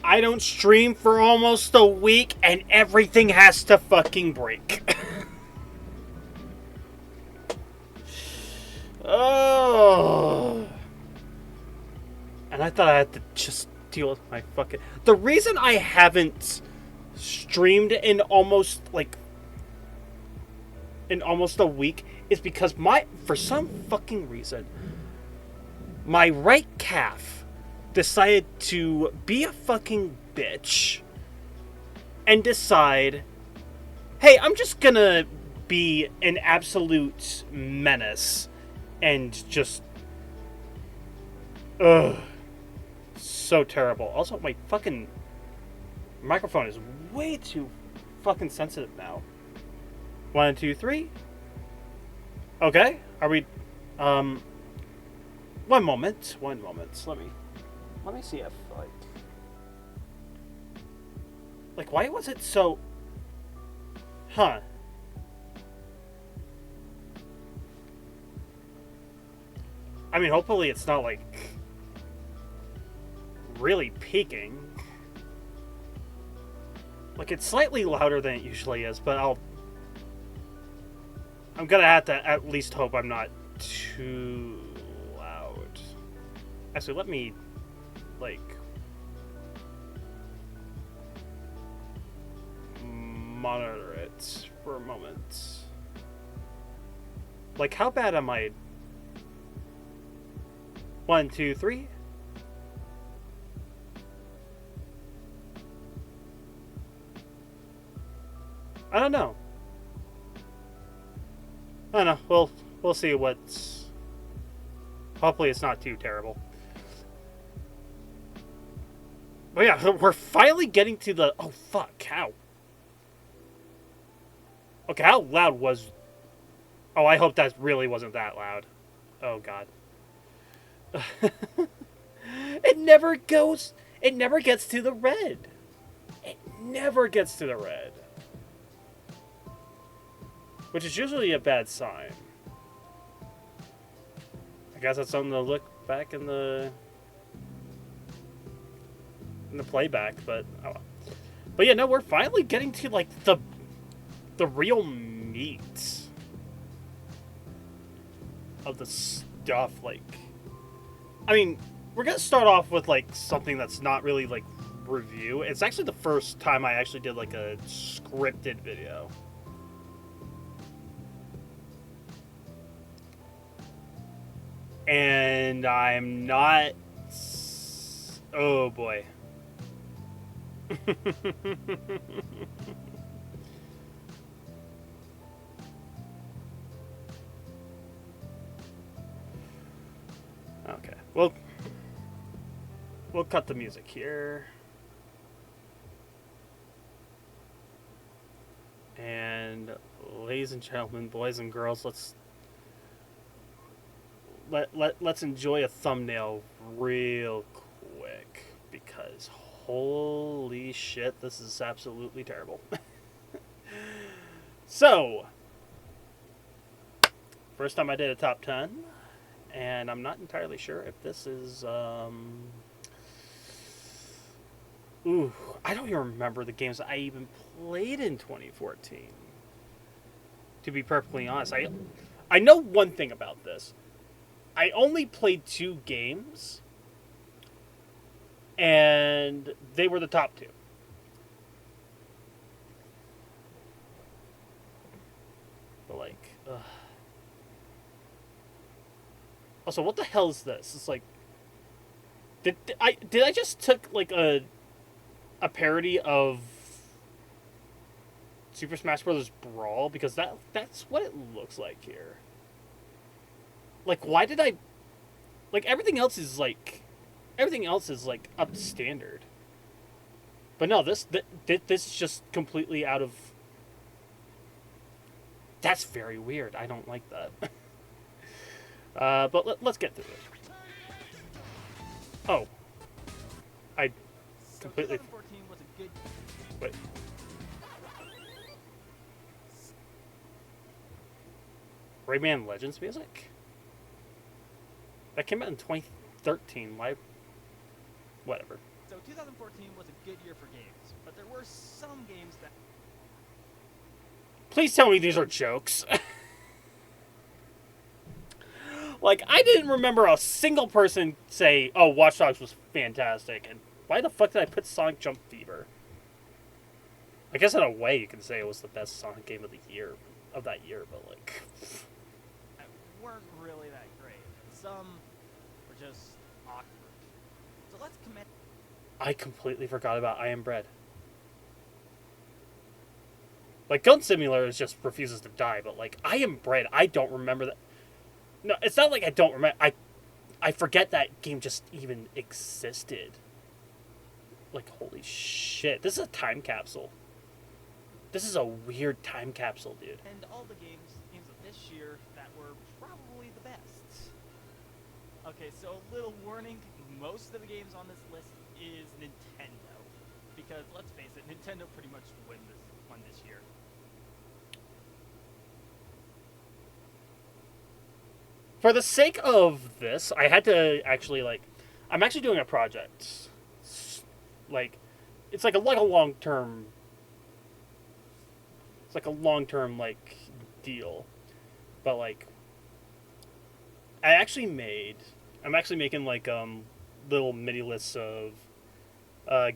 I don't stream for almost a week and everything has to fucking break. Oh. And I thought I had to just deal with my fucking... The reason I haven't streamed in almost a week is because for some fucking reason, my right calf decided to be a fucking bitch and decide, hey, I'm just gonna be an absolute menace and just... Ugh. So terrible. Also, my fucking microphone is way too fucking sensitive now. 1, 2, 3. Okay. Are we... One moment. Let me see if, like, why was it so... Huh. I mean, hopefully it's not, like, really peaking. Like, it's slightly louder than it usually is, but I'm gonna have to at least hope I'm not too loud. Actually, let me, like, monitor it for a moment. Like, how bad am I? 1, 2, 3. I don't know. I don't know. We'll see what's... Hopefully it's not too terrible. But yeah, we're finally getting to the... Oh, fuck. How? Okay, how loud was... Oh, I hope that really wasn't that loud. Oh, God. It never goes... It never gets to the red. It never gets to the red. Which is usually a bad sign. I guess that's something to look back in the playback, but oh well. But yeah, no, we're finally getting to like the real meat of the stuff. Like, I mean, we're gonna start off with like something that's not really like review. It's actually the first time I actually did like a scripted video. And I'm not... Oh, boy. Okay. We'll cut the music here. And ladies and gentlemen, boys and girls, let's enjoy a thumbnail real quick, because holy shit, this is absolutely terrible. So, first time I did a top 10, and I'm not entirely sure if this is, ooh, I don't even remember the games I even played in 2014. To be perfectly honest, I know one thing about this. I only played 2 games, and they were the top 2. But like, ugh. Also, what the hell is this? It's like, did I just took like a parody of Super Smash Bros. Brawl? Because that's what it looks like here. Like, why did I... Like, everything else is, like, up to standard. But no, this is just completely out of... That's very weird. I don't like that. But let's get through it. Oh. I completely... Wait. Rayman Legends music? That came out in 2013. Why? Whatever. So 2014 was a good year for games, but there were some games that Please tell me these are jokes. Like, I didn't remember a single person say, "Oh, Watch Dogs was fantastic," and why the fuck did I put Sonic Jump Fever? I guess in a way you can say it was the best Sonic game of the year, of that year, but like, weren't really that great. Some were just awkward. So let's commend. I completely forgot about I Am Bread. Like, Gun Simulator just refuses to die, but like, I Am Bread, I don't remember that. No, it's not like I don't remember. I forget that game just even existed. Like, holy shit, this is a time capsule. This is a weird time capsule, dude. And all the games of this year that were probably the best. Okay, so a little warning, most of the games on this list is Nintendo. Because let's face it, Nintendo pretty much won this year. For the sake of this, I had to actually like, I'm actually doing a project. Like, it's like a long term. It's like a long term like deal, but like, I'm actually making like little mini lists of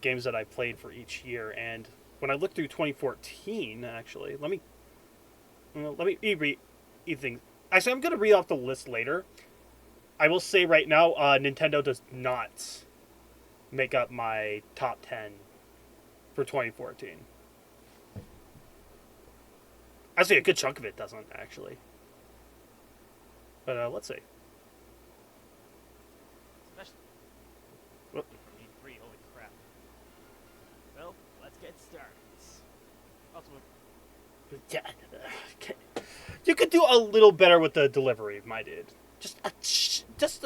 games that I played for each year, and when I look through 2014, actually, let me read things. Actually, I'm gonna read off the list later. I will say right now, Nintendo does not make up my top 10 for 2014. Actually, a good chunk of it doesn't actually. But let's see. Especially Whoop. E3, holy crap. Well, let's get started. Also, Yeah, you could do a little better with the delivery, my dude. Just a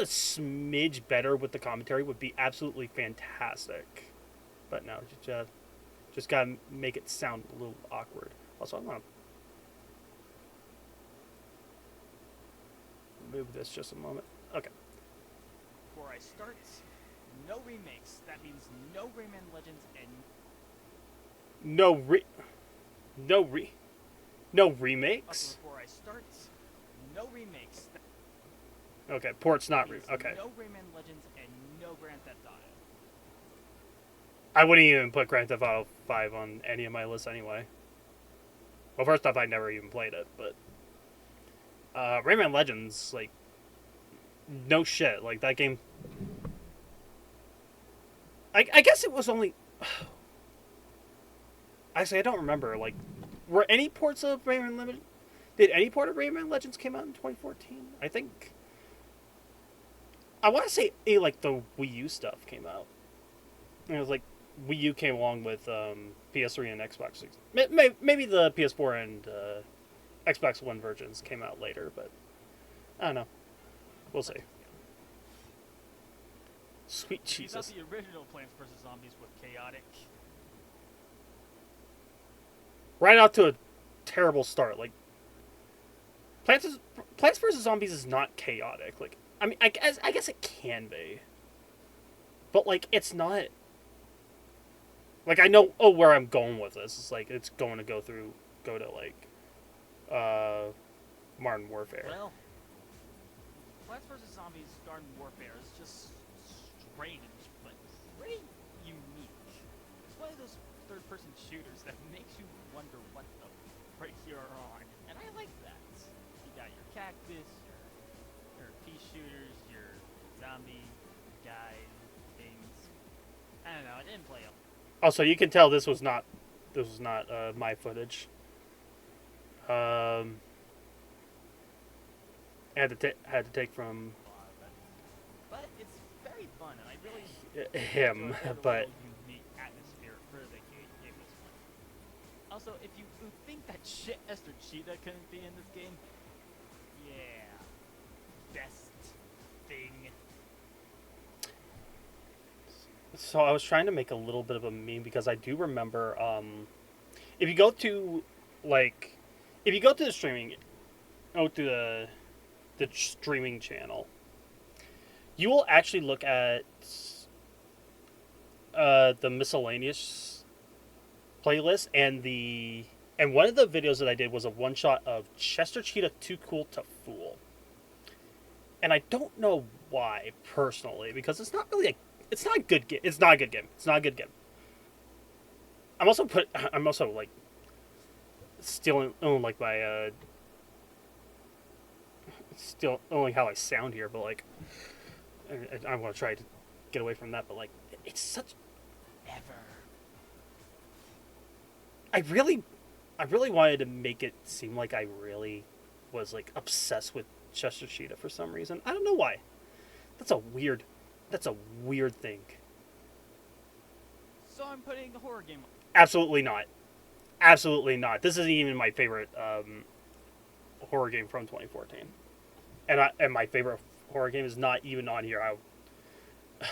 smidge better with the commentary would be absolutely fantastic. But no, just gotta make it sound a little awkward. Also, I'm gonna move this just a moment. Okay. before I start, no remakes. That means no Rayman Legends and No re, no re, no also remakes. before I start, no remakes. Okay, port's not That means okay. no Rayman Legends and no Grand Theft Auto. I wouldn't even put Grand Theft Auto 5 on any of my lists anyway. Well, first off, I never even played it, but Rayman Legends, like, no shit, like that game. I guess it was only. Actually, I don't remember. Like, were any ports of Rayman Legends? Did any port of Rayman Legends came out in 2014? I think. I want to say like the Wii U stuff came out. And it was like Wii U came along with PS3 and Xbox. Maybe the PS4 and Xbox One versions came out later, but I don't know. We'll see. Sweet You thought Jesus. the original Plants vs Zombies was chaotic. Right out to a terrible start. Like, Plants vs. Zombies is not chaotic. Like, I mean, I guess it can be. But, like, it's not. Like, I know where I'm going with this. It's like, it's going to go to, like, Modern Warfare. Well, Plants vs Zombies Garden Warfare is just strange, but pretty unique. It's one of those third-person shooters that makes you wonder what the frick you're on, and I like that. You got your cactus, your pea shooters, your zombie guys, things. I don't know. I didn't play them. Also, you can tell this was not my footage. Had to take from But it's very fun, and I really him, enjoyed the but little unique atmosphere for the game this one. Also, if you think that shit Esther Cheetah couldn't be in this game, yeah, best thing. so I was trying to make a little bit of a meme because I do remember if you go to like if you go to the streaming channel, you will actually look at the miscellaneous playlist, and one of the videos that I did was a one shot of Chester Cheetah Too Cool to Fool. And I don't know why personally, because it's not really it's not a good game. It's not a good game. It's not a good game. I'm also like stealing like my still only how I sound here, but like I'm gonna try to get away from that. But like it's such Ever. I really wanted to make it seem like I really was like obsessed with Chester Cheetah for some reason. I don't know why. That's a weird thing. So I'm putting a horror game on. Absolutely not. Absolutely not. This isn't even my favorite horror game from 2014. And my favorite horror game is not even on here. On this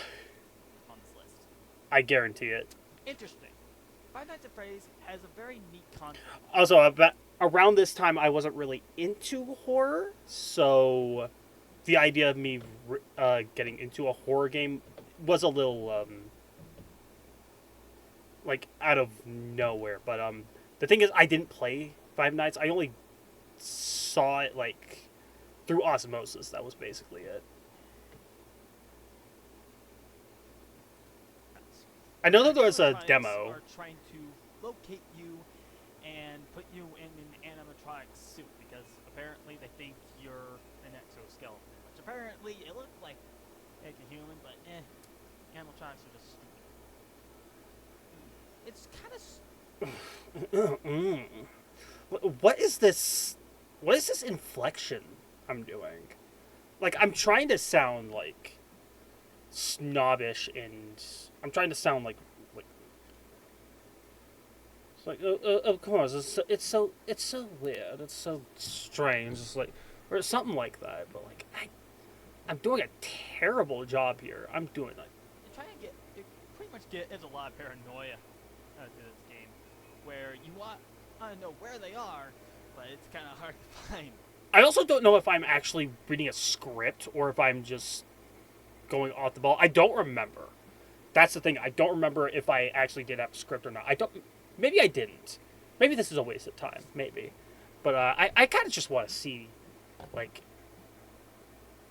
list. I guarantee it. Interesting. Five Nights at Freddy's has a very neat concept. Also, around this time, I wasn't really into horror, so the idea of me getting into a horror game was a little like out of nowhere. But the thing is, I didn't play Five Nights. I only saw it like through osmosis. That was basically it. I know that there was a demo. Are trying to locate you and put you in an animatronic suit because apparently they think you're an exoskeleton. Which apparently it looked like a human, but animatronics are just stupid. It's kind of. What is this? What is this inflection I'm doing? Like I'm trying to sound like snobbish, and I'm trying to sound like it's like of course it's so weird, it's so strange, it's like or something like that. But like I'm doing a terrible job here. I'm doing like You pretty much get into a lot of paranoia to this game, where you want to know where they are, but it's kind of hard to find. I also don't know if I'm actually reading a script or if I'm just going off the ball. I don't remember. That's the thing. I don't remember if I actually did have a script or not. I don't. Maybe I didn't. Maybe this is a waste of time. Maybe. But I kind of just want to see, like,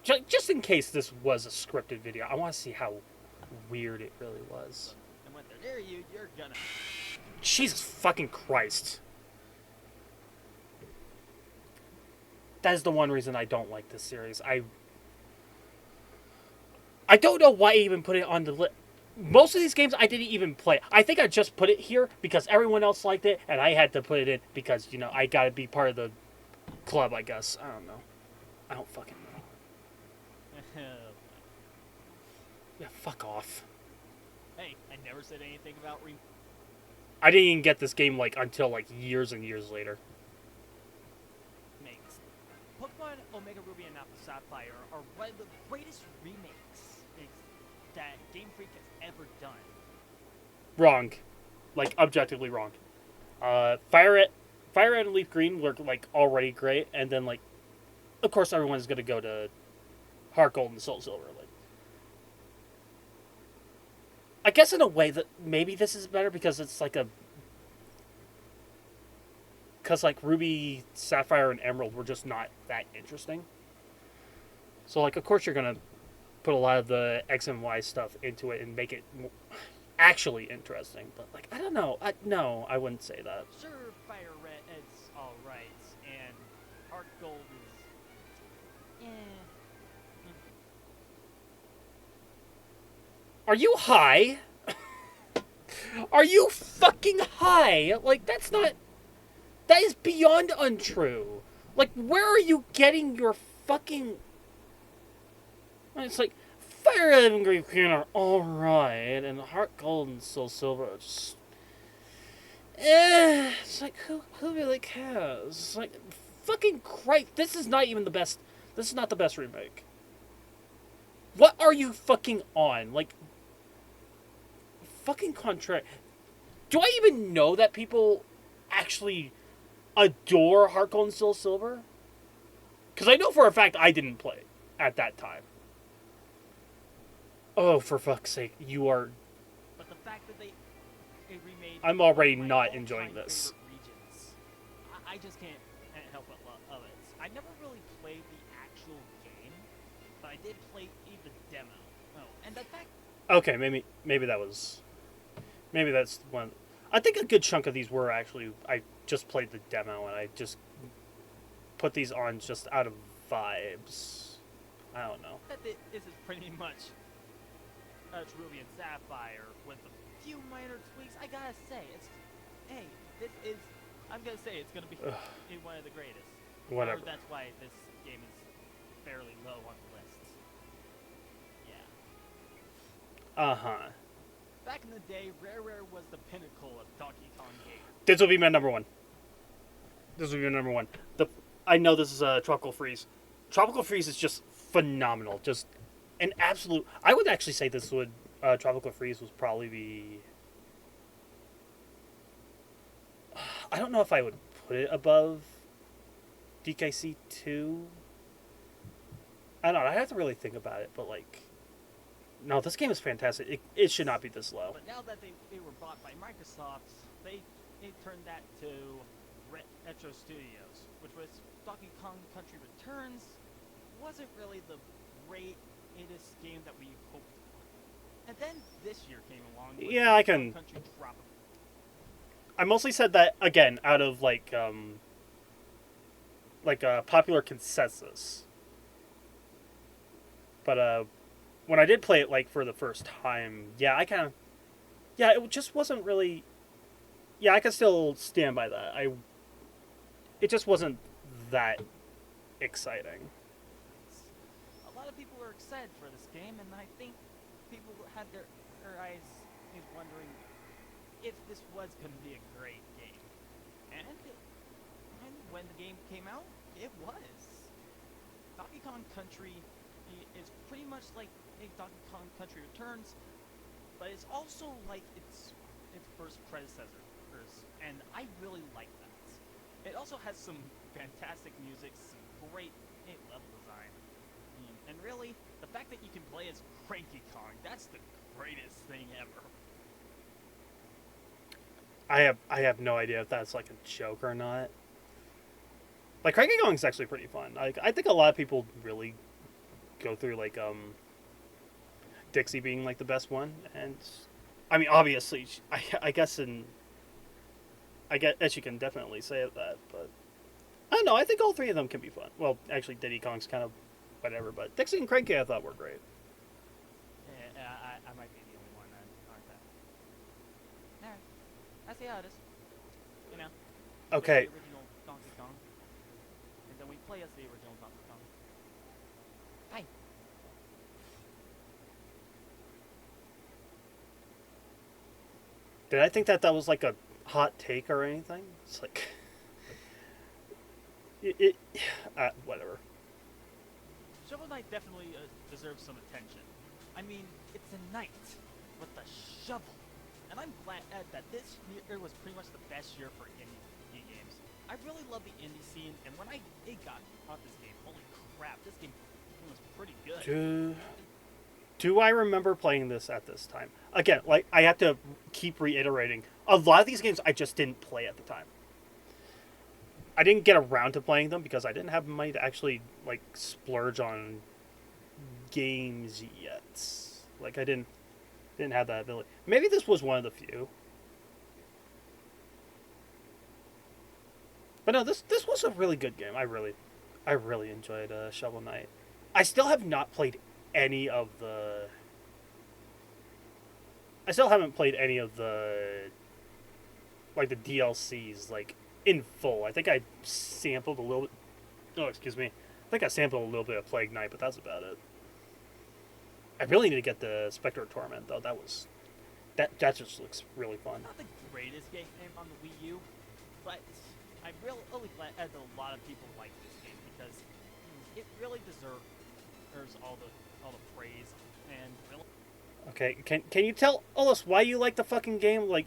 just in case this was a scripted video, I want to see how weird it really was. And when they're near you, you're gonna. Jesus fucking Christ. That is the one reason I don't like this series. I don't know why I even put it on the list. Most of these games I didn't even play. I think I just put it here because everyone else liked it, and I had to put it in because, you know, I gotta be part of the club, I guess. I don't know. I don't fucking know. Yeah, fuck off. Hey, I never said anything about I didn't even get this game, like, until, like, years and years later. remakes. Pokemon Omega Ruby and Alpha Sapphire are one of the greatest remakes that Game Freak has ever done. Wrong. Like, objectively wrong. Fire Red and Leaf Green were, like, already great, and then, like, of course everyone's gonna go to Heart Gold and Soul Silver. Like, I guess in a way that maybe this is better because it's like a... Because, like, Ruby, Sapphire, and Emerald were just not that interesting. So, like, of course you're gonna put a lot of the X and Y stuff into it and make it actually interesting. But, like, I don't know. No, I wouldn't say that. Sure, Fire Red is alright, and Heart Gold is... Are you high? Are you fucking high? Like, that's not... That is beyond untrue. Like, where are you getting your fucking... It's like, Fire Red and Green are alright, and Heart Gold and Soul Silver are just... It's like, who really cares? It's like, fucking Christ, this is not even the best... This is not the best remake. What are you fucking on? Like, fucking contrary. Do I even know that people actually adore Heart Gold and Soul Silver? Because I know for a fact I didn't play at that time. Oh, for fuck's sake, you are... But the fact that they remade. I'm already one of my not all-time enjoying this. favorite regions. I just can't help but love it. I never really played the actual game, but I did play the demo. Oh, and the fact. Okay, maybe that's one. I think a good chunk of these were actually I just played the demo and I just put these on just out of vibes. I don't know. That this is pretty much Ruby and Sapphire with a few minor tweaks. I gotta say, hey, this is. I'm gonna say it's gonna be one of the greatest. Whatever. Or that's why this game is fairly low on the list. Yeah. Uh-huh. Back in the day, Rare was the pinnacle of Donkey Kong games. This will be my number one. I know this is Tropical Freeze. Tropical Freeze is just phenomenal. Just an absolute. I would actually say this would Tropical Freeze was probably be. I don't know if I would put it above DKC 2. I don't know. I have to really think about it, but like. No, this game is fantastic. It should not be this low. But now that they were bought by Microsoft, they turned that to Retro Studios, which was Donkey Kong Country Returns. Wasn't really the greatest game that we hoped for. And then this year came along with Yeah, I can. Country Tropical. I mostly said that again out of like popular consensus. But when I did play it like for the first time, yeah, it just wasn't really. Yeah, I can still stand by that. It just wasn't that exciting. A lot of people were excited for this game, and I think people had their eyes wondering if this was going to be a great game. And when the game came out, it was. Donkey Kong Country is pretty much like Donkey Kong Country Returns, but it's also like its first predecessors, and I really like that. It also has some fantastic music, some great level design, and really, the fact that you can play as Cranky Kong, that's the greatest thing ever. I have no idea if that's like a joke or not. Like Cranky Kong is actually pretty fun. I think a lot of people really go through like Dixie being like the best one, and I mean obviously I guess you can definitely say that, but I don't know. I think all three of them can be fun. Well, actually Diddy Kong's kind of whatever, but Dixie and Cranky I thought were great. Yeah, I might be the only one that aren't that. Alright, I see how it is. You know. Okay. The original Donkey Kong, and then we play as the original Donkey Kong. Hi. Did I think that was like a hot take or anything? It's like whatever. Shovel Knight definitely deserves some attention. I mean, it's a knight with a shovel, and I'm glad that this year was pretty much the best year for indie games. I really love the indie scene, and when I got on this game, holy crap, this game was pretty good. Do I remember playing this at this time? Again, like I have to keep reiterating, a lot of these games I just didn't play at the time. I didn't get around to playing them because I didn't have money to actually like splurge on games yet. Like I didn't have that ability. Maybe this was one of the few. But no, this was a really good game. I really enjoyed Shovel Knight. I still have not played any of the. I still haven't played any of the. Like the DLCs, like in full. I think I sampled a little bit. Oh, excuse me. I think I sampled a little bit of Plague Knight, but that's about it. I really need to get the Spectre of Torment though. That just looks really fun. Not the greatest game on the Wii U, but I'm really glad that a lot of people like this game because it really deserves all the praise and really. Okay, can you tell us why you like the fucking game? Like,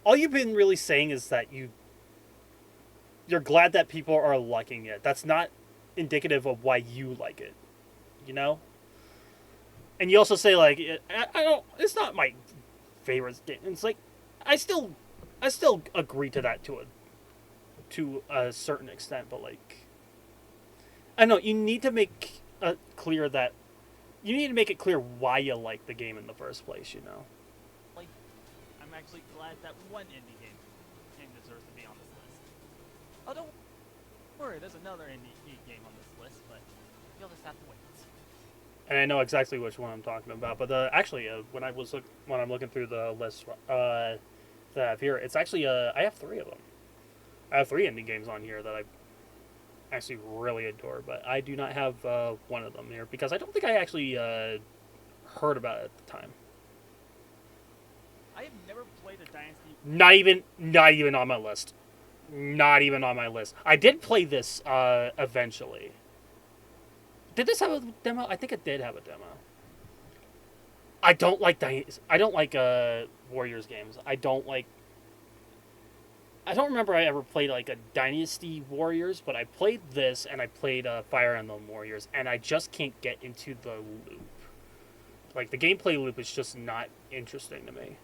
all you've been really saying is that you're glad that people are liking it. That's not indicative of why you like it, you know. And you also say like, I don't. It's not my favorite game. And it's like, I still agree to that to a certain extent, but like, I know you need to make clear that you need to make it clear why you like the game in the first place. You know. Like, I'm actually glad that one indie game deserves to be on this list. Oh, don't worry, there's another indie game on this list, but you'll just have to wait. And I know exactly which one I'm talking about. But actually, when I'm looking through the list that I have here, it's actually I have 3 of them. I have 3 indie games on here that I actually really adore, but I do not have one of them here because I don't think I actually heard about it at the time. I have never played a Dynasty. Not even on my list. Not even on my list. I did play this eventually. Did this have a demo? I think it did have a demo. I don't like Warriors games. I don't remember I ever played like a Dynasty Warriors, but I played this and I played Fire Emblem Warriors, and I just can't get into the loop. Like the gameplay loop is just not interesting to me.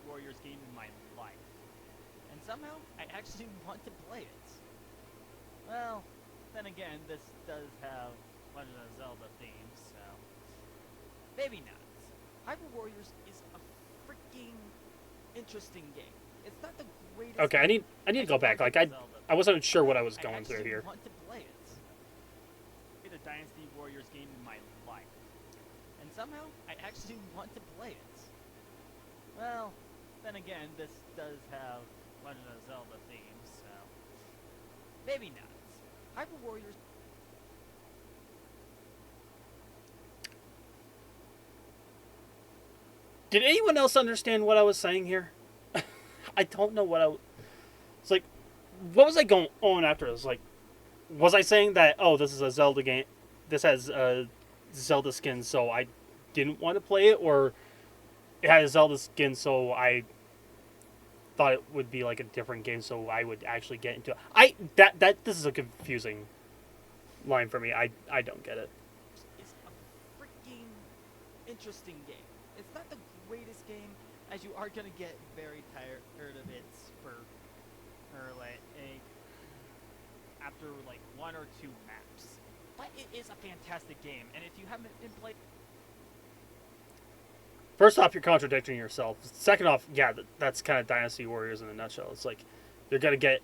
Warriors game in my life, and somehow I actually want to play it. Well, then again, this does have Legend of Zelda themes, so maybe not. Hyper Warriors is a freaking interesting game. It's not the greatest. Okay, I need to go back. Like I wasn't sure what I was going through here. I want to play it. It's a Dynasty Warriors game in my life, and somehow I actually want to play it. Well, then again, this does have Legend of Zelda themes, so maybe not. Hyper Warriors. Did anyone else understand what I was saying here? I don't know what it's like. What was I going on after? It was like, was I saying that this is a Zelda game? This has a Zelda skin, so I didn't want to play it, or it had a Zelda skin, so I thought it would be like a different game, so I would actually get into it. This is a confusing line for me. I don't get it. It's a freaking interesting game. It's not the greatest game, as you are gonna get very tired of it after like 1 or 2 maps. But it is a fantastic game, and if you haven't been playing. First off, you're contradicting yourself. Second off, yeah, that's kind of Dynasty Warriors in a nutshell. It's like you're gonna get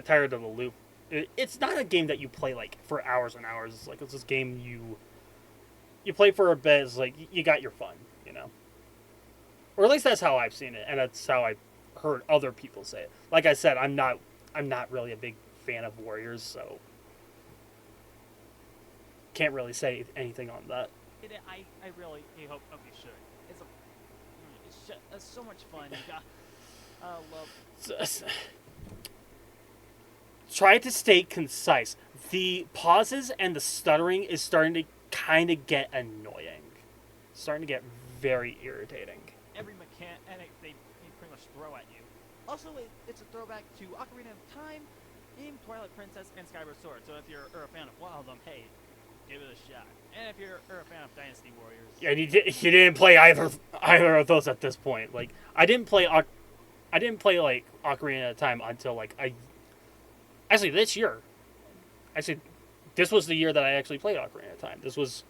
tired of the loop. It's not a game that you play like for hours and hours. It's like it's this game you play for a bit. It's like you got your fun, you know. Or at least that's how I've seen it, and that's how I heard other people say it. Like I said, I'm not really a big fan of Warriors, so can't really say anything on that. I really hope you should. It's so much fun. You got love. Try to stay concise. The pauses and the stuttering is starting to kind of get annoying. Starting to get very irritating. Every mechanic they pretty much throw at you. Also, it's a throwback to Ocarina of Time, Twilight Princess, and Skyward Sword. So if you're a fan of one of them, hey, give it a shot. And if you're a fan of Dynasty Warriors, yeah, you didn't play either of those at this point. Like I didn't play like Ocarina of Time until like actually this year. Actually, this was the year that I actually played Ocarina of Time. This was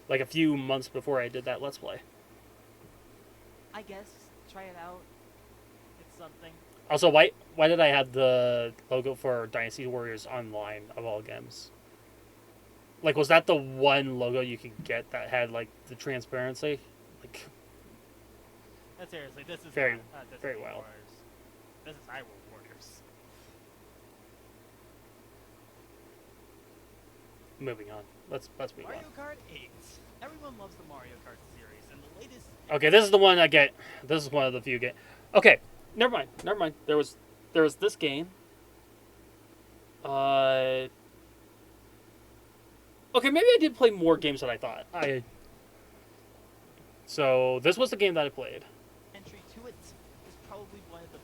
like a few months before I did that Let's Play. I guess try it out. It's something. Also, why did I have the logo for Dynasty Warriors Online of all games? Like, was that the one logo you could get that had like the transparency? Like, seriously, this is very not, very Warriors. wild. This is Hyrule Warriors. Moving on. Let's move Mario on. Kart 8. Everyone loves the Mario Kart series, and the latest. Okay, this is the one I get. This is one of the few get. Okay, never mind. There was this game. Okay, maybe I did play more games than I thought. So this was the game that I played. Entry to it is probably one of the.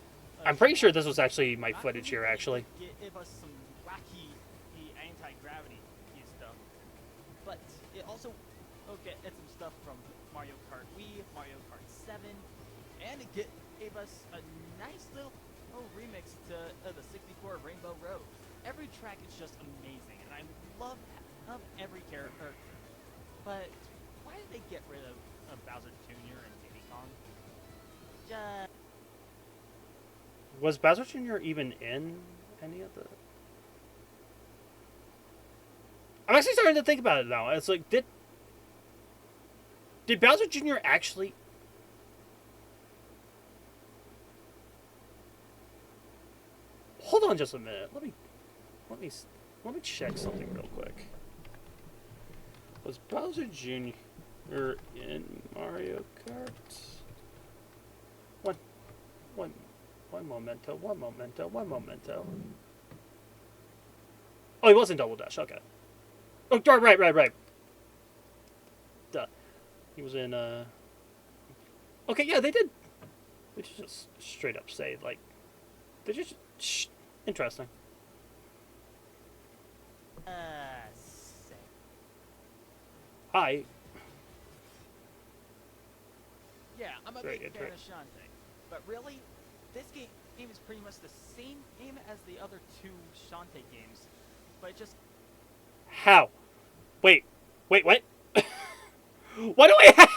I'm pretty sure this was actually my footage here, actually. Give us some wacky anti-gravity stuff, but it also it's some stuff from Mario Kart Wii, Mario Kart 7, and it gave us a nice little remix to the 64 Rainbow Road. Every track is just amazing, and I love every character. But why did they get rid of Bowser Jr. and Diddy Kong? Just... Was Bowser Jr. even in any of the... I'm actually starting to think about it now. It's like, did Bowser Jr. actually... Hold on just a minute. Let me check something real quick. Was Bowser Jr. in Mario Kart? One momento. Oh, he was in Double Dash. Okay. Oh, right. Duh. He was in, Okay, yeah, they did. We should just straight up say, like, they just... Interesting. Sick. Hi. Yeah, I'm a Very big fan of Shantae. But really, this game is pretty much the same game as the other two Shantae games. But it just... How? Wait, what? What do we have?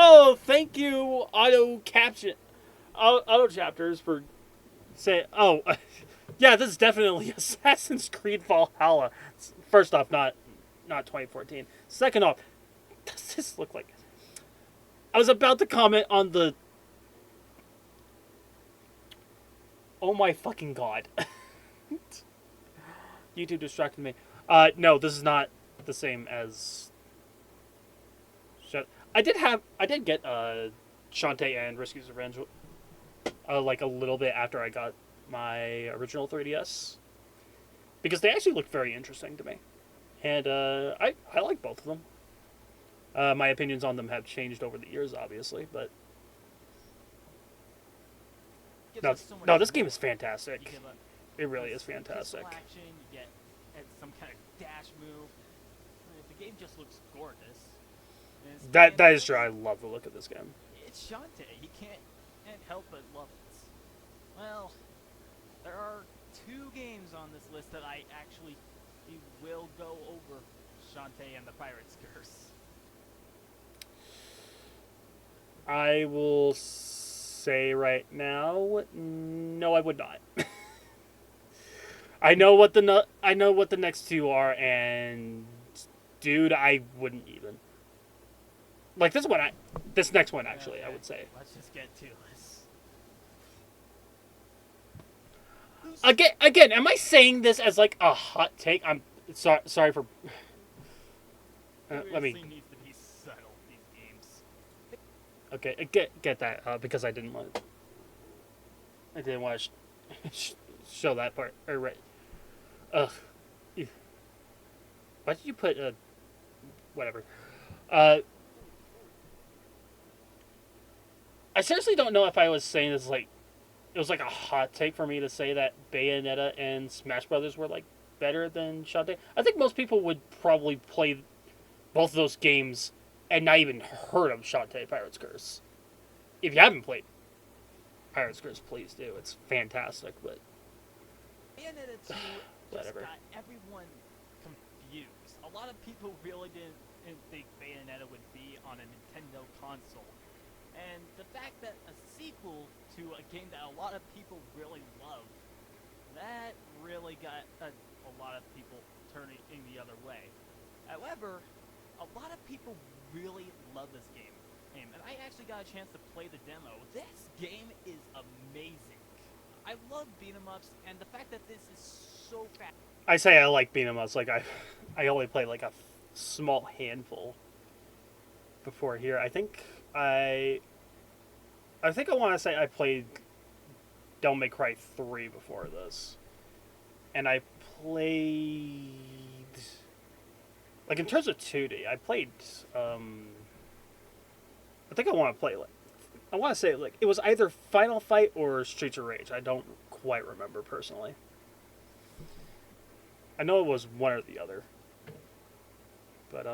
Oh, thank you, auto chapters for saying. Oh, yeah, this is definitely Assassin's Creed Valhalla. First off, not 2014. Second off, does this look like? I was about to comment on the. Oh my fucking god! YouTube distracted me. No, this is not the same as. I did get Shantae and Risky's Revenge like a little bit after I got my original 3DS, because they actually looked very interesting to me, and I like both of them. My opinions on them have changed over the years, obviously, but no, this game is fantastic. It really is fantastic. Action, you get some kind of dash move. The game just looks gorgeous. That is true. I love the look of this game. It's Shantae. You can't help but love it. Well, there are 2 games on this list that I actually will go over: Shantae and the Pirate's Curse. I will say right now, no, I would not. I know what the next 2 are, and dude, I wouldn't even. Like this next one actually, okay. I would say. Let's just get to this. Again, am I saying this as like a hot take? I'm sorry for. Let me. Needs to be subtle, these games. Okay, get that because I didn't want to show that part. Or right. Ugh. Why did you put whatever? I seriously don't know if I was saying this like it was like a hot take for me to say that Bayonetta and Smash Brothers were like better than Shantae. I think most people would probably play both of those games and not even heard of Shantae Pirate's Curse. If you haven't played Pirate's Curse, please do. It's fantastic, but Bayonetta 2 whatever. Just got everyone confused. A lot of people really didn't think Bayonetta would be on a Nintendo console. And the fact that a sequel to a game that a lot of people really love, that really got a lot of people turning in the other way. However, a lot of people really love this game. And I actually got a chance to play the demo. This game is amazing. I love beat-em-ups, and the fact that this is so fast. I say I like beat-em-ups. Like I only played like a small handful before here. I think I want to say I played Devil May Cry 3 before this. And I played... Like, in terms of 2D, I played... I think I want to play, like... I want to say, like, it was either Final Fight or Streets of Rage. I don't quite remember, personally. I know it was one or the other. But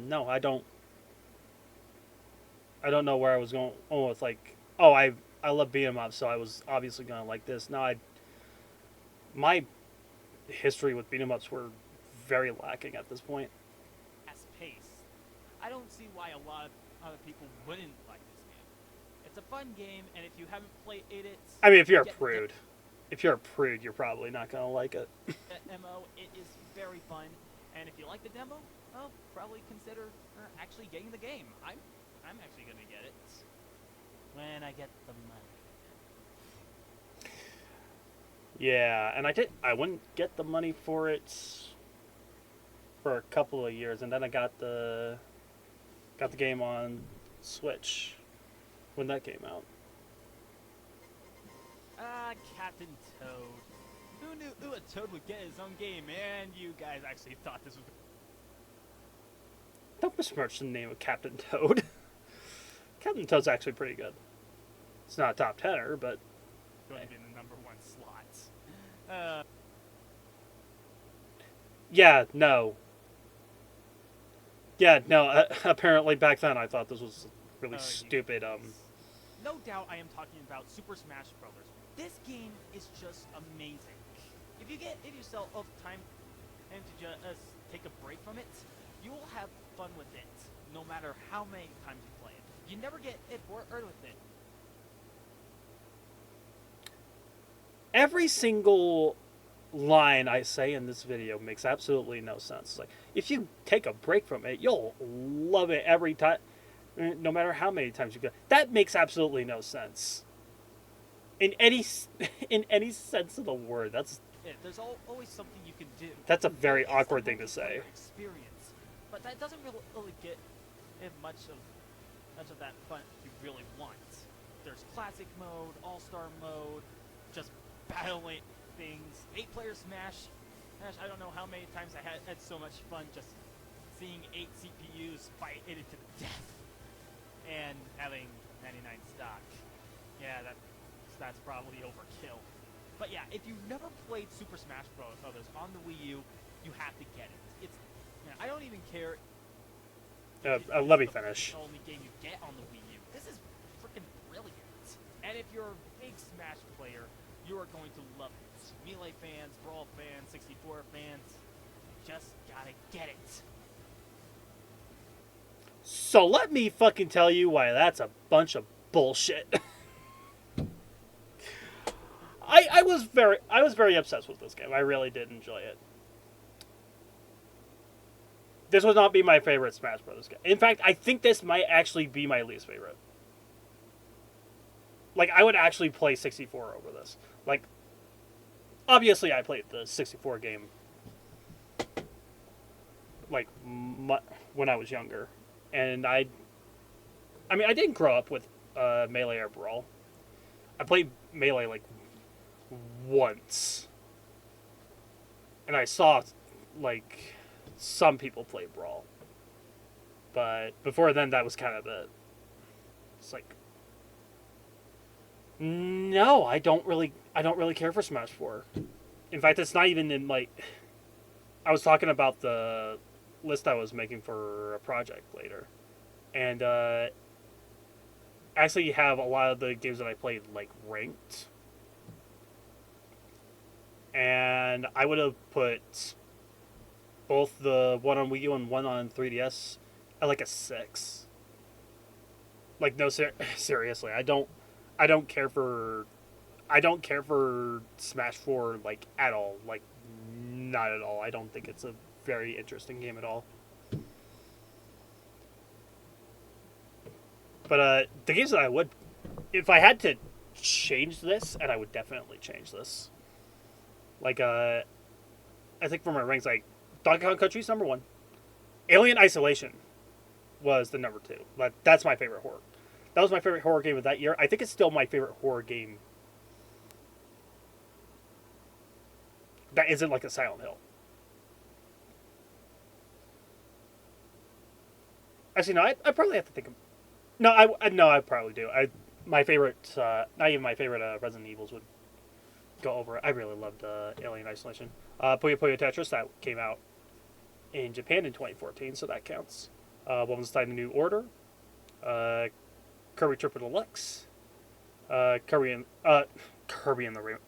no, I don't. I don't know where I was going. Oh, it's like, oh, I love beat 'em up, so I was obviously gonna like this. No, my history with beat 'em ups were very lacking at this point. Fast pace. I don't see why a lot of other people wouldn't like this game. It's a fun game, and if you haven't played it, I mean, if you're a get prude, if you're a prude, you're probably not gonna like it. the MO. It is very fun, and if you like the demo, well, probably consider actually getting the game. I'm actually gonna get it when I get the money. Yeah, and I wouldn't get the money for it for a couple of years, and then I got the game on Switch when that came out. Captain Toad. Who knew a Toad would get his own game? And you guys actually thought this was Don't besmirch the name of Captain Toad. Captain Toad's actually pretty good. It's not a top tenner, but going to be in the number one slots. yeah, no. Yeah, no. Apparently, back then I thought this was really stupid. No doubt, I am talking about Super Smash Brothers. This game is just amazing. If you yourself time and to just take a break from it, you will have fun with it, no matter how many times you play it. You never get bored with it. Every single line I say in this video makes absolutely no sense. Like, if you take a break from it, you'll love it every time, no matter how many times you go. That makes absolutely no sense. In any sense of the word, that's there's always something you can do. That's a very awkward thing to say. Experience, but that doesn't really get much of that fun you really want. There's classic mode, all-star mode, just battling things. 8-player Smash. I don't know how many times I had so much fun just seeing 8 CPUs fight it to the death and having 99 stock. Yeah, that's probably overkill. But yeah, if you've never played Super Smash Bros. On the Wii U, you have to get it. I don't even care. Let me finish. The only game you get on the Wii U. This is freaking brilliant. And if you're a big Smash player, you are going to love it. Melee fans, Brawl fans, 64 fans, just gotta get it. So let me fucking tell you why that's a bunch of bullshit. I was very obsessed with this game. I really did enjoy it. This would not be my favorite Smash Bros. Game. In fact, I think this might actually be my least favorite. Like, I would actually play 64 over this. Like, obviously I played the 64 game, like, when I was younger. And I mean, I didn't grow up with Melee or Brawl. I played Melee, like, once. And I saw, like, some people play Brawl. But before then, that was kind of it. It's like, no, I don't really care for Smash 4. In fact, it's not even in, like, I was talking about the list I was making for a project later. And actually you have a lot of the games that I played, like, ranked. And I would have put both the one on Wii U and one on 3DS at like a 6. Like, no, seriously, I don't care for Smash 4, like, at all. Like, not at all. I don't think it's a very interesting game at all. But the games that I would, if I had to change this, and I would definitely change this. Like, I think for my ranks, like, Donkey Kong Country's number 1. Alien Isolation was the number 2. Like, that's my favorite horror. That was my favorite horror game of that year. I think it's still my favorite horror game that isn't like a Silent Hill. Actually, no, I probably have to think of... No, I probably do. My favorite, not even my favorite Resident Evils would go over it. I really loved Alien Isolation. Puyo Puyo Tetris, that came out in Japan in 2014, so that counts. Wolfenstein: The New Order, Kirby Triple Deluxe, Kirby and the Rainbow.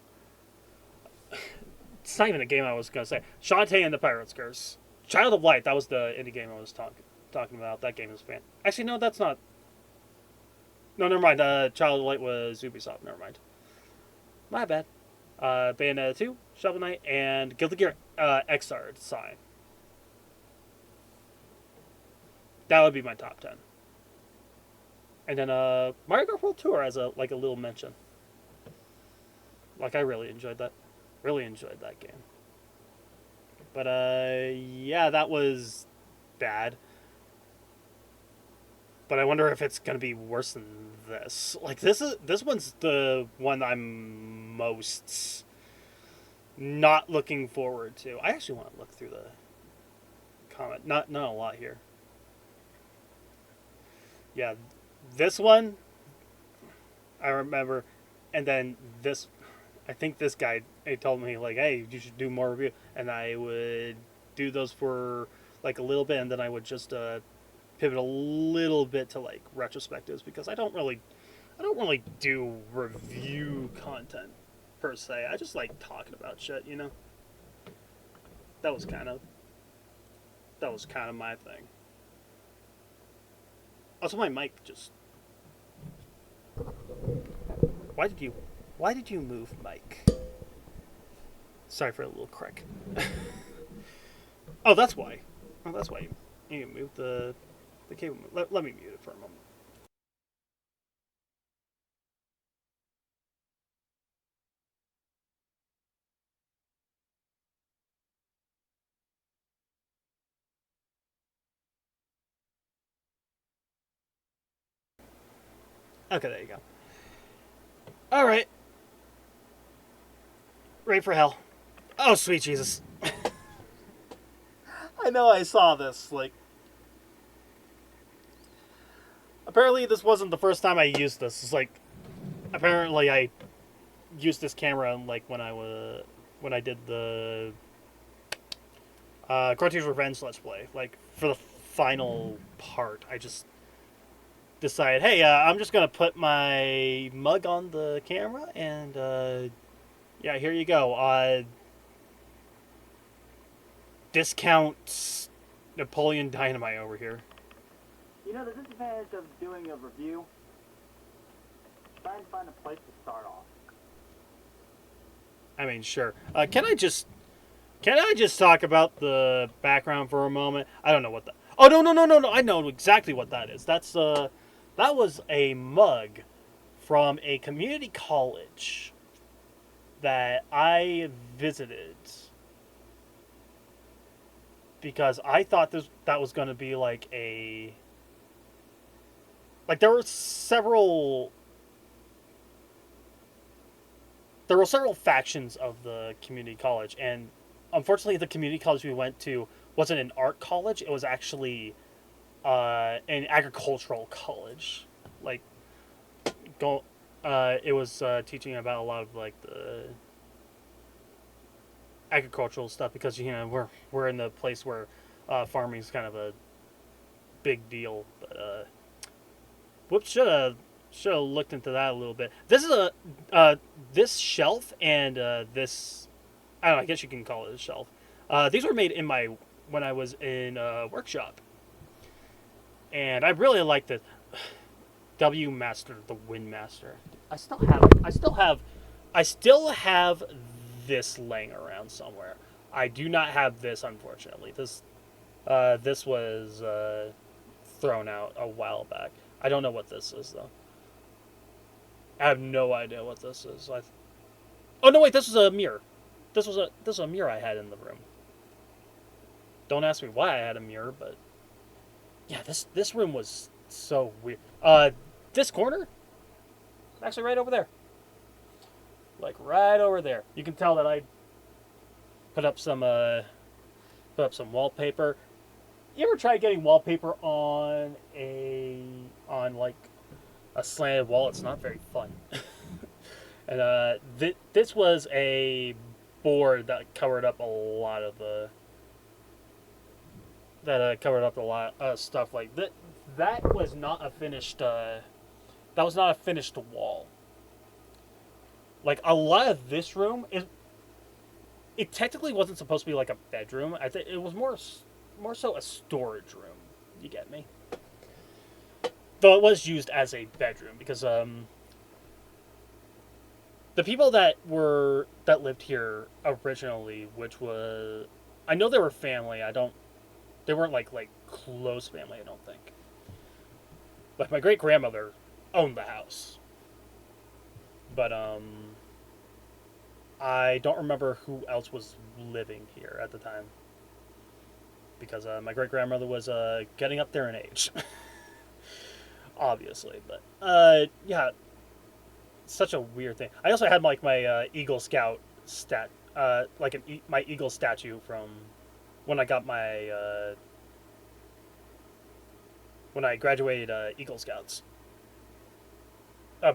It's not even a game I was gonna say. Shantae and the Pirate's Curse, Child of Light. That was the indie game I was talking about. That game is fan. Actually, no, that's not. No, never mind. Child of Light was Ubisoft. Never mind. My bad. Bayonetta 2, Shovel Knight, and Guilty Gear Xrd Sign. That would be my top 10. And then Mario Kart World Tour as a little mention. Like, I really enjoyed that. Really enjoyed that game. But yeah, that was bad. But I wonder if it's gonna be worse than this. Like, this one's the one I'm most not looking forward to. I actually want to look through the comment. Not a lot here. Yeah, this one I remember, and then this. I think this guy he told me like, hey, you should do more review, and I would do those for like a little bit, and then I would just pivot a little bit to like retrospectives because I don't really do review content per se. I just like talking about shit, you know. That was kind of my thing. Also, my mic just. Why did you move, Mike? Sorry for a little crick. Oh, that's why. Oh, that's why you moved the cable. Let me mute it for a moment. Okay, there you go. All right. Ready for hell. Oh, sweet Jesus. I know I saw this. Like, apparently this wasn't the first time I used this. It's like, apparently I used this camera like when I did the Cartoon's Revenge Let's Play. Like for the final part, I just decided, hey, I'm just gonna put my mug on the camera, and yeah, here you go. Discount Napoleon Dynamite over here. You know, the disadvantage of doing a review, try and find a place to start off. I mean, sure. Can I just talk about the background for a moment? I don't know what that. Oh no! I know exactly what that is. That was a mug from a community college that I visited because I thought that was going to be like a there were several factions of the community college, and unfortunately the community college we went to wasn't an art college. It was actually an agricultural college. Like it was teaching about a lot of like the agricultural stuff because we're in the place where farming is kind of a big deal. But whoops, should have looked into that a little bit. This is this shelf and this, I don't know, I guess you can call it a shelf. These were made when I was in a workshop, and I really liked it. W Master, the Wind Master. I still have this laying around somewhere. I do not have this, unfortunately. This was thrown out a while back. I don't know what this is though. I have no idea what this is. Oh no, wait! This was a mirror. This was a mirror I had in the room. Don't ask me why I had a mirror, but yeah, this room was so weird. This corner, actually right over there. Like right over there. You can tell that I put up some wallpaper. You ever try getting wallpaper on like a slanted wall? It's not very fun. And this was a board that covered up a lot of that covered up a lot of stuff like that. That was not a finished. That was not a finished wall. Like a lot of this room is. It technically wasn't supposed to be like a bedroom. I think it was more so a storage room. You get me? Though it was used as a bedroom because the people that lived here originally, which was I know they were family. They weren't like close family. I don't think. But my great grandmother owned the house. But I don't remember who else was living here at the time because my great grandmother was getting up there in age, obviously. But yeah, such a weird thing. I also had like my Eagle Scout my Eagle statue from when I got my when I graduated Eagle Scouts,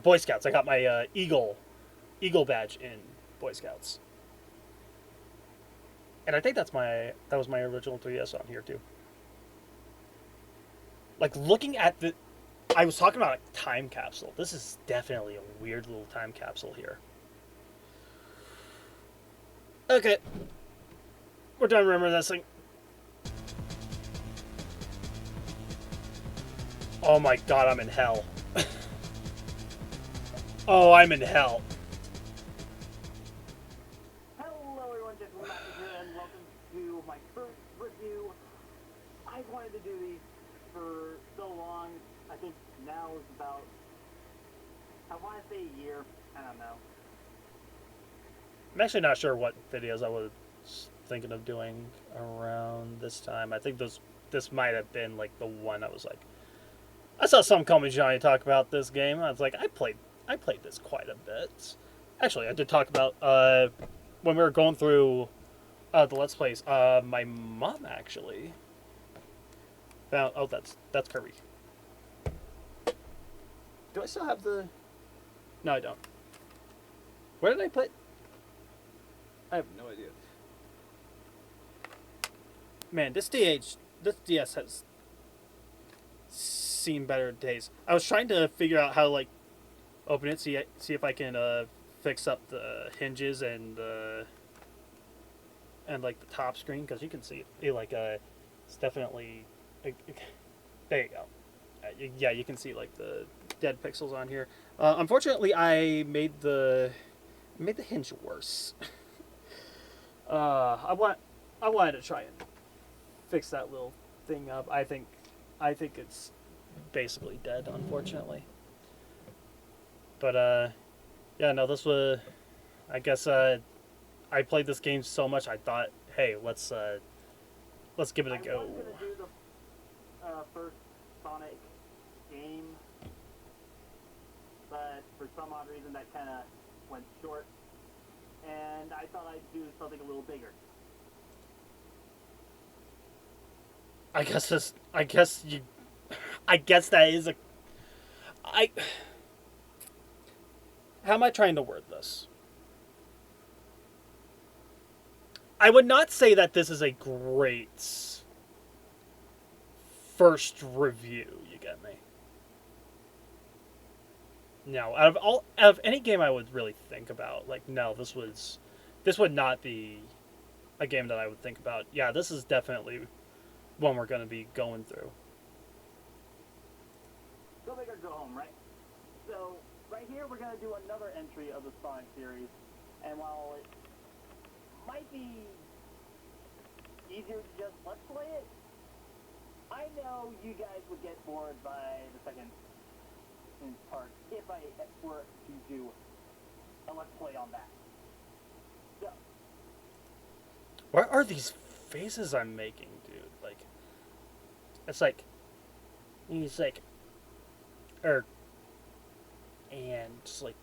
Boy Scouts. I got my Eagle badge in Boy Scouts, and I think that was my original 3DS on here too. Like looking at I was talking about a time capsule. This is definitely a weird little time capsule here. Okay, we're done reminiscing. Oh my god, I'm in hell. Oh, I'm in hell. Hello everyone, Gentleman Master here, and welcome to my first review. I wanted to do these for so long. I think now is about, I want to say a year. I don't know. I'm actually not sure what videos I was thinking of doing around this time. I think this might have been like the one I was like, I saw some Call Me Johnny talk about this game. I was like, I played this quite a bit. Actually, I did talk about when we were going through the Let's Plays. My mom actually found. Oh, that's Kirby. Do I still have the? No, I don't. Where did I put? I have no idea. Man, this DS has seen better days. I was trying to figure out how to like open it, see if I can fix up the hinges and like the top screen because you can see it like it's definitely there you go. Yeah, you can see like the dead pixels on here. Unfortunately, I made the hinge worse. I wanted to try and fix that little thing up. I think it's basically dead, unfortunately. But yeah, no, this was. I guess I played this game so much. I thought, hey, let's give it a go. I was gonna do the first Sonic game, but for some odd reason that kind of went short, and I thought I'd do something a little bigger. I guess that is a. How am I trying to word this? I would not say that this is a great first review. You get me? No, out of any game I would really think about, like no, this would not be a game that I would think about. Yeah, this is definitely one we're going to be going through. Go big or go home, right? So, right here we're going to do another entry of the Sonic series, and while it might be easier to just let's play it, I know you guys would get bored by the second part if I were to do a let's play on that. So, What are these faces I'm making, dude? Like, it's like, he's like, and just like,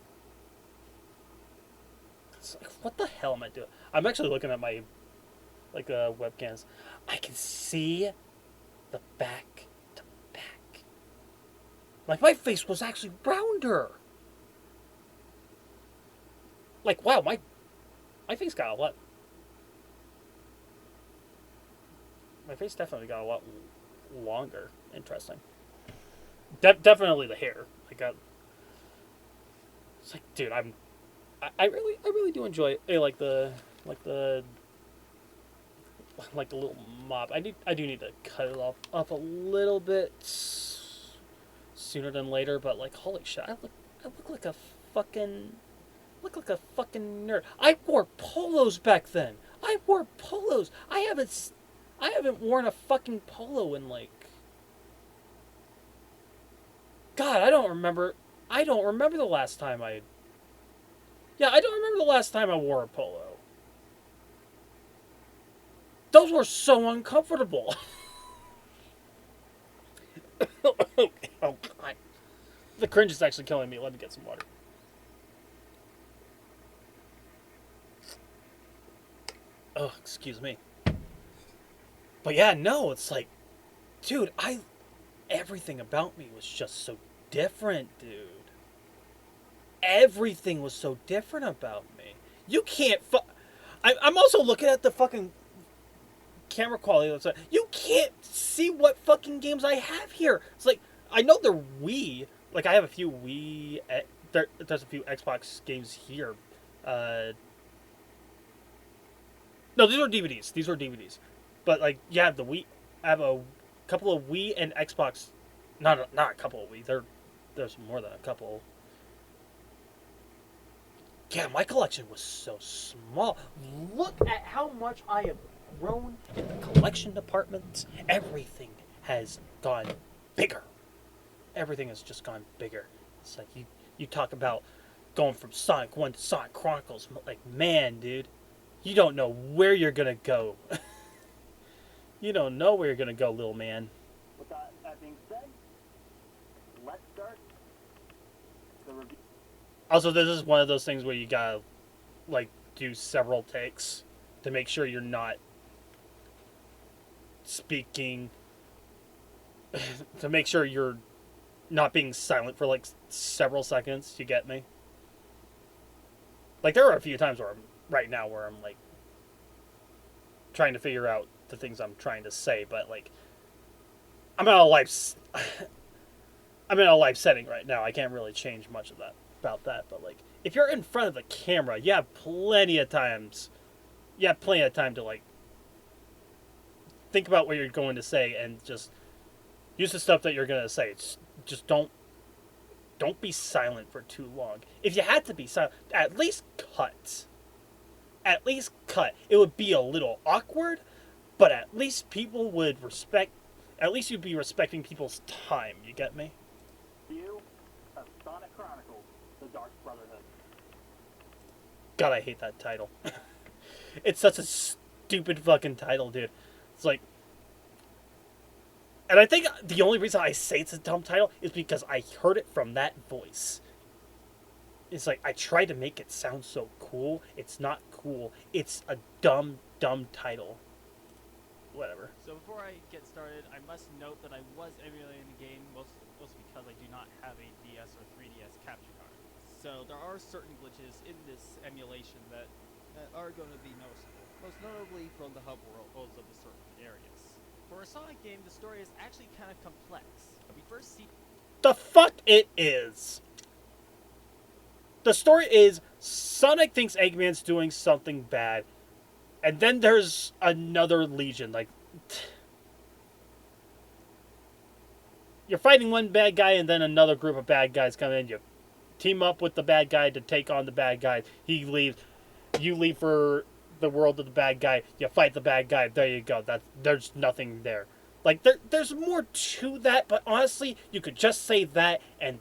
it's like, what the hell am I doing? I'm actually looking at my, like, webcams. I can see the back to back. Like, my face was actually rounder. Like, wow, my face got a lot. My My face definitely got a lot longer. Interesting. Definitely the hair. I got. It's like, dude, I really do enjoy it. Like the like the little mop. I do need to cut it off up a little bit sooner than later. But like, holy shit, I look like a fucking nerd. I wore polos back then. I wore polos. I haven't worn a fucking polo in like. God, I don't remember. I don't remember the last time I. Yeah, I don't remember the last time I wore a polo. Those were so uncomfortable. Oh, God. The cringe is actually killing me. Let me get some water. Oh, excuse me. But yeah, no, it's like, dude, everything about me was just so different, dude. Everything was so different about me. You can't. I'm also looking at the fucking camera quality. You can't see what fucking games I have here. It's like, I know they're Wii. Like, I have a few Wii. There's a few Xbox games here. No, these are DVDs. These are DVDs. But like, yeah, the Wii. I have a couple of Wii and Xbox. Not a couple of Wii. There's more than a couple. Yeah, my collection was so small. Look at how much I have grown in the collection department. Everything has gone bigger. Everything has just gone bigger. It's like you talk about going from Sonic 1 to Sonic Chronicles. Like, man, dude, you don't know where you're going to go. You don't know where you're going to go, little man. With that being said, let's start the review. Also, this is one of those things where you gotta, like, do several takes to make sure you're not speaking, to make sure you're not being silent for, like, several seconds. You get me? Like, there are a few times where I'm, like, trying to figure out the things I'm trying to say, but, like, I'm in a live setting right now. I can't really change much of that. About that, but like, if you're in front of the camera, you have plenty of time to like think about what you're going to say and just use the stuff that you're going to say. Just don't be silent for too long. If you had to be silent, at least cut. It would be a little awkward, but at least people would respect. At least you'd be respecting people's time. You get me? View of Sonic Chronicles. The Dark Brotherhood. God, I hate that title. It's such a stupid fucking title, dude. It's like... And I think the only reason I say it's a dumb title is because I heard it from that voice. It's like, I tried to make it sound so cool. It's not cool. It's a dumb title. Whatever. So before I get started, I must note that I was emulating the game mostly because I do not have a DS or 3DS capture card. So there are certain glitches in this emulation that are going to be noticeable, most notably from the hub worlds of the certain areas. For a Sonic game, the story is actually kind of complex. We first see... The fuck it is! The story is Sonic thinks Eggman's doing something bad, and then there's another Legion. Like, you're fighting one bad guy, and then another group of bad guys come in. You team up with the bad guy to take on the bad guy. He leaves. You leave for the world of the bad guy. You fight the bad guy. There you go. There's nothing there. Like, there's more to that, but honestly, you could just say that, and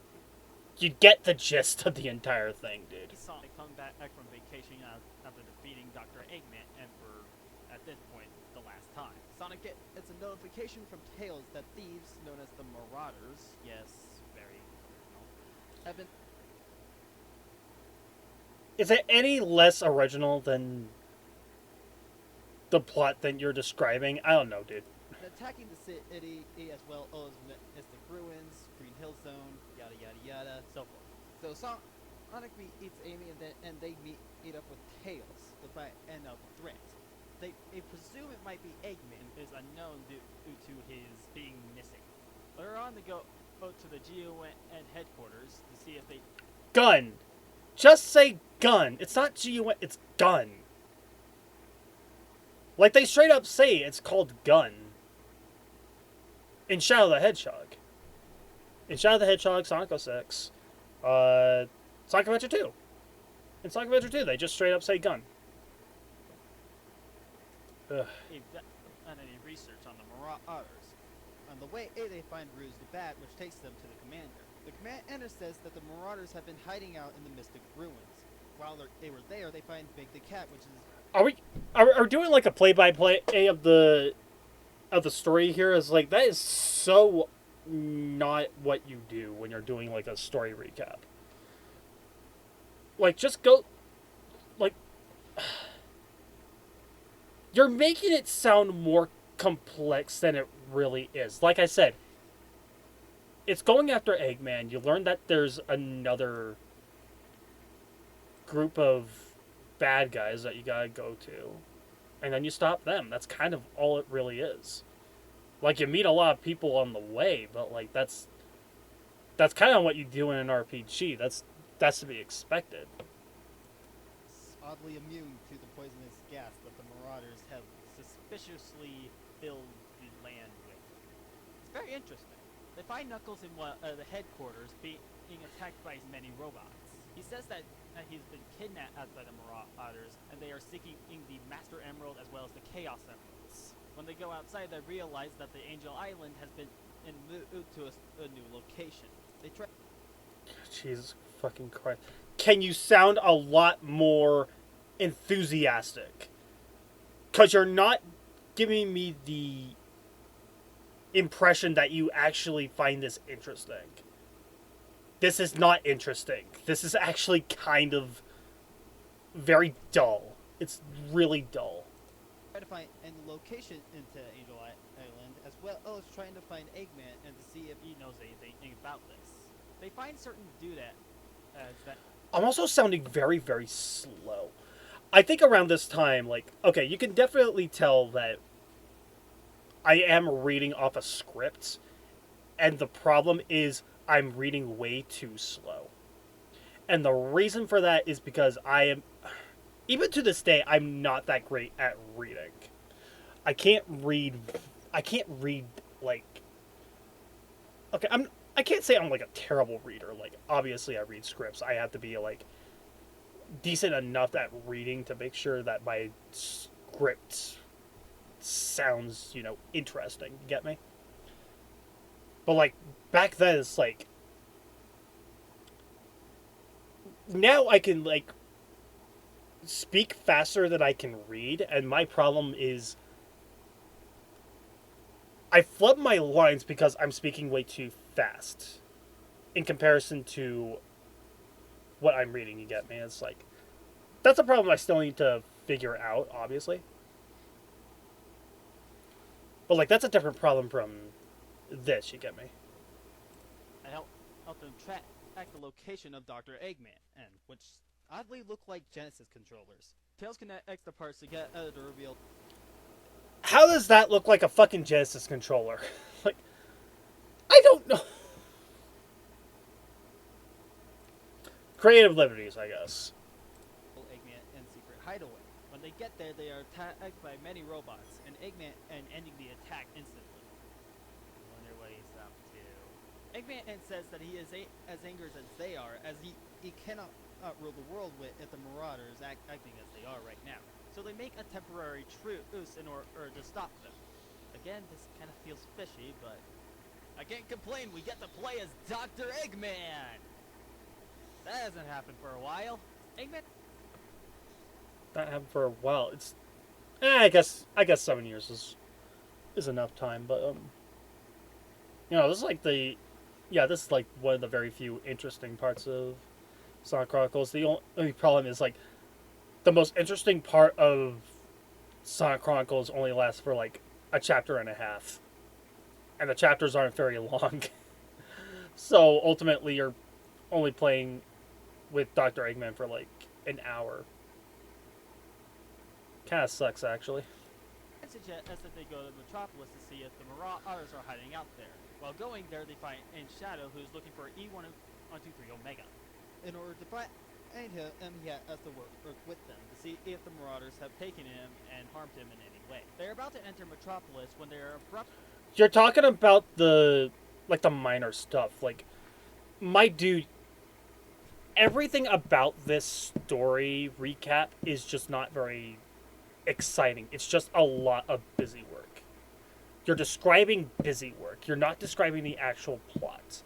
you'd get the gist of the entire thing, dude. Sonic come back from vacation after defeating Dr. Eggman, and for, at this point, the last time. Sonic gets a notification from Tails that thieves, known as the Marauders, yes, very original, have been... Is it any less original than the plot that you're describing? I don't know, dude. Attacking the city as well as Mystic Ruins, Green Hill Zone, yada yada yada, so forth. So Sonic meets Amy and they meet up with Tails to find a threat. They presume it might be Eggman is unknown due to his being missing. Later on, they go out to the GON headquarters to see if they... Gun. Just say gun. It's not GUN, it's gun. Like, they straight up say it's called gun. In Shadow the Hedgehog. In Shadow the Hedgehog, Sonic 06, Sonic Adventure 2. In Sonic Adventure 2, they just straight up say gun. Ugh. on any research on the Marauders. On the way, they find Rouge the Bat, which takes them to the commander. The commander says that the Marauders have been hiding out in the Mystic Ruins. While they were there, they find Big the Cat, which is... Are we doing like a play-by-play of the story here? Is like, that is so not what you do when you're doing like a story recap. Like, just go, like, you're making it sound more complex than it really is. Like I said, it's going after Eggman. You learn that there's another group of bad guys that you gotta go to, and then you stop them. That's kind of all it really is. Like, you meet a lot of people on the way, but like that's kind of what you do in an RPG. That's to be expected. Oddly immune to the poisonous gas that the Marauders have suspiciously filled the land with. It's very interesting. They find Knuckles in the headquarters being attacked by many robots. He says that he's been kidnapped by the Marauders, and they are seeking the Master Emerald as well as the Chaos Emeralds. When they go outside, they realize that the Angel Island has been moved to a new location. They try... Jesus fucking Christ. Can you sound a lot more enthusiastic? Because you're not giving me the impression that you actually find this interesting. This is not interesting. This is actually kind of very dull. It's really dull. Try to find a location into Angel Island, as well as trying to find Eggman and to see if he knows anything about this. They find certain that I'm also sounding very, very slow. I think around this time, like, okay, you can definitely tell that I am reading off a script, and the problem is I'm reading way too slow. And the reason for that is because I am, even to this day, I'm not that great at reading. I can't read, like, okay, I can't say I'm like a terrible reader. Like, obviously I read scripts. I have to be like decent enough at reading to make sure that my script sounds, you know, interesting. You get me? But like back then, it's like, now I can like speak faster than I can read, and my problem is I flub my lines because I'm speaking way too fast in comparison to what I'm reading. You get me? It's like, that's a problem I still need to figure out, obviously. But like, that's a different problem from this. You get me? I help them track the location of Dr. Eggman, and which oddly look like Genesis controllers. Tails connects the parts to get the reveal. How does that look like a fucking Genesis controller? Like, I don't know. Creative liberties, I guess. Eggman and secret hideaway. When they get there, they are attacked by many robots, and Eggman ending the attack instantly. I wonder what he's up to. Eggman says that he is as angry as they are, as he cannot rule the world with if the Marauders acting as they are right now. So they make a temporary truce in order to stop them. Again, this kind of feels fishy, but I can't complain. We get to play as Dr. Eggman. That hasn't happened for a while. Eggman. That happened for a while. It's, I guess 7 years is enough time. But you know, this is like this is like one of the very few interesting parts of Sonic Chronicles. The only problem is like the most interesting part of Sonic Chronicles only lasts for like a chapter and a half, and the chapters aren't very long. So ultimately, you're only playing with Dr. Eggman for like an hour. kind of sucks, actually. And suggests that they go to Metropolis to see if the Marauders are hiding out there. While going there, they find Shadow, who's looking for E123 Omega. In order to find him, he has to work with them to see if the Marauders have taken him and harmed him in any way. They're about to enter Metropolis when they're abrupt. You're talking about the minor stuff. Like, my dude, everything about this story recap is just not very exciting. It's just a lot of busy work. You're describing busy work. You're not describing the actual plot.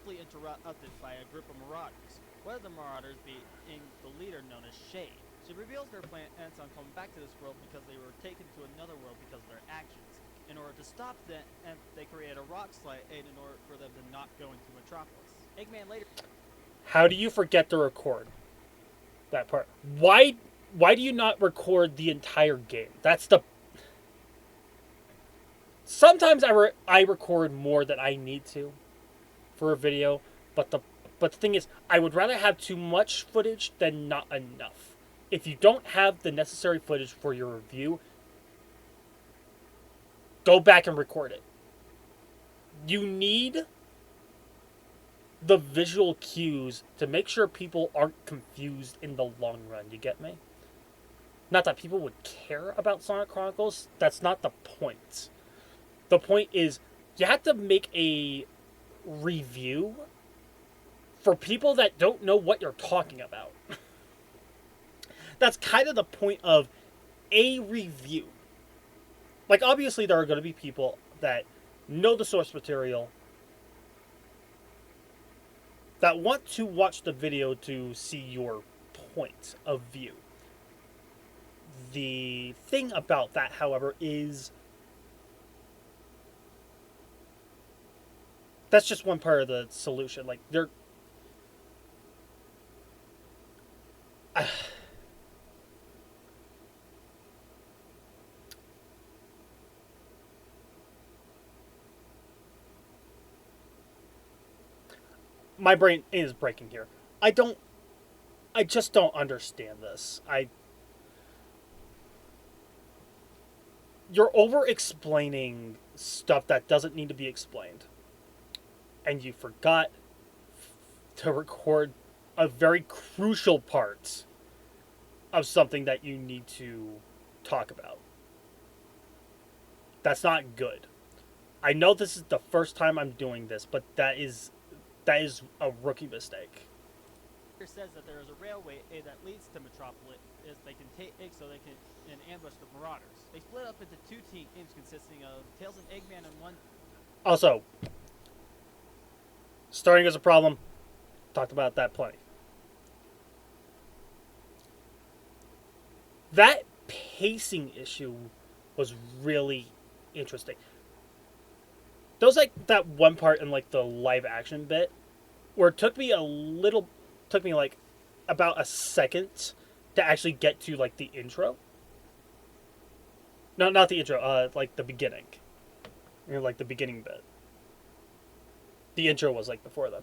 Interrupted by a group of Marauders. One of the Marauders being the leader known as Shade. She reveals their plans on coming back to this world because they were taken to another world because of their actions. In order to stop them, they create a rock slide in order for them to not go into Metropolis. Eggman later. How do you forget to record that part? Why do you not record the entire game? That's the... Sometimes I record more than I need to for a video, but the thing is, I would rather have too much footage than not enough. If you don't have the necessary footage for your review, go back and record it. You need the visual cues to make sure people aren't confused in the long run. You get me? Not that people would care about Sonic Chronicles. That's not the point. The point is, you have to make a review for people that don't know what you're talking about. That's kind of the point of a review. Like, obviously, there are going to be people that know the source material, that want to watch the video to see your point of view. The thing about that, however, is that's just one part of the solution. Like, they're... My brain is breaking here. I just don't understand this. You're over-explaining stuff that doesn't need to be explained. And you forgot to record a very crucial part of something that you need to talk about. That's not good. I know this is the first time I'm doing this, but that is a rookie mistake. Says that there is a railway that leads to Metropolis they can take so they can ambush the Marauders. They split up into two teams consisting of Tails and Eggman and one. Also, starting as a problem, talked about that plenty. That pacing issue was really interesting. There was like that one part in like the live action bit where it took me like about a second to actually get to like the intro. No, not the intro, like the beginning. You know, like the beginning bit. The intro was like before then.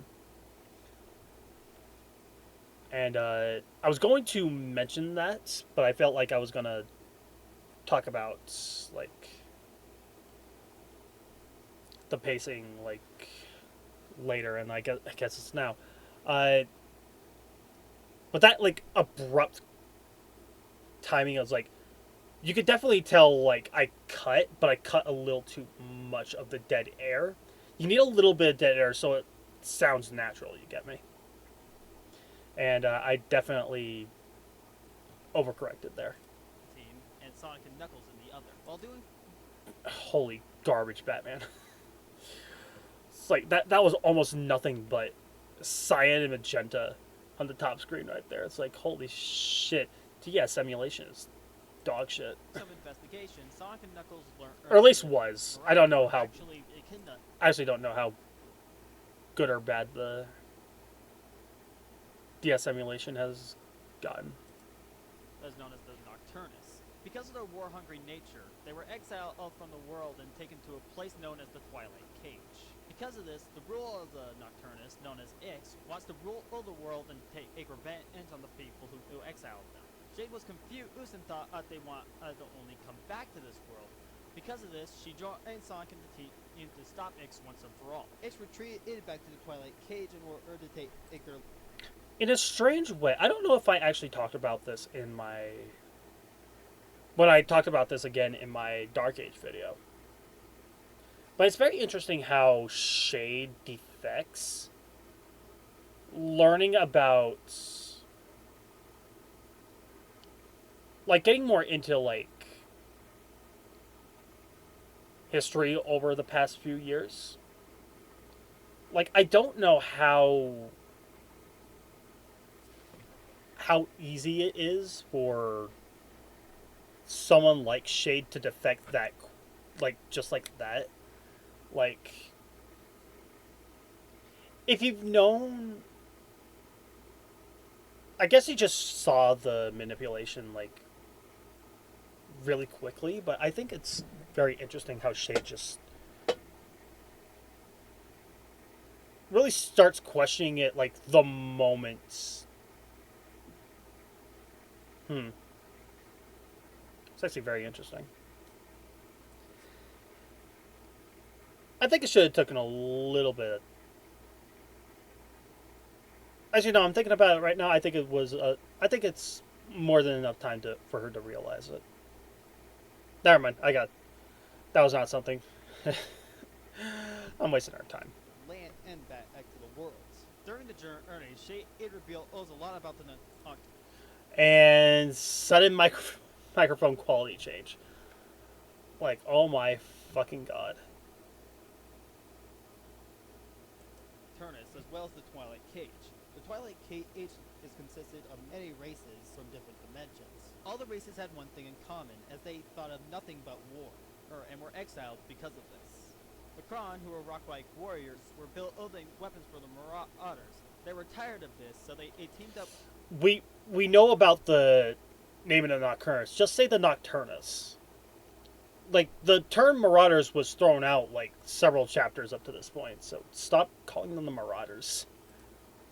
And I was going to mention that, but I felt like I was going to talk about like the pacing like later, and I guess it's now. But that like abrupt timing, I was like, you could definitely tell like I cut a little too much of the dead air. You need a little bit of dead air so it sounds natural. You get me? And I definitely overcorrected there. Team and Sonic and Knuckles in the other, while doing. Holy garbage, Batman! It's like that was almost nothing but cyan and magenta on the top screen right there. It's like, holy shit. TS emulation is dog shit. Some investigation, Sonic and Knuckles learn. Or at least was. I don't know how. Actually, I actually don't know how good or bad the DS emulation has gotten. As known as the Nocturnus. Because of their war-hungry nature, they were exiled from the world and taken to a place known as the Twilight Cage. Because of this, the ruler of the Nocturnus, known as Ix, wants to rule the world and take revenge on the people who exiled them. Jade was confused and thought they want to only come back to this world. Because of this, she joined Sonic and the team to stop Ix once and for all. Ix retreated back to the Twilight Cage in order to take their... In a strange way, I don't know if I actually talked about this in my... When I talked about this again in my Dark Age video. But it's very interesting how Shade defects learning about... Like, getting more into, like, history over the past few years. Like, I don't know how easy it is for someone like Shade to defect that, like, just like that. Like, if you've known, I guess you just saw the manipulation, like, really quickly, but I think it's very interesting how Shade just really starts questioning it, like, the moment. It's actually very interesting. I think it should have taken a little bit. Actually, no, I'm thinking about it right now. I think it was. I think it's more than enough time for her to realize it. Never mind. That was not something. I'm wasting our time. land and back to the worlds. During the journey, Shade revealed a lot about the And sudden microphone quality change. Like, oh my fucking god. Turnus, as well as the Twilight Cage. The Twilight Cage is consisted of many races from different dimensions. All the races had one thing in common, as they thought of nothing but war, and were exiled because of this. The Kron, who were rock-like warriors, were building weapons for the Marauders. They were tired of this, so they teamed up. We know about the naming of Nocturnus. Just say the Nocturnus. Like, the term Marauders was thrown out, like, several chapters up to this point, so stop calling them the Marauders.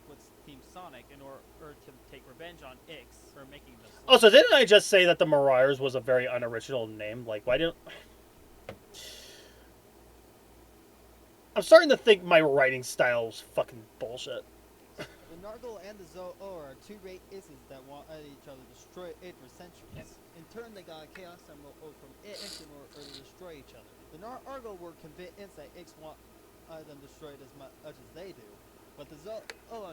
With Team Sonic in order to take revenge on Ix for making this. Oh, so didn't I just say that the Marauders was a very unoriginal name? Like, why didn't... I'm starting to think my writing style is fucking bullshit. The Nargle and the Zo are two races that want each other to destroy it for centuries. In turn, they got a Chaos Emerald from it in order to destroy each other. The Nargle were convinced that Ix want them destroyed as much as they do, but the Zo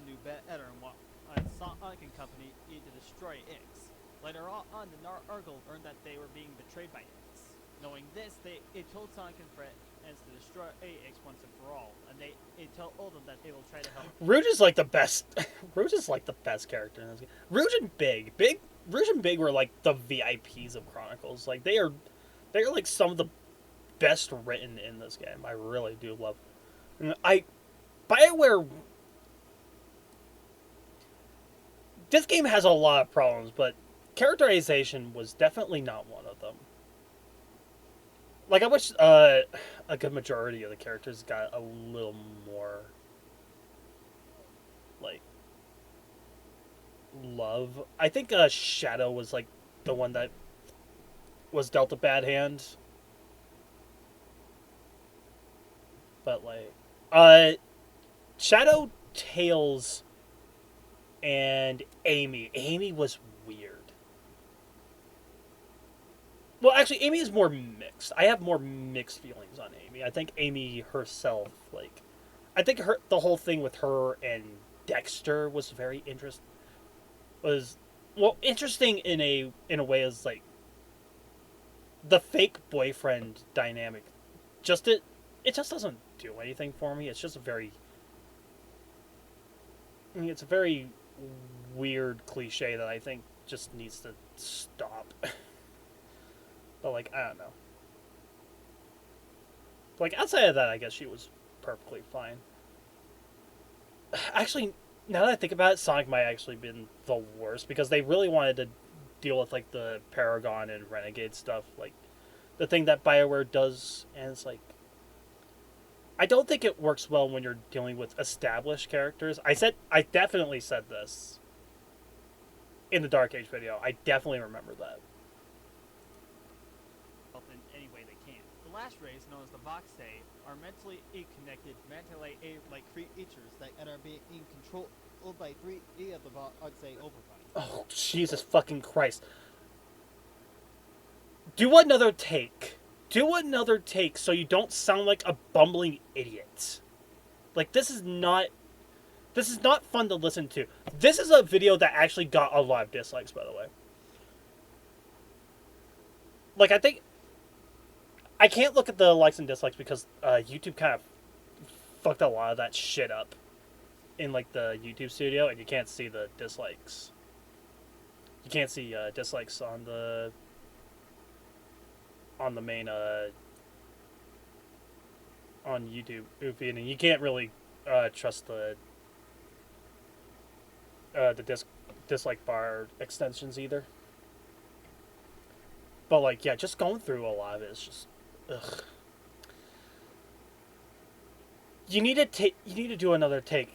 knew better and want Sonic and Company to destroy Ix. Later on, the Nargle learned that they were being betrayed by Ix. Knowing this, they told Sonic and Fred to destroy Ix once and for all, and they told them that they will try to help. Rouge is like the best. Rouge is like the best character in this game. Rouge and Rouge and Big were like the VIPs of Chronicles. Like they are like some of the best written in this game. I really do love. BioWare. This game has a lot of problems, but characterization was definitely not one of them. Like, I wish a good majority of the characters got a little more, like, love. I think Shadow was, like, the one that was dealt a bad hand. But, like, Shadow, Tails, and Amy. Amy was weird. Well, actually, Amy is more mixed. I have more mixed feelings on Amy. I think Amy herself, like... I think the whole thing with her and Dexter was very interesting. Interesting in a way as, like... The fake boyfriend dynamic. It just doesn't do anything for me. It's just a very... it's a very weird cliche that I think just needs to stop. But, like, I don't know. Like, outside of that, I guess she was perfectly fine. Actually, now that I think about it, Sonic might have actually been the worst, because they really wanted to deal with like the Paragon and Renegade stuff, like the thing that BioWare does, and it's like I don't think it works well when you're dealing with established characters. I definitely said this in the Dark Age video. I definitely remember that. Help in any way they can. The last race, known as the Voxae, are mentally connected, mentally like creatures that are being controlled by three of the Voxae override. Oh, Jesus fucking Christ. Do another take. Do another take so you don't sound like a bumbling idiot. Like, this is not fun to listen to. This is a video that actually got a lot of dislikes, by the way. Like, I think I can't look at the likes and dislikes because YouTube kind of fucked a lot of that shit up in like the YouTube studio, and you can't see the dislikes. You can't see dislikes on the main on YouTube feed, and you can't really trust the dislike bar extensions either. But like, yeah, just going through a lot of it is just, ugh. You need to do another take.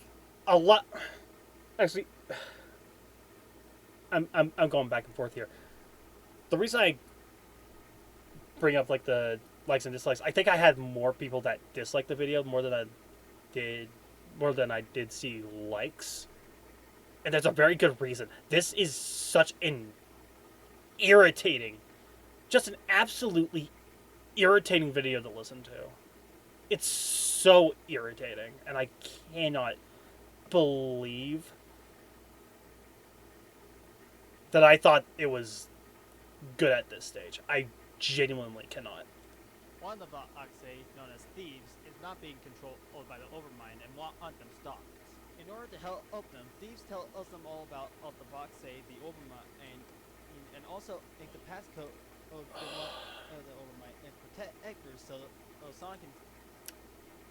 A lot. Actually, I'm going back and forth here. The reason I bring up like the likes and dislikes, I think I had more people that disliked the video more than I did see likes, and there's a very good reason. This is such an irritating, just an absolutely irritating video to listen to. It's so irritating, and I cannot believe that I thought it was good at this stage. I genuinely cannot. One of the Voxae, known as Thieves, is not being controlled by the Overmind and want them stopped. In order to help them, Thieves tell us them all about the Voxae, the Overmind, and also make the passcode of the Overmind and protectors so Sonic can...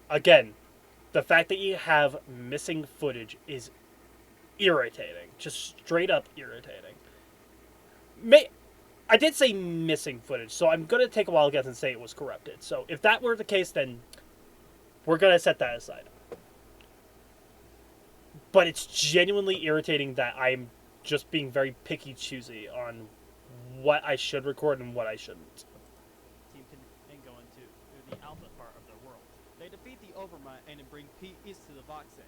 Again, the fact that you have missing footage is irritating. Just straight up irritating. I did say missing footage, so I'm going to take a wild guess and say it was corrupted. So if that were the case, then we're going to set that aside. But it's genuinely irritating that I'm just being very picky choosy on what I should record and what I shouldn't. Team can go into the alpha part of their world. They defeat the Overmind and bring peace to the Voxae.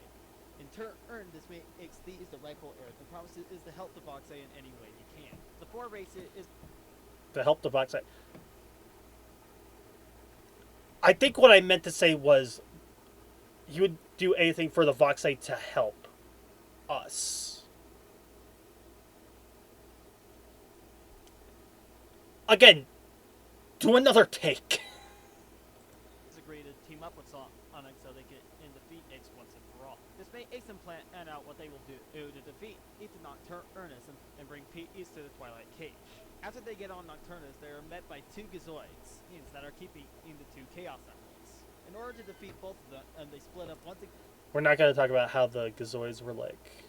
In turn, this makes Thieves the rightful heir. The promise is to help the Voxae in any way you can. The 4 race is to help the Voxae. I think what I meant to say was you would do anything for the Voxae to help us. Again, do another take. It's agreed to team up with Sonic so they can defeat X once and for all. This may X and plan out what they will do to defeat Nocturnus and bring peace to the Twilight Cage. After they get on Nocturnus, they are met by 2 Gazoids that are keeping the 2 Chaos Emeralds. In order to defeat both of them, they split up once again. We're not going to talk about how the Gazoids were like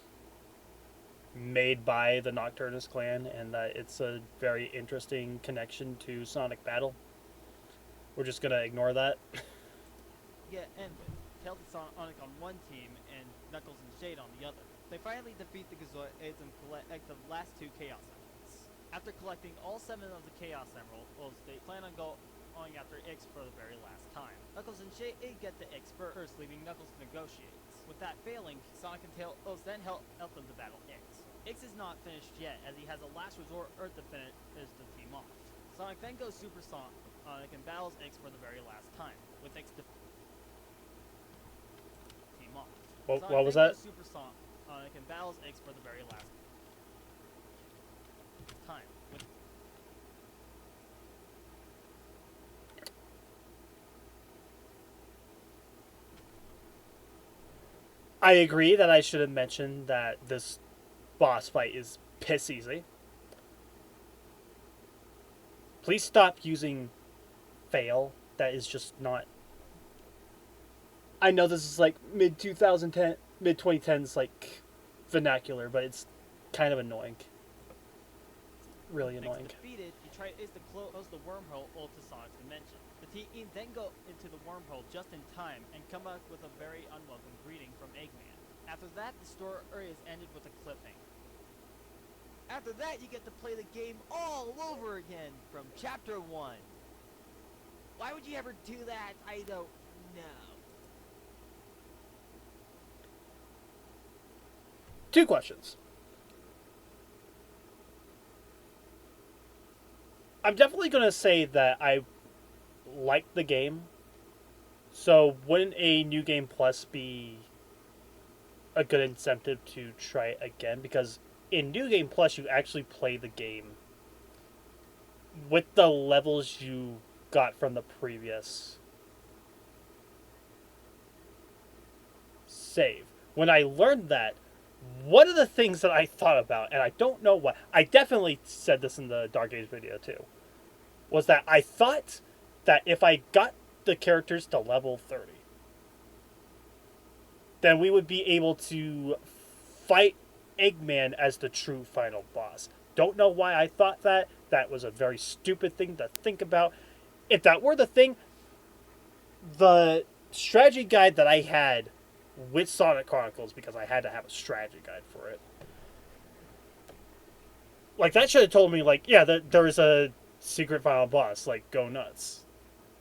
made by the Nocturnus clan, and that it's a very interesting connection to Sonic Battle. We're just going to ignore that. Yeah, and Tails and Sonic on one team and Knuckles and Shade on the other. They finally defeat the Gazoids and collect the last 2 Chaos Emeralds. After collecting all 7 of the Chaos Emeralds, they plan on going after X for the very last time. Knuckles and Shade get the X first, leaving Knuckles to negotiate. With that failing, Sonic and Tails then help them to battle X. X is not finished yet, as he has a last resort Earth to finish the team off. Sonic then goes Super Sonic and battles X for the very last time, with X team off. What was that? Super Sonic and battles X for the very last time. I agree that I should have mentioned that this boss fight is piss easy. Please stop using fail. That is just not... I know this is like mid-2010, mid-2010s like vernacular, but it's kind of annoying. really Next annoying. defeated, you try to close the wormhole to Sonic's dimension. The team then go into the wormhole just in time and come up with a very unwelcome greeting from Eggman. After that, the story is ended with a cliffhanger. After that, you get to play the game all over again from Chapter 1. Why would you ever do that? I don't know. 2 questions. I'm definitely going to say that I like the game. So wouldn't a New Game Plus be a good incentive to try it again? Because in New Game Plus, you actually play the game with the levels you got from the previous save. When I learned that, one of the things that I thought about, and I don't know what, I definitely said this in the Dark Age video too, was that I thought that if I got the characters to level 30, then we would be able to fight Eggman as the true final boss. Don't know why I thought that. That was a very stupid thing to think about. If that were the thing, the strategy guide that I had with Sonic Chronicles, because I had to have a strategy guide for it, like, that should have told me, like, yeah, there's a secret final boss, like, go nuts.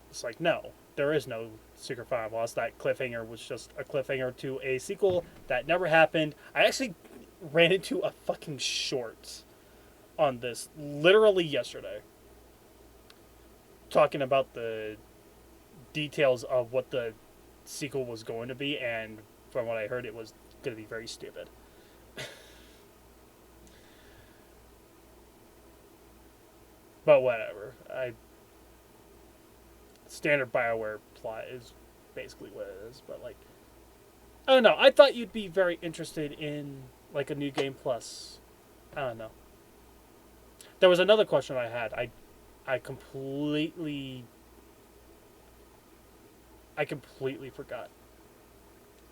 It's like, no, there is no secret final boss. That cliffhanger was just a cliffhanger to a sequel that never happened. I actually ran into a fucking short on this literally yesterday, talking about the details of what the sequel was going to be, and from what I heard, it was going to be very stupid. But whatever. Standard BioWare plot is basically what it is. But, like, I don't know. I thought you'd be very interested in, like, a New Game Plus. I don't know. There was another question I had. I completely forgot.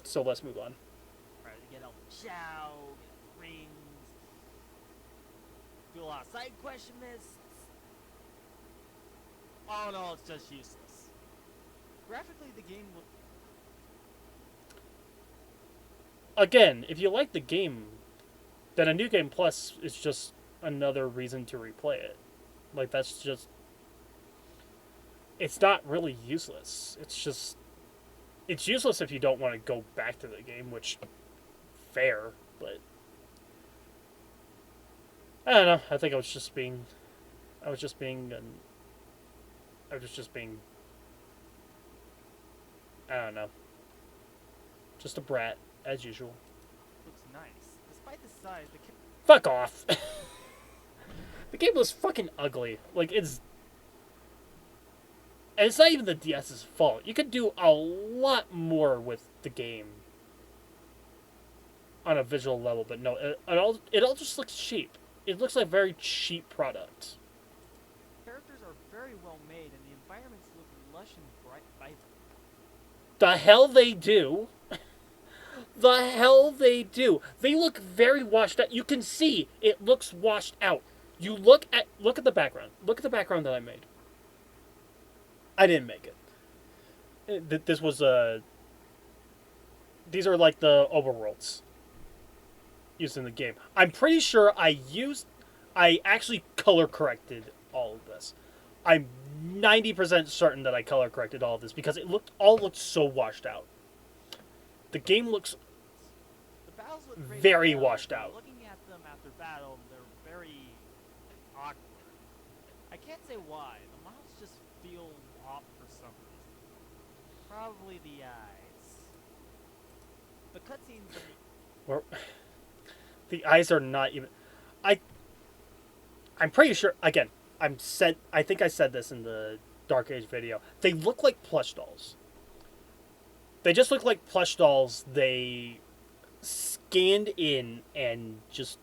So let's move on. Alright, you get El Chow, get rings, do a lot of side quest missions. Oh no, it's just useless. Graphically, the game will... Again, if you like the game, then a New Game Plus is just another reason to replay it. Like, that's just... It's not really useless. It's just... It's useless if you don't want to go back to the game, which... Fair, but... I don't know. I think I was just being... I was just being... I don't know. Just a brat, as usual. looks nice. Despite the size, the Fuck off. The game was fucking ugly. Like, it's... And it's not even the DS's fault. You could do a lot more with the game on a visual level, but no, it all just looks cheap. It looks like a very cheap product. characters are very well made, and the environments look lush and bright, vibrant. The hell they do. The hell they do. They look very washed out. You can see it looks washed out. You look at the background. Look at the background that I made. I didn't make it. This was these are like the overworlds used in the game. I'm pretty sure I actually color corrected all of this. I'm 90% certain that I color corrected all of this because it all looked so washed out. The game looks The battles look great very as well, washed but out. Looking at them after battle, they're very awkward. I can't say why. The models just feel off for some reason. Probably the eyes. The cutscenes are... Or, the eyes are not even. I'm pretty sure. Again, I think I said this in the Dark Age video. They look like plush dolls. They just look like plush dolls. They scanned in and just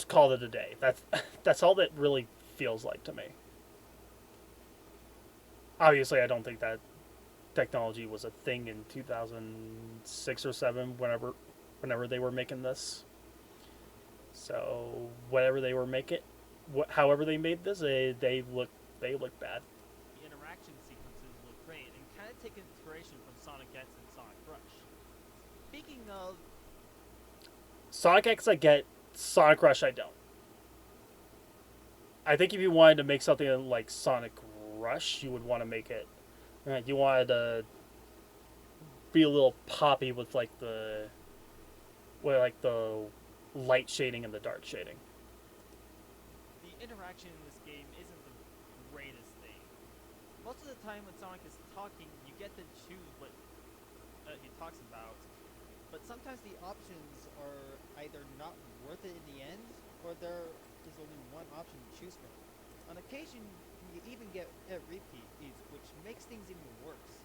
called it a day. That's all that really feels like to me. Obviously, I don't think that technology was a thing in 2006 or 7, whenever they were making this. So whatever they were making, however they made this, they look bad. The interaction sequences look great and kind of take inspiration from Sonic X and Sonic Rush. Speaking of, Sonic X I get, Sonic Rush I don't. I think if you wanted to make something like Sonic Rush, you would want to make it. You wanted to be a little poppy with like the light shading and the dark shading. the interaction in this game isn't the greatest thing. Most of the time when Sonic is talking, you get to choose what he talks about. But sometimes the options are either not worth it in the end, or there is only one option to choose from. On occasion, you even get repeats, which makes things even worse.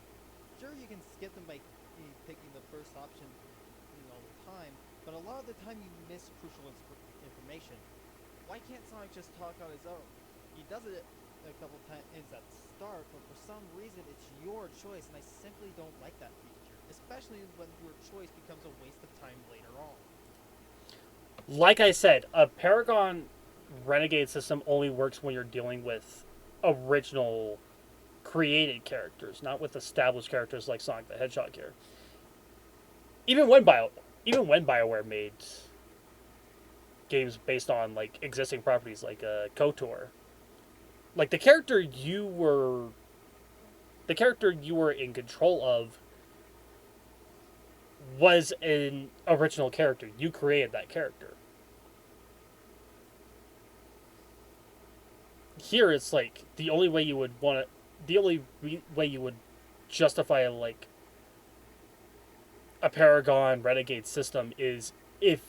Sure, you can skip them by picking the first option all the time, but a lot of the time you miss crucial information. Why can't Sonic just talk on his own? He does it a couple times at the start, but for some reason it's your choice, and I simply don't like that feature, especially when your choice becomes a waste of time later on. Like I said, a Paragon Renegade system only works when you're dealing with original created characters, not with established characters like Sonic the Hedgehog here. Even when BioWare made games based on like existing properties like KOTOR, like the character you were in control of was an original character. You created that character. Here it's like the only way you would justify like a Paragon Renegade system is if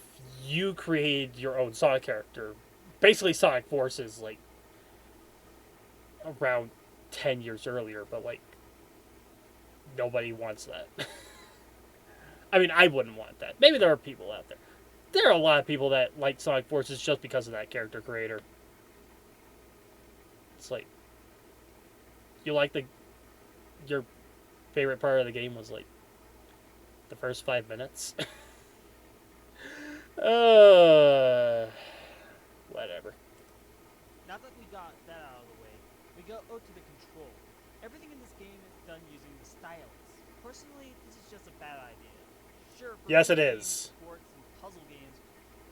you created your own Sonic character. Basically Sonic Forces like around 10 years earlier, but like nobody wants that. I mean, I wouldn't want that. Maybe there are people out there. There are a lot of people that like Sonic Forces just because of that character creator. It's like you like your favorite part of the game was like the first 5 minutes. Whatever. Now that we got that out of the way, we go to the control. Everything in this game is done using the stylus. Personally, this is just a bad idea. Sure, for Yes, it games, is. sports, and puzzle games,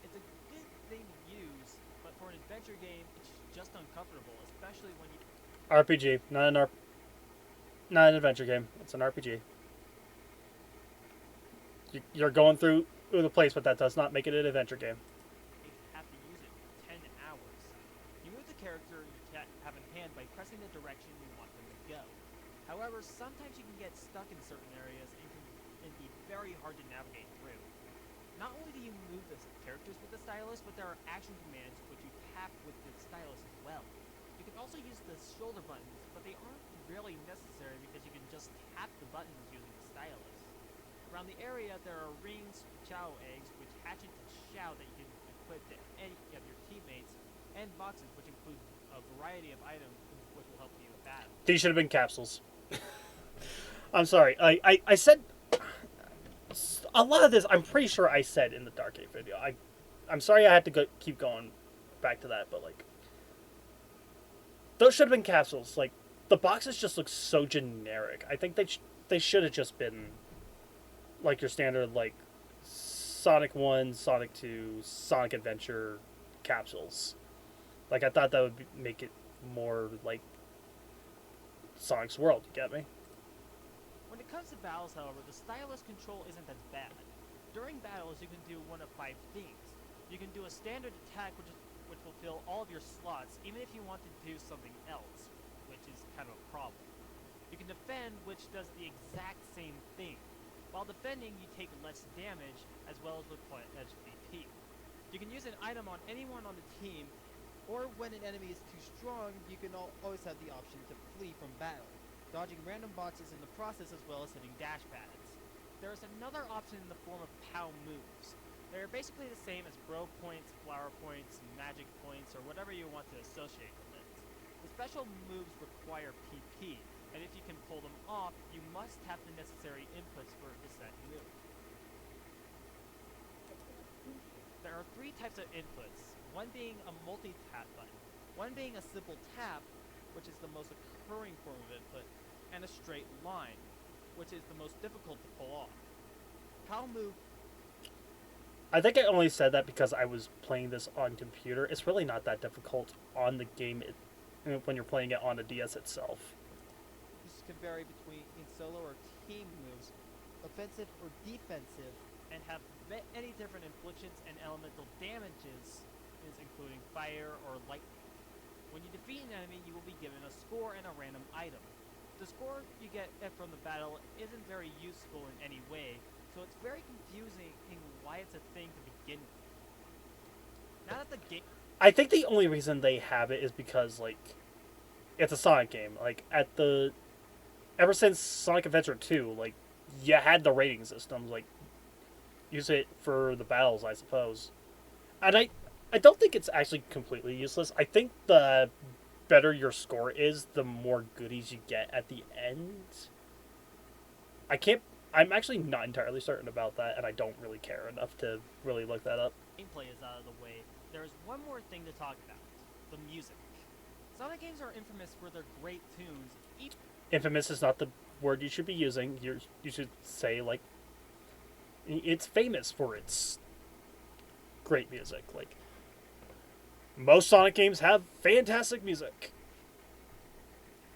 it's a good thing to use, but for an adventure game, it's just uncomfortable, especially when you... RPG, not an adventure game. It's an RPG. You're going through the place, but that does not make it an adventure game. You have to use it for 10 hours. You move the character you have in hand by pressing the direction you want them to go. However, sometimes you can get stuck in certain areas and be very hard to navigate through. Not only do you move the characters with the stylus, but there are action commands which you tap with the stylus as well. You can also use the shoulder buttons, but they aren't really necessary because you can just tap the buttons using the stylus. Around the area, there are rings, Chow eggs, which hatch into Chow that you can equip to any of your teammates, and boxes, which include a variety of items which will help you with battle. These should have been capsules. I'm sorry. I said a lot of this. I'm pretty sure I said in the Dark Age video. I'm sorry I had to keep going back to that, but like those should have been capsules. Like the boxes just look so generic. I think they should have just been like your standard like Sonic 1, Sonic 2, Sonic Adventure capsules. Like I thought that would make it more like Sonic's World. You get me? When it comes to battles, however, the stylus control isn't as bad. During battles, you can do one of 5 things. You can do a standard attack, which will fill all of your slots, even if you want to do something else, which is kind of a problem. You can defend, which does the exact same thing. While defending, you take less damage, as well as replenished VP. You can use an item on anyone on the team, Or when an enemy is too strong, you can always have the option to flee from battle, dodging random boxes in the process as well as hitting dash pads. there is another option in the form of POW moves. They're basically the same as bro points, flower points, magic points, or whatever you want to associate them with. The special moves require PP, and if you can pull them off, you must have the necessary inputs for the set move. there are three types of inputs, one being a multi-tap button, one being a simple tap, which is the most occurring form of input, and a straight line, which is the most difficult to pull off. How move I think I only said that because I was playing this on computer. It's really not that difficult on the game when you're playing it on the DS itself. This can vary between in solo or team moves, offensive or defensive. and have many different inflictions and elemental damages, including fire or lightning. When you defeat an enemy, you will be given a score and a random item. The score you get from the battle isn't very useful in any way, so it's very confusing in why it's a thing to begin with. Now that the game... I think the only reason they have it is because, like, it's a Sonic game. Like, ever since Sonic Adventure 2, like, you had the rating systems, like, use it for the battles, I suppose. And I don't think it's actually completely useless. I think the better your score is, the more goodies you get at the end. I'm actually not entirely certain about that, and I don't really care enough to really look that up. Gameplay is out of the way. There is one more thing to talk about: the music. Sonic games are infamous for their great tunes. Infamous is not the word you should be using. You should say, like, it's famous for its great music. Like, most Sonic games have fantastic music.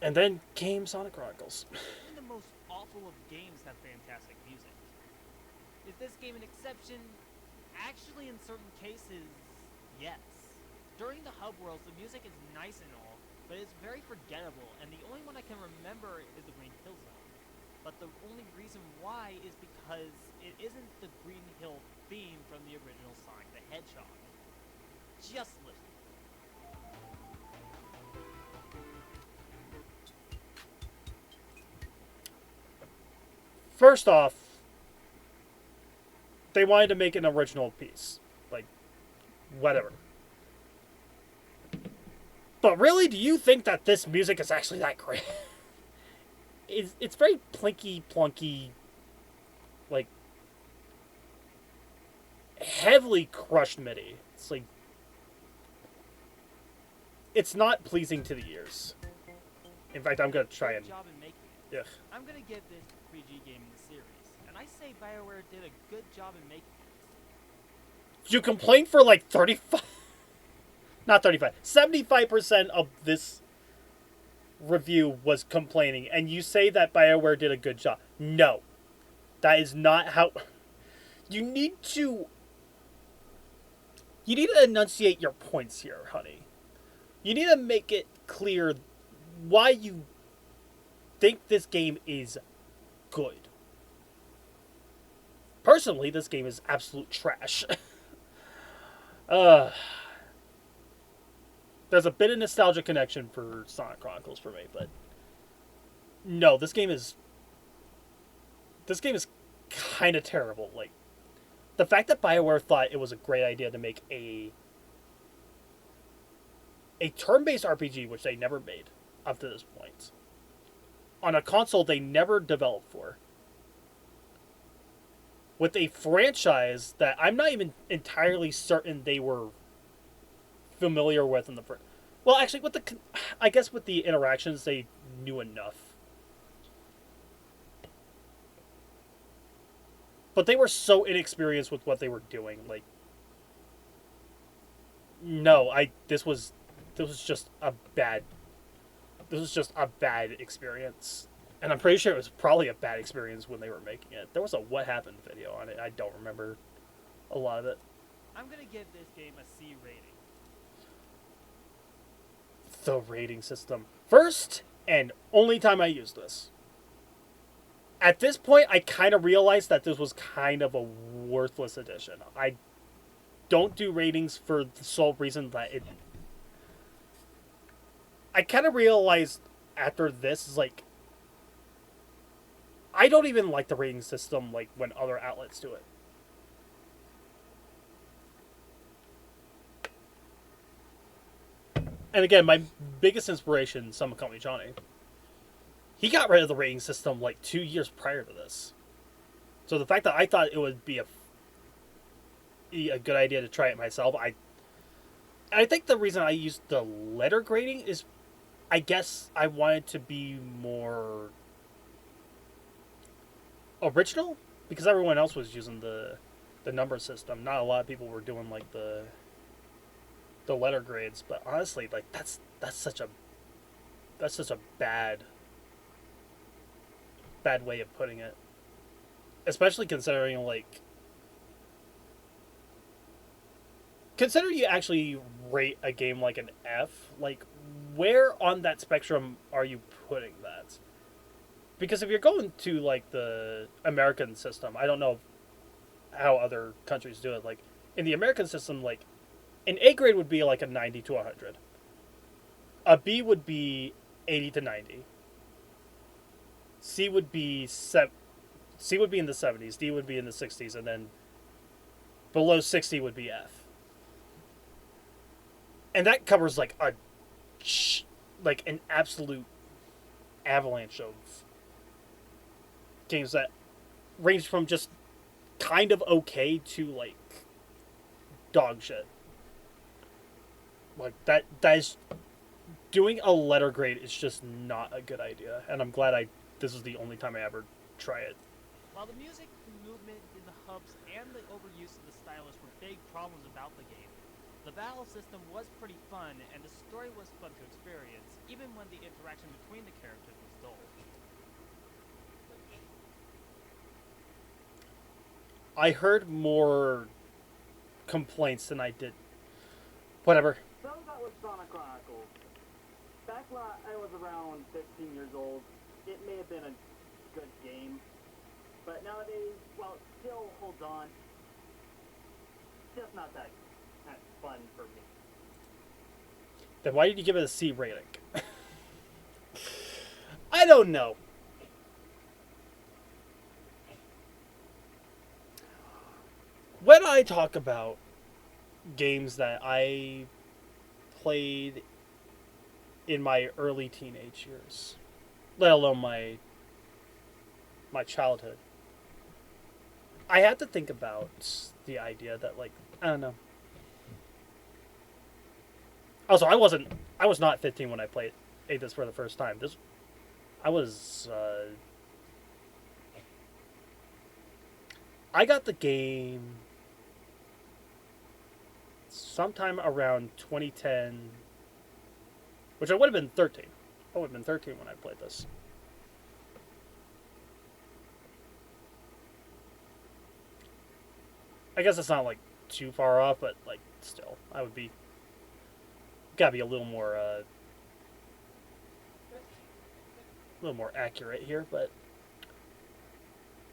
And then came Sonic Chronicles. Even the most awful of games have fantastic music. Is this game an exception? Actually, in certain cases, yes. During the hub worlds, the music is nice and all, but it's very forgettable, and the only one I can remember is the Green Hill Zone. But the only reason why is because it isn't the Green Hill theme from the original Sonic the Hedgehog. Just listen. First off, they wanted to make an original piece. Like, whatever. But really, do you think that this music is actually that great? It's very plinky, plunky, like, heavily crushed MIDI. It's like, it's not pleasing to the ears. In fact, I'm gonna try and... Good job in making it. Ugh. I'm gonna give this 3G game in the series, and I say BioWare did a good job in making it. You complained for like 35... Not 35. 75% of this review was complaining, and you say that BioWare did a good job. No. That is not how... You need to enunciate your points here, honey. You need to make it clear why you think this game is good. Personally, this game is absolute trash. There's a bit of nostalgia connection for Sonic Chronicles for me, but no, this game is kind of terrible. Like, the fact that BioWare thought it was a great idea to make a turn-based RPG, which they never made up to this point, on a console they never developed for, with a franchise that I'm not even entirely certain they were familiar with in the first... Well, actually, I guess with the interactions, they knew enough. But they were so inexperienced with what they were doing. Like, no, this was just a bad experience. And I'm pretty sure it was probably a bad experience when they were making it. There was a What Happened video on it. I don't remember a lot of it. I'm gonna give this game a C rating. The rating system. First and only time I used this. At this point, I kind of realized that this was kind of a worthless addition. I don't do ratings for the sole reason that it... I kind of realized after this, is like, I don't even like the rating system like when other outlets do it. And again, my biggest inspiration, Summon Company Johnny, he got rid of the rating system like 2 years prior to this. So the fact that I thought it would be be a good idea to try it myself. I think the reason I used the letter grading is, I guess I wanted to be more original, because everyone else was using the number system. Not a lot of people were doing like the letter grades. But honestly, like that's such a bad way of putting it. Especially considering consider you actually rate a game like an F. Like, where on that spectrum are you putting that? Because if you're going to like the American system, I don't know how other countries do it. Like in the American system, like an A grade would be like a 90 to 100. A B would be 80 to 90. C would be C would be in the 70s. D would be in the 60s, and then below 60 would be F. And that covers like an absolute avalanche of games that range from just kind of okay to like dog shit. Like that is doing a letter grade is just not a good idea, and I'm glad this is the only time I ever try it. While the music, the movement in the hubs, and the overuse of the stylus were big problems about the game, the battle system was pretty fun, and the story was fun to experience, even when the interaction between the characters was dull. I heard more complaints than I did. Whatever. So that was Sonic Chronicles. Back when I was around 15 years old, it may have been a good game, but nowadays, while it still holds on, it's just not that fun for me. Then why did you give it a C rating? I don't know. When I talk about games that I played in my early teenage years, let alone my childhood, I had to think about the idea that, like, I don't know. Also, I was not 15 when I played this for the first time. I got the game sometime around 2010, which I would have been 13. I would have been 13 when I played this. I guess it's not like too far off, but like still, I would be gotta be a little more accurate here. But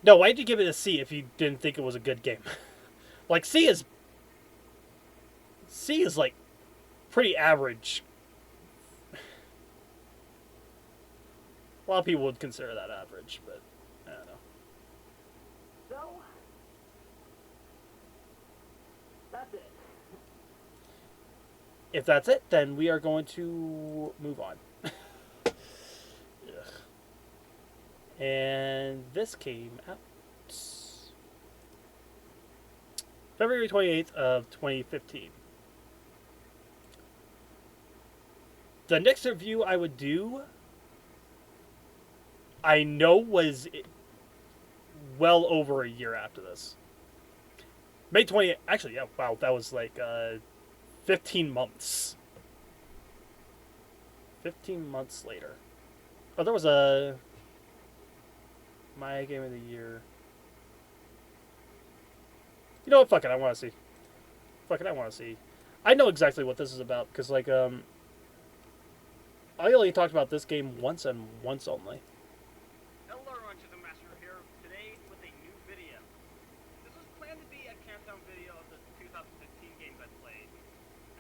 no, why did you give it a C if you didn't think it was a good game? Like C is like pretty average. A lot of people would consider that average, but I don't know. So, that's it. If that's it, then we are going to move on. Ugh. And this came out February 28th of 2015. The next review I would do, I know, was well over a year after this. May 20th, actually, yeah, wow, that was like 15 months. 15 months later. Oh, there was my game of the year. You know what? Fuck it, I want to see. Fuck it, I want to see. I know exactly what this is about, because, like, I only talked about this game once and once only. Hello everyone, the Master here today with a new video. This was planned to be a countdown video of the 2015 games I played.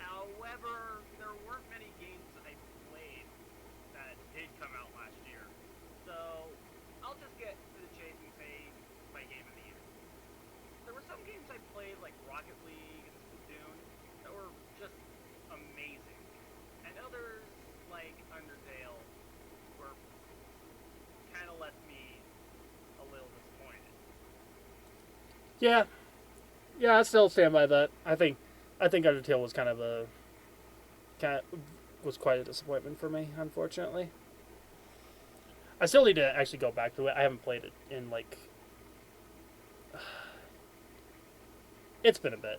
However, there weren't many games that I played that did come out last year. So, I'll just get to the chase and say my game of the year. There were some games I played, like Rocket League and Splatoon, that were just amazing. And others, like Undertale, were kind of left me a little disappointed. Yeah. Yeah, I still stand by that. I think Undertale was was quite a disappointment for me, unfortunately. I still need to actually go back to it. I haven't played it in like it's been a bit.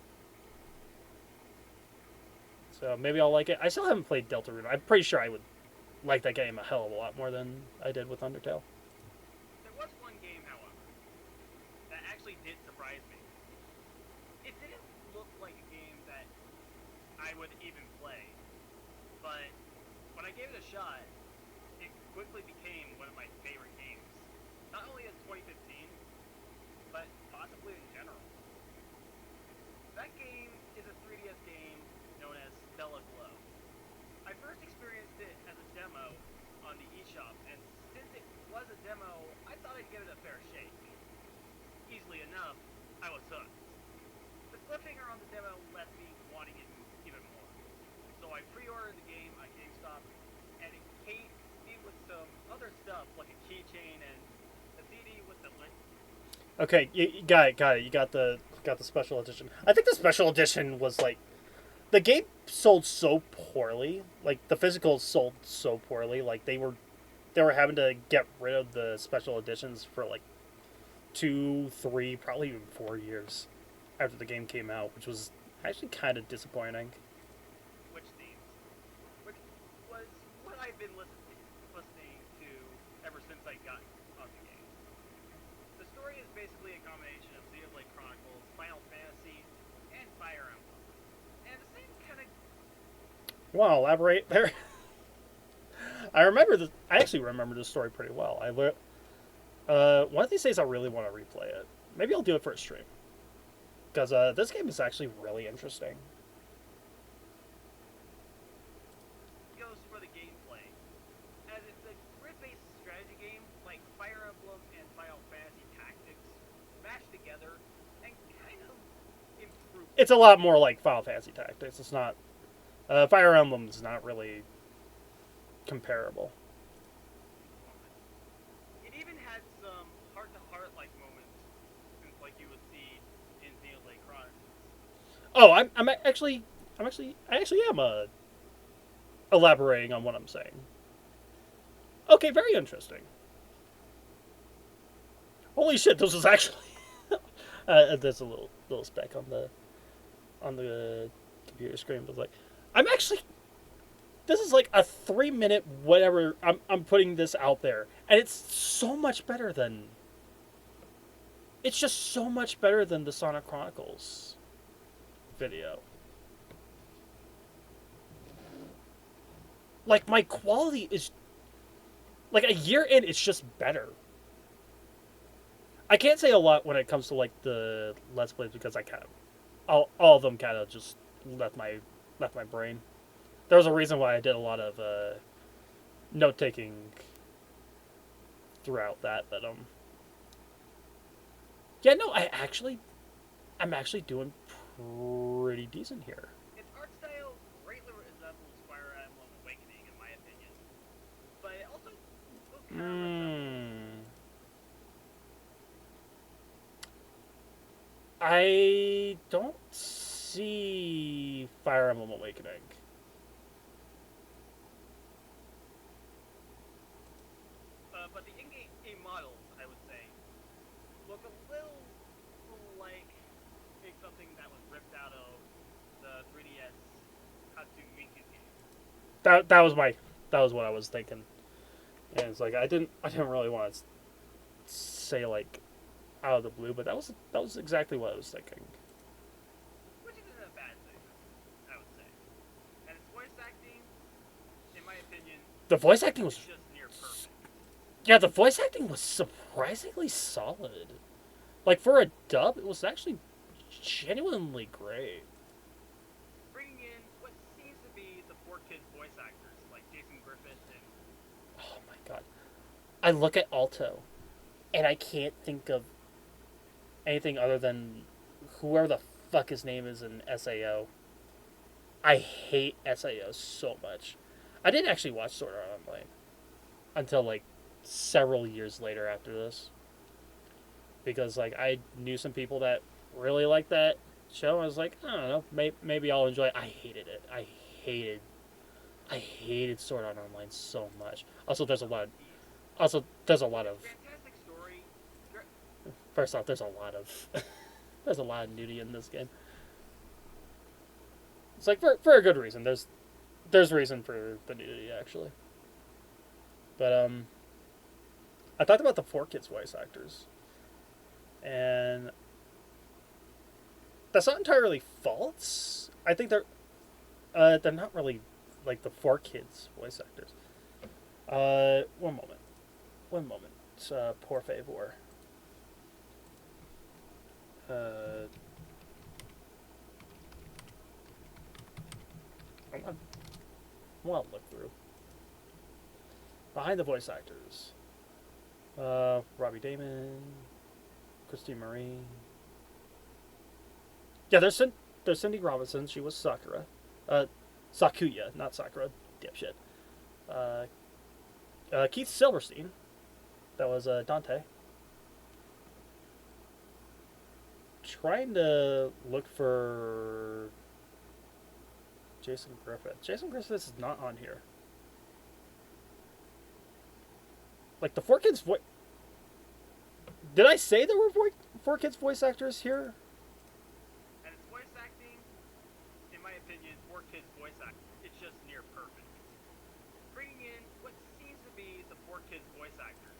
So maybe I'll like it. I still haven't played Deltarune. I'm pretty sure I would like that game a hell of a lot more than I did with Undertale. There was one game, however, that actually did surprise me. It didn't look like a game that I would even play, but when I gave it a shot, it quickly became one of my favorite games. Not only in 2015, but possibly in general. That game is a 3DS game known as Stella Glow. I first experienced it as a demo on the eShop, and since it was a demo, I thought I'd give it a fair shake. Easily enough, I was hooked. The cliffhanger on the demo left me wanting it even more. So I pre-ordered the game on GameStop, and it came with some other stuff like a keychain and a CD with the link. Okay, you got it. You got the special edition. I think the special edition was like the game sold so poorly. Like the physicals sold so poorly. Like they were having to get rid of the special editions for like 2, 3, probably even 4 years after the game came out, which was actually kind of disappointing. Which themes? Which was what I've been listening to ever since I got on the game. The story is basically a combination of Xenoblade Chronicles, Final Fantasy, and Fire Emblem. And the same kind of... You want to elaborate there? I actually remember the story pretty well. One of these days I really want to replay it. Maybe I'll do it for a stream. Because this game is actually really interesting. goes for the gameplay. As it's a grid-based strategy game like Fire Emblem and Final Fantasy Tactics mashed together and kind of improved. It's a lot more like Final Fantasy Tactics. It's not... Fire Emblem is not really comparable. It even had some heart-to-heart like moments, since like you would see in Xenoblade Chronicles. Oh, I actually am elaborating on what I'm saying. Okay, very interesting. Holy shit, this was actually there's a little speck on the computer screen, but like this is like a 3-minute whatever. I'm putting this out there, and it's so much better than. It's just so much better than the Sonic Chronicles video. Like my quality is like a year in, it's just better. I can't say a lot when it comes to like the Let's Plays because I kind of all of them kind of just left my brain. There was a reason why I did a lot of note taking throughout that, but yeah, no, I'm actually doing pretty decent here. Its art style greatly resembles Fire Emblem Awakening, in my opinion, but it also kind of resembles. I don't see Fire Emblem Awakening. But the in-game models, I would say, look a little like something that was ripped out of the 3DS Hatsune Miku game. That was what I was thinking. And it's like I didn't really want to say like out of the blue, but that was exactly what I was thinking. Which isn't a bad thing, I would say. And its voice acting, in my opinion, The voice acting was just near perfect. yeah, the voice acting was surprisingly solid. Like for a dub, it was actually genuinely great. Bringing in what seems to be the 4 kid voice actors like Jason Griffith and Oh my god. I look at Alto and I can't think of anything other than whoever the fuck his name is in SAO. I hate SAO so much. I didn't actually watch Sword Art Online until like several years later after this. Because like I knew some people that really liked that show. I was like, I don't know, maybe I'll enjoy it. I hated it. I hated Sword Art Online so much. Also, there's a lot. There's a lot of. Fantastic story. First off, there's a lot of. There's a lot of nudity in this game. It's like for a good reason. There's reason for the nudity actually. But I talked about the 4Kids voice actors, and that's not entirely false. I think they're not really like the 4Kids voice actors. One moment. Por favor. I want to look through. Behind the voice actors. Robbie Damon, Christine Marie. Yeah, there's Cindy Robinson. She was Sakura. Sakuya, not Sakura. Dipshit. Keith Silverstein. That was Dante. Trying to look for Jason Griffith. Jason Griffith is not on here. Like the 4Kids voice. Did I say there were 4Kids voice actors here? And it's voice acting, in my opinion, 4Kids voice acting, it's just near perfect. Bringing in what seems to be the 4Kids voice actors.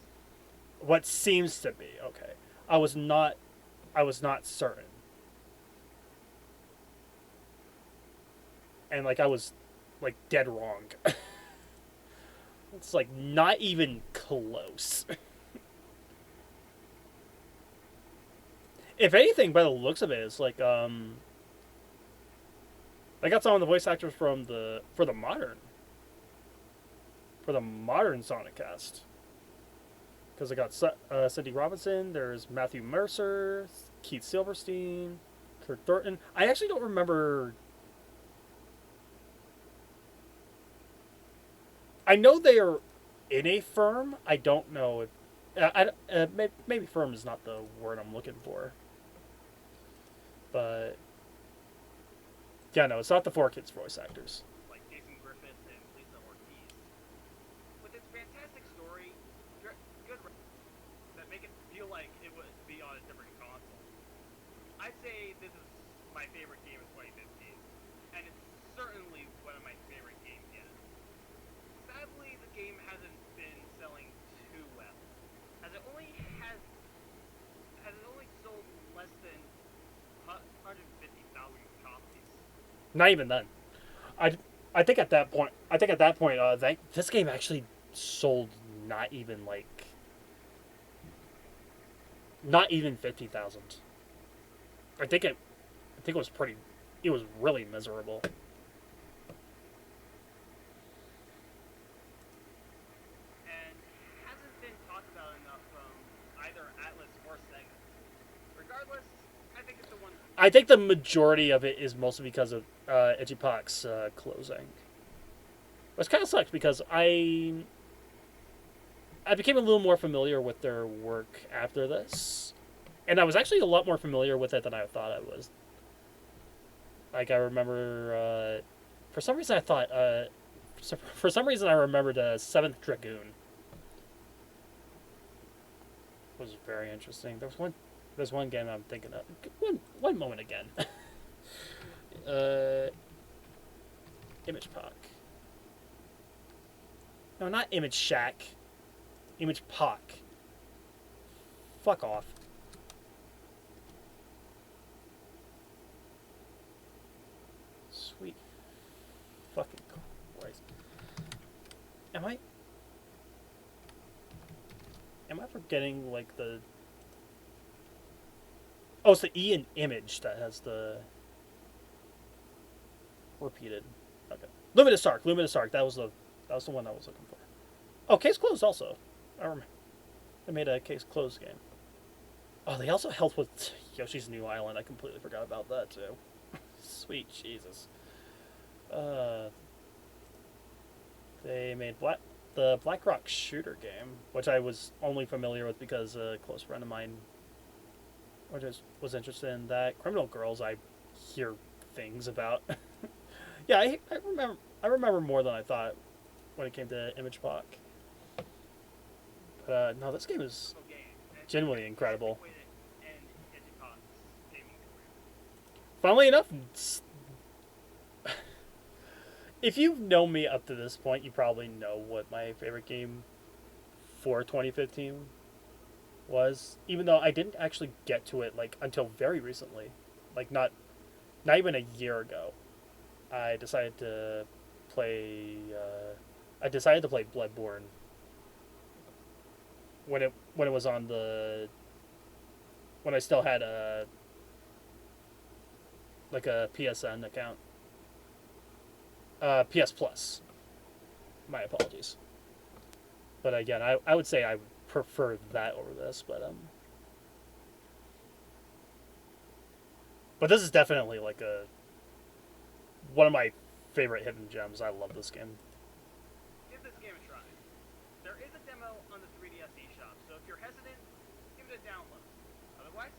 What seems to be, okay. I was not certain. And like I was like dead wrong. It's like not even close. If anything, by the looks of it, it's like I got some of the voice actors for the modern Sonic cast. Because I got Cindy Robinson, there's Matthew Mercer, Keith Silverstein, Kurt Thornton. I actually don't remember. I know they are in a firm. I don't know if maybe firm is not the word I'm looking for. But yeah, no, it's not the 4Kids voice actors. Like Jason Griffith and Lisa Ortiz. With its fantastic story, good that make it feel like it would be on a different console. I'd say this is my favorite game of 2015, and it's certainly one of my favorite games yet. Sadly, the game hasn't been selling too well, as it only sold less than 150,000 copies. Not even then. I think at that point, this game actually sold not even 50,000. I think it was pretty. It was really miserable. And hasn't been talked about enough from either Atlas or Sega. Regardless, I think it's the one. I think the majority of it is mostly because of Igipak's closing. Which kind of sucks because I became a little more familiar with their work after this. And I was actually a lot more familiar with it than I thought I was. Like, I remember, for some reason I thought, for some reason I remembered 7th Dragoon. It was very interesting. There's one game I'm thinking of. One moment again. Image Park. No, not Image Shack. Image Park. Fuck off. Sweet fucking Christ. Am I forgetting like the... Oh, it's the E in Image that has the repeated. Okay. Luminous Arc. That was the one I was looking for. Oh, Case Closed also. I remember. They made a Case Closed game. Oh, they also helped with Yoshi's New Island. I completely forgot about that too. Sweet Jesus. They made the Black Rock Shooter game, which I was only familiar with because a close friend of mine was interested in that. Criminal Girls, I hear things about. Yeah, I remember more than I thought when it came to Image Park. But no, this game is Game. And genuinely incredible. way to end Hitchcock's gaming career. Funnily enough, if you've known me up to this point, you probably know what my favorite game for 2015 was. Even though I didn't actually get to it like until very recently, like not even a year ago, I decided to play. I decided to play Bloodborne when it was on the when I still had a PSN account. PS Plus. My apologies. But again, I would say I prefer that over this, but this is definitely like one of my favorite hidden gems. I love this game. Give this game a try. There is a demo on the 3DS eShop, so if you're hesitant, give it a download. Otherwise,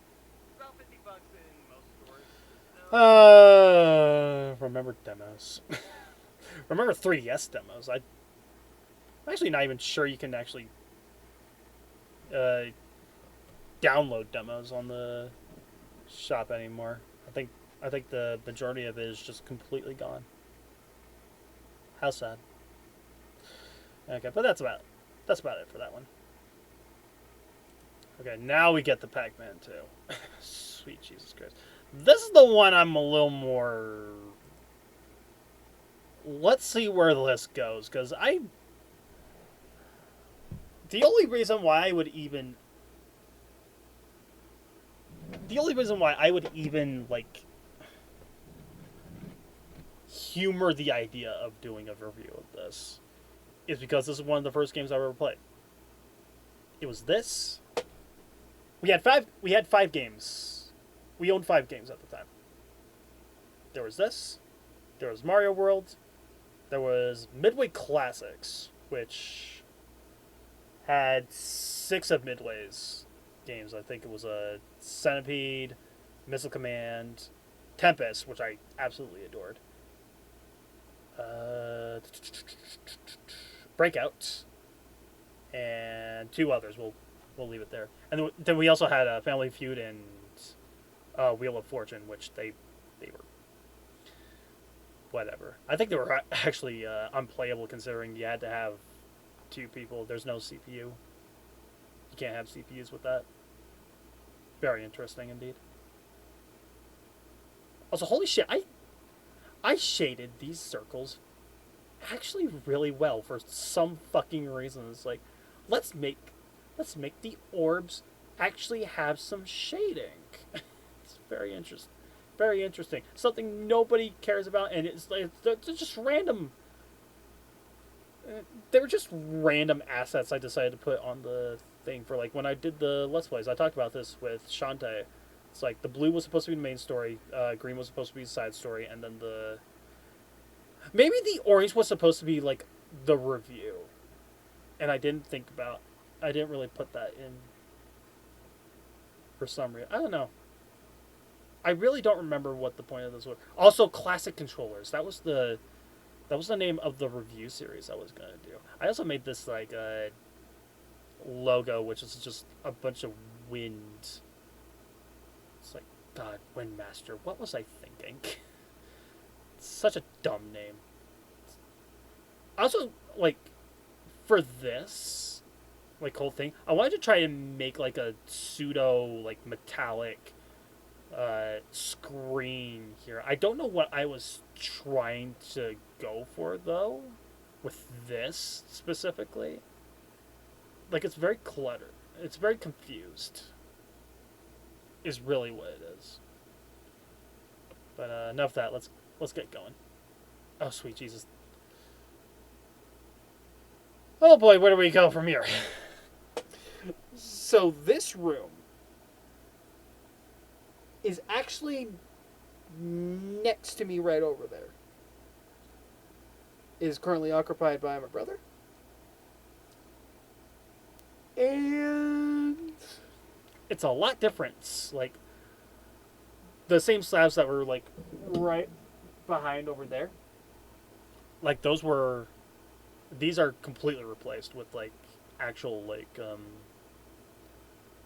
it's about $50 in most stores. Remember demos. Remember 3DS demos. I'm actually not even sure you can actually download demos on the shop anymore. I think the majority of it is just completely gone. How sad. Okay, but that's about it for that one. Okay, now we get the Pac-Man 2. Sweet Jesus Christ. This is the one I'm a little more... Let's see where this goes, because the only reason why I would even like humor the idea of doing a review of this is because this is one of the first games I've ever played. It was this. We had five games. We owned 5 games at the time. There was this. There was Mario World. There was Midway Classics, which had 6 of Midway's games. I think it was a Centipede, Missile Command, Tempest, which I absolutely adored. Breakout, and 2 others. We'll leave it there. And then we also had Family Feud and Wheel of Fortune, which they were whatever. I think they were actually unplayable considering you had to have 2 people. There's no CPU. You can't have CPUs with that. Very interesting indeed. Also, holy shit, I shaded these circles actually really well for some fucking reason. It's like, let's make the orbs actually have some shading. It's very interesting. Very interesting. Something nobody cares about, and it's like they're just random. They were just random assets I decided to put on the thing for like when I did the Let's Plays. I talked about this with Shantae. It's like the blue was supposed to be the main story, green was supposed to be the side story, and then maybe the orange was supposed to be like the review. And I didn't really put that in for some reason. I don't know. I really don't remember what the point of this was. Also, classic controllers. That was the name of the review series I was gonna do. I also made this like logo, which is just a bunch of wind. It's like, God, Windmaster. What was I thinking? It's such a dumb name. Also, like, for this, like, whole thing, I wanted to try and make like a pseudo like metallic screen here. I don't know what I was trying to go for though with this specifically. Like, it's very cluttered. It's very confused. Is really what it is. But enough of that. Let's get going. Oh, sweet Jesus. Oh boy, where do we go from here? So this room is actually next to me right over there. It is currently occupied by my brother. And it's a lot different. Like, the same slabs that were like right behind over there. Like those were, these are completely replaced with like actual like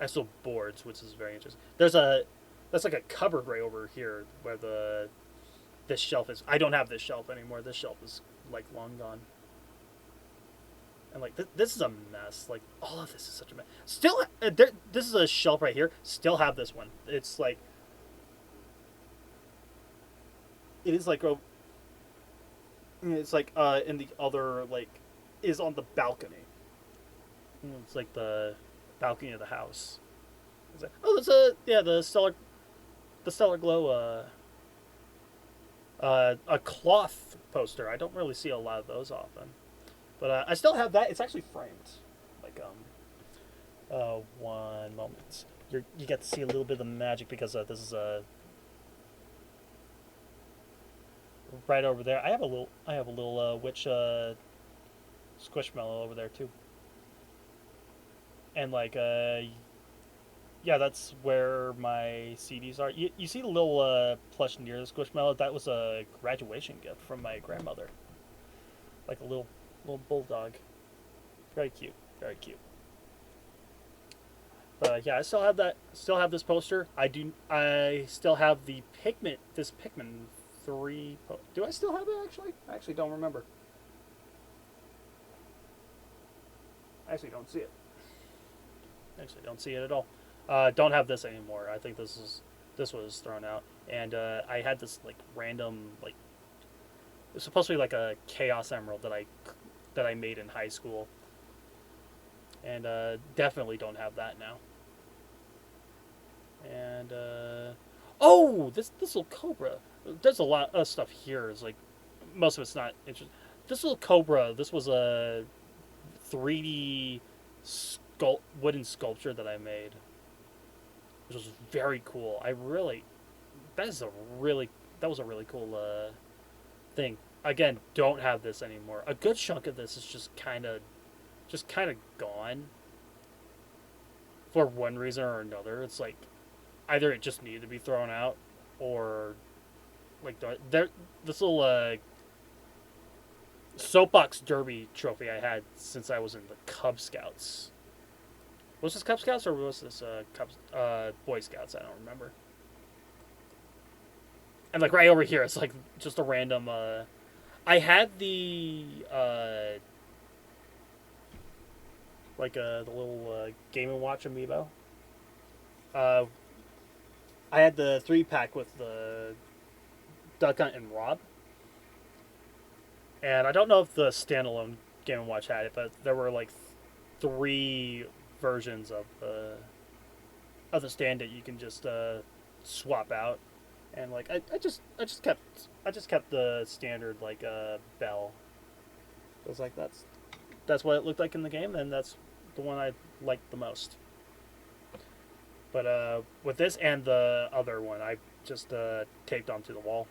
actual boards, which is very interesting. That's like a cupboard right over here where the this shelf is. I don't have this shelf anymore. This shelf is like long gone. And like this is a mess. Like all of this is such a mess. Still, this is a shelf right here. Still have this one. It's like it is like a. It's like in the other like is on the balcony. It's like the balcony of the house. It's like, oh, there's the stellar glow a cloth poster. I don't really see a lot of those often, but I still have that. It's actually framed. Like one moment. You get to see a little bit of the magic because this is right over there. I have a little witch squishmallow over there too. And like yeah, that's where my CDs are. You see the little plush near the Squishmallow? That was a graduation gift from my grandmother. Like a little bulldog. Very cute. Very cute. But yeah, I still have that. Still have this poster. I still have the Pikmin. This Pikmin 3. Do I still have it actually? I actually don't remember. I actually don't see it. Actually, don't see it at all. Don't have this anymore. I think this was thrown out, and I had this like random like it's supposed to be like a Chaos Emerald that I made in high school, and definitely don't have that now. And oh, this little cobra. There's a lot of stuff here. It's like most of it's not interesting. This little cobra. This was a 3D wooden sculpture that I made, which was very cool. That was a really cool thing. Again, don't have this anymore. A good chunk of this is just kind of gone for one reason or another. It's like either it just needed to be thrown out, or like this little soapbox derby trophy I had since I was in the Cub Scouts. Was this Cub Scouts or was this Boy Scouts? I don't remember. And like right over here, it's like just a random. I had the the little Game and Watch amiibo. I had the 3-pack with the Duck Hunt and Rob. And I don't know if the standalone Game & Watch had it, but there were like 3 versions of the stand that you can just swap out. And like I just kept the standard like bell. It was like that's what it looked like in the game, and that's the one I liked the most. But with this and the other one, I just taped onto the wall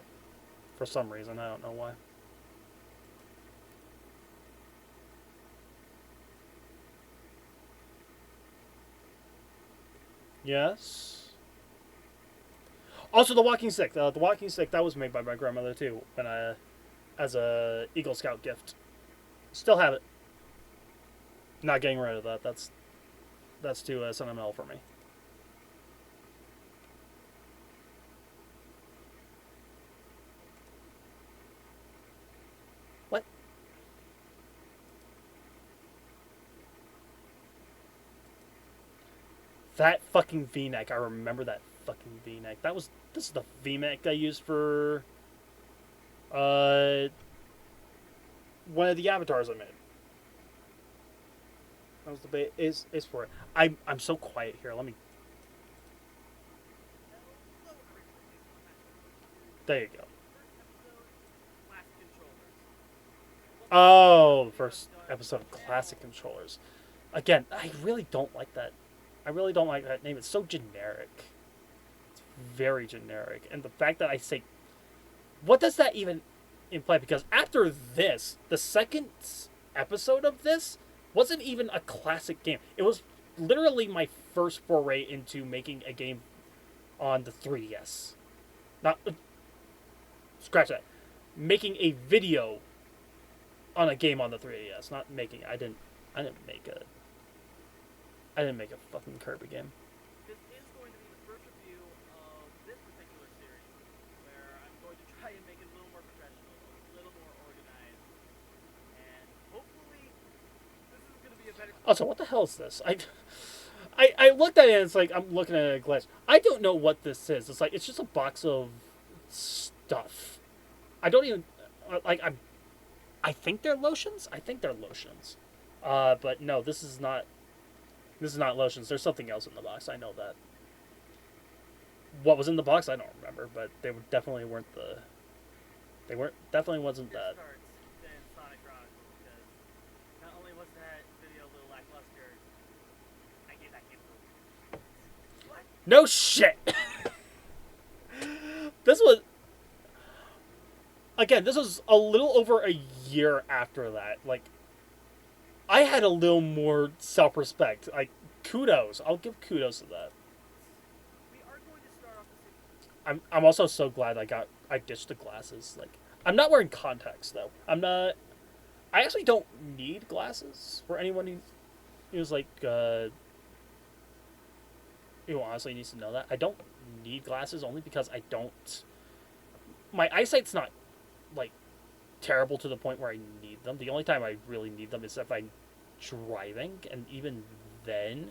for some reason. I don't know why. Yes. Also, the walking stick. The walking stick that was made by my grandmother too, when as a Eagle Scout gift. Still have it. Not getting rid of that. That's too sentimental for me. What? That fucking V-neck. I remember that fucking V-neck. This is the V-neck I used for one of the avatars I made. That was the is for it. I'm so quiet here. Let me. There you go. Oh, the first episode of Classic Controllers. Again, I really don't like that. I really don't like that name. It's so generic. It's very generic. And the fact that I say, what does that even imply? Because after this, the second episode of this wasn't even a classic game. It was literally my first foray into making a game on the 3DS. Not scratch that. Making a video on a game on the 3DS, not making. I didn't make a. I didn't make a fucking Kirby game. This is going to be the first review of this particular series, where I'm going to try and make it a little more professional, a little more organized, and hopefully this is going to be a better. Also, what the hell is this? I looked at it and it's like I'm looking at a glass. I don't know what this is. It's like it's just a box of stuff. I don't even like I think they're lotions. I think they're lotions. But no, this is not. This is not lotions. There's something else in the box. I know that. What was in the box? I don't remember, but they definitely weren't the. They weren't. Definitely wasn't that. Starts than Sonic Chronicles, because not only was that video a little lackluster, I gave that game a what? No shit. This was. Again, this was a little over a year after that. Like, I had a little more self-respect. Like, kudos. I'll give kudos to that. We are going to start off the I'm also so glad I ditched the glasses. Like, I'm not wearing contacts though. I actually don't need glasses for anyone who's like who honestly needs to know that. I don't need glasses only because I don't. My eyesight's not like terrible to the point where I need them. The only time I really need them is if I'm driving, and even then,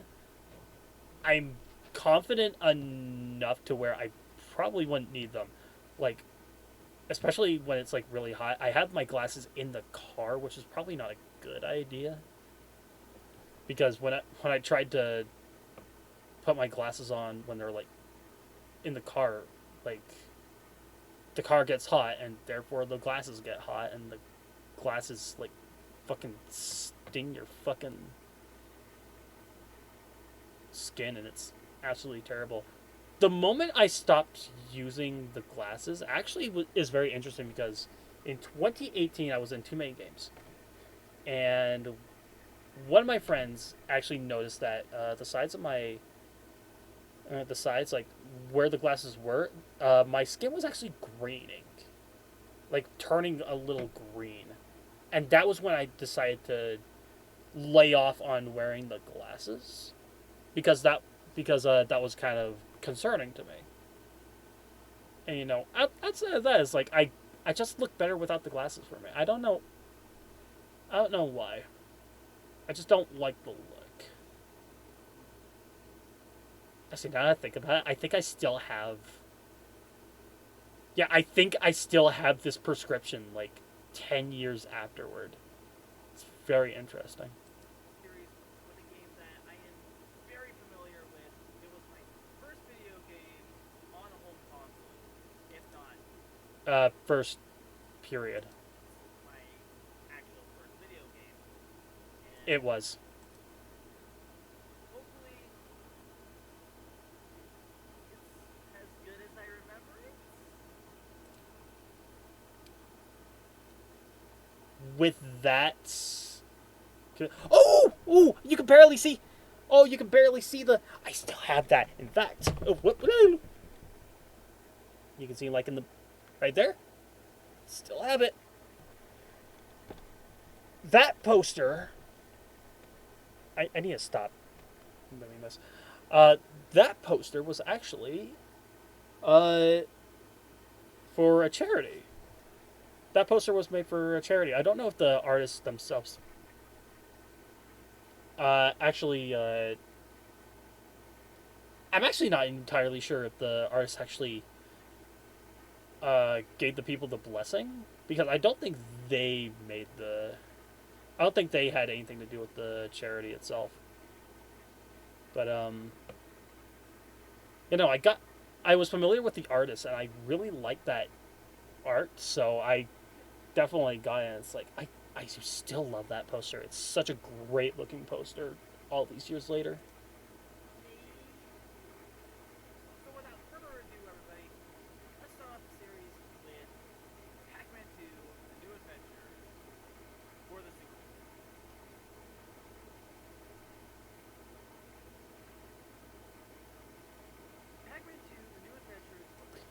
I'm confident enough to where I probably wouldn't need them. Like, especially when it's like really hot. I have my glasses in the car, which is probably not a good idea. Because when I tried to put my glasses on when they're like in the car, like the car gets hot and therefore the glasses get hot and the glasses like fucking sting your fucking skin and it's absolutely terrible. The moment I stopped using the glasses actually is very interesting because in 2018 I was in too many games, and one of my friends actually noticed that the sides of my the sides like where the glasses were, my skin was actually graining, like turning a little green, and that was when I decided to lay off on wearing the glasses because that was kind of concerning to me. And you know, outside of that, is like I just look better without the glasses for me. I don't know why. I just don't like the look. Actually, now that I think about it, I think I still have. Yeah, I think I still have this prescription like 10 years afterward. It's very interesting. series with a game that I am very familiar with. It was my first video game on a home console, if not First period. my actual first video game. And It was. hopefully it's as good as I remember it. With that. Oh! Ooh! You can barely see. Oh, you can barely see the. I still have that. In fact. Oh, you can see, like, in the. Right there. Still have it. That poster. I need to stop doing this. That poster was actually. For a charity. That poster was made for a charity. I don't know if the artists themselves actually I'm actually not entirely sure if the artists actually gave the people the blessing, because I don't think they made the I don't think they had anything to do with the charity itself. But you know, I was familiar with the artist and I really liked that art, so I definitely got it. It's like I still love that poster. It's such a great looking poster all these years later. So without further ado, everybody, let's start off the series with Pac-Man 2: The New Adventure for the sequel. Pac-Man 2: The New Adventures of the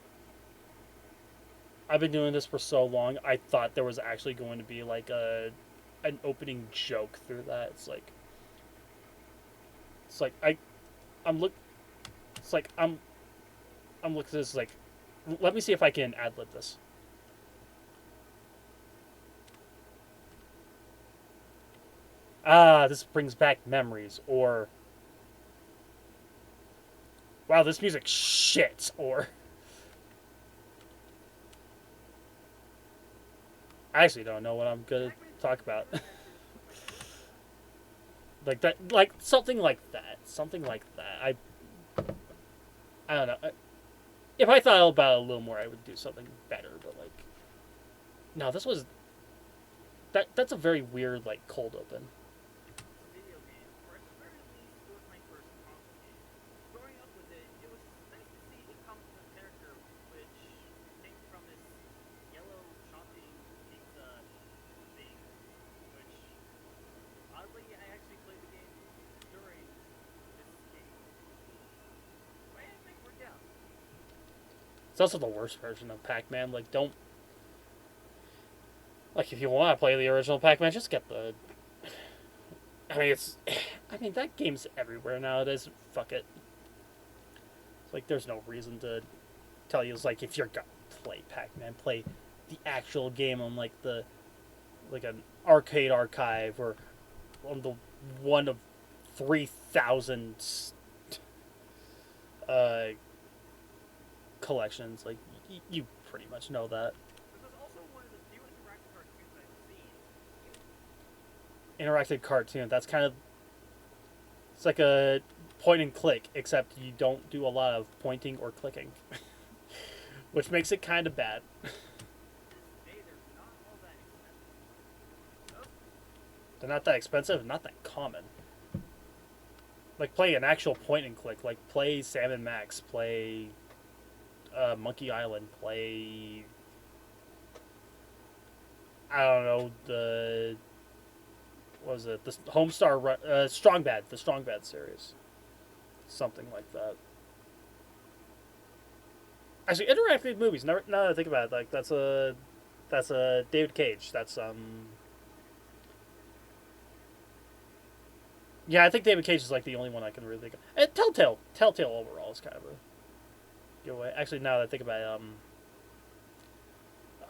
I've been doing this for so long. I thought there was actually going to be like an opening joke through that. It's like I'm look. It's like I'm looking at this like. Let me see if I can ad lib this. Ah, this brings back memories, or wow, this music shits, or I actually don't know what I'm gonna talk about. Like that, like something like that, something like that. I don't know. If I thought about it a little more, I would do something better. But like, no, this was that's a very weird like cold open. Video game, or at the very least, it was my first console game. Growing up with it, it was nice to see a comic book character which came from this yellow shopping pizza thing, which oddly I actually played the game during this game. Why didn't it work out? It's also the worst version of Pac-Man. Like, don't like if you want to play the original Pac-Man, just get the. I mean, it's. I mean, that game's everywhere nowadays. Fuck it. It's like there's no reason to tell you. It's like if you're gonna play Pac-Man, play the actual game on like an arcade archive or on the one of 3,000 collections. Like you pretty much know that. This was also one of the few interactive cartoons I've seen. Interactive cartoon. That's kind of it's like a point and click, except you don't do a lot of pointing or clicking, which makes it kind of bad. Hey, they're not all that expensive. They're not that expensive, not that common. Like play an actual point and click, like play Sam and Max, play Monkey Island, play I don't know what was it? The Homestar Strong Bad, the Strong Bad series, something like that. Actually, interactive movies. Now that I think about it, like that's a David Cage. That's yeah, I think David Cage is like the only one I can really think of. And Telltale overall is kind of a giveaway. Actually, now that I think about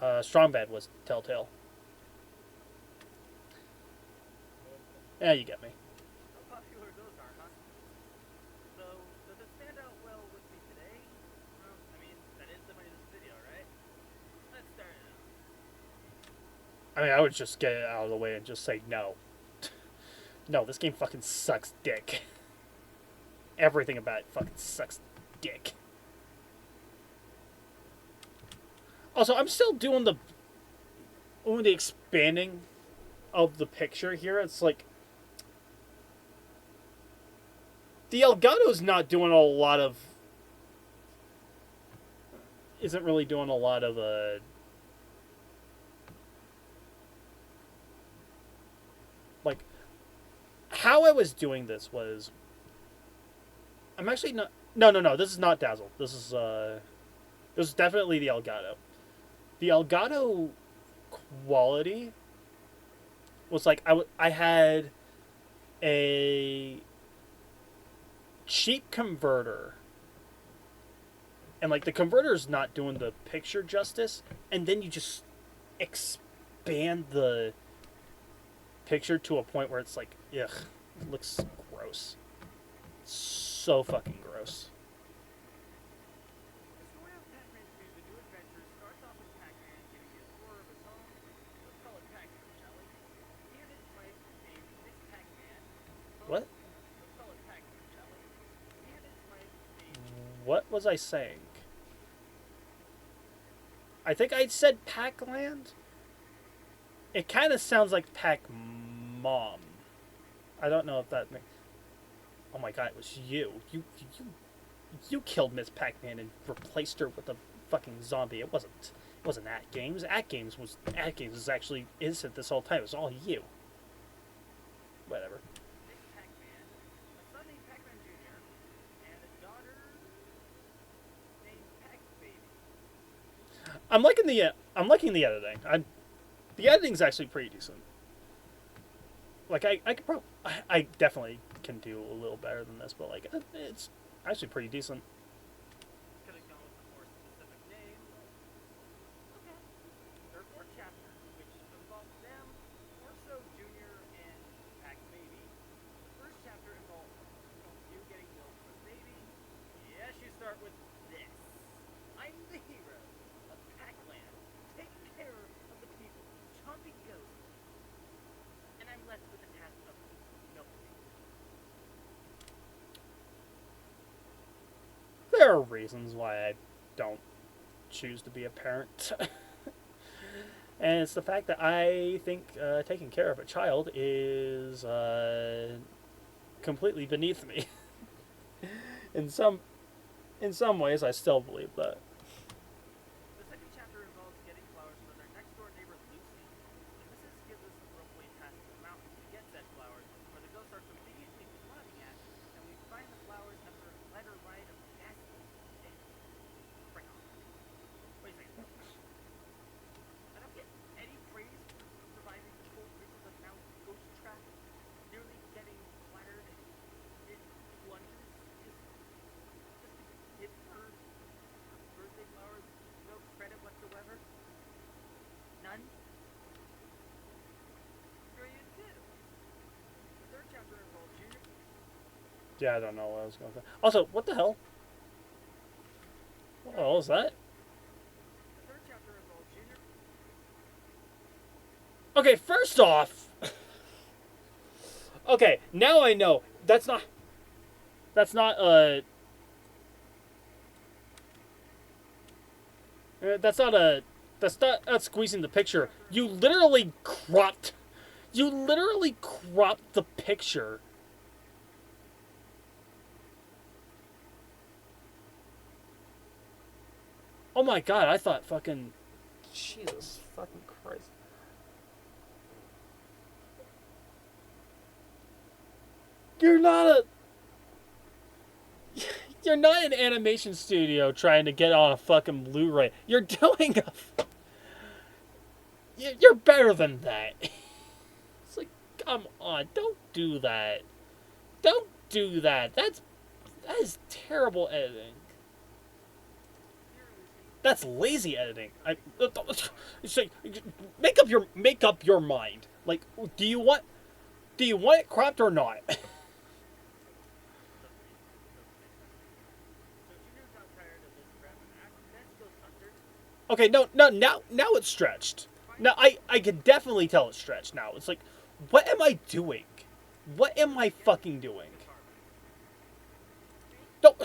it, Strong Bad was Telltale. Yeah, you get me. How popular those are, huh? So, does it stand out well with me today? Well, I mean, that is the point of this video, right? Let's start it out. I mean, I would just get it out of the way and just say no. No, this game fucking sucks dick. Everything about it fucking sucks dick. Also, I'm still doing the expanding of the picture here. It's like the Elgato's not doing a lot of isn't really doing a lot of like how I was doing this was I'm actually not no, this is not Dazzle. This is definitely the Elgato. The Elgato quality was like I had a cheap converter and like the converter's not doing the picture justice, and then you just expand the picture to a point where it's like ugh, it looks gross, so fucking gross. The story of Pac-Man 2, The New Adventure, starts off with Pac-Man getting the tour of his home. Let's call it Pac-Man, shall we? He and his wife, named Miss Pac-Man. What? Let's call it Pac-Man, shall we? He and his wife, named... What was I saying? I think I said Pac-Land. It kind of sounds like Pac-Mom. I don't know if that makes... Oh my god, it was you. You killed Miss Pac-Man and replaced her with a fucking zombie. It wasn't At Games. At Games was actually innocent this whole time. It was all you. Whatever. Miss Pac-Man, a son named Pac-Man Jr., and a daughter named Pac-Baby. I'm liking the editing. The editing's actually pretty decent. Like I could probably, I definitely can do a little better than this, but like it's actually pretty decent. Could have gone with a more specific name. Okay. Their fourth chapter, which involves them, more so Junior and Pac Baby. The first chapter involves you getting milk for the baby. Yes, you start with this. I'm the hero of Pac-Land, taking care of the people, chomping ghosts, and I'm left with the task of milking. There are reasons why I don't choose to be a parent. And it's the fact that I think taking care of a child is completely beneath me. in some ways, I still believe that. The second chapter involves getting flowers for their next door neighbor Lucy. The missus gives us a ropeway past the mountains to get said flowers, where the ghosts are conveniently plotting at, and we find the flowers after a letter ride of ghastly death. Bring on. Wait a second. I don't get any praise for surviving the cold reaches of Mount Ghost Trap, nearly getting flattered and it plunges. Just hit her birthday flowers, no credit whatsoever. None. Sure you do. The third chapter involves Junior. Yeah, I don't know what I was going to say. Also, what the hell? What the hell is that? The third chapter involves Junior. Okay, first off. Okay, now I know. That's not that's not squeezing the picture. You literally cropped the picture. Oh my god, I thought fucking Jesus fucking Christ. You're not an animation studio trying to get on a fucking Blu-ray. You're doing a. You're better than that. It's like, come on, don't do that. Don't do that. That is terrible editing. That's lazy editing. It's like, make up your mind. Like, do you want it cropped or not? So Junior got tired of this crap and asked Ghost Hunter. Okay, now it's stretched. Now I can definitely tell it's stretched now. It's like, what am I doing? What am I fucking doing? No.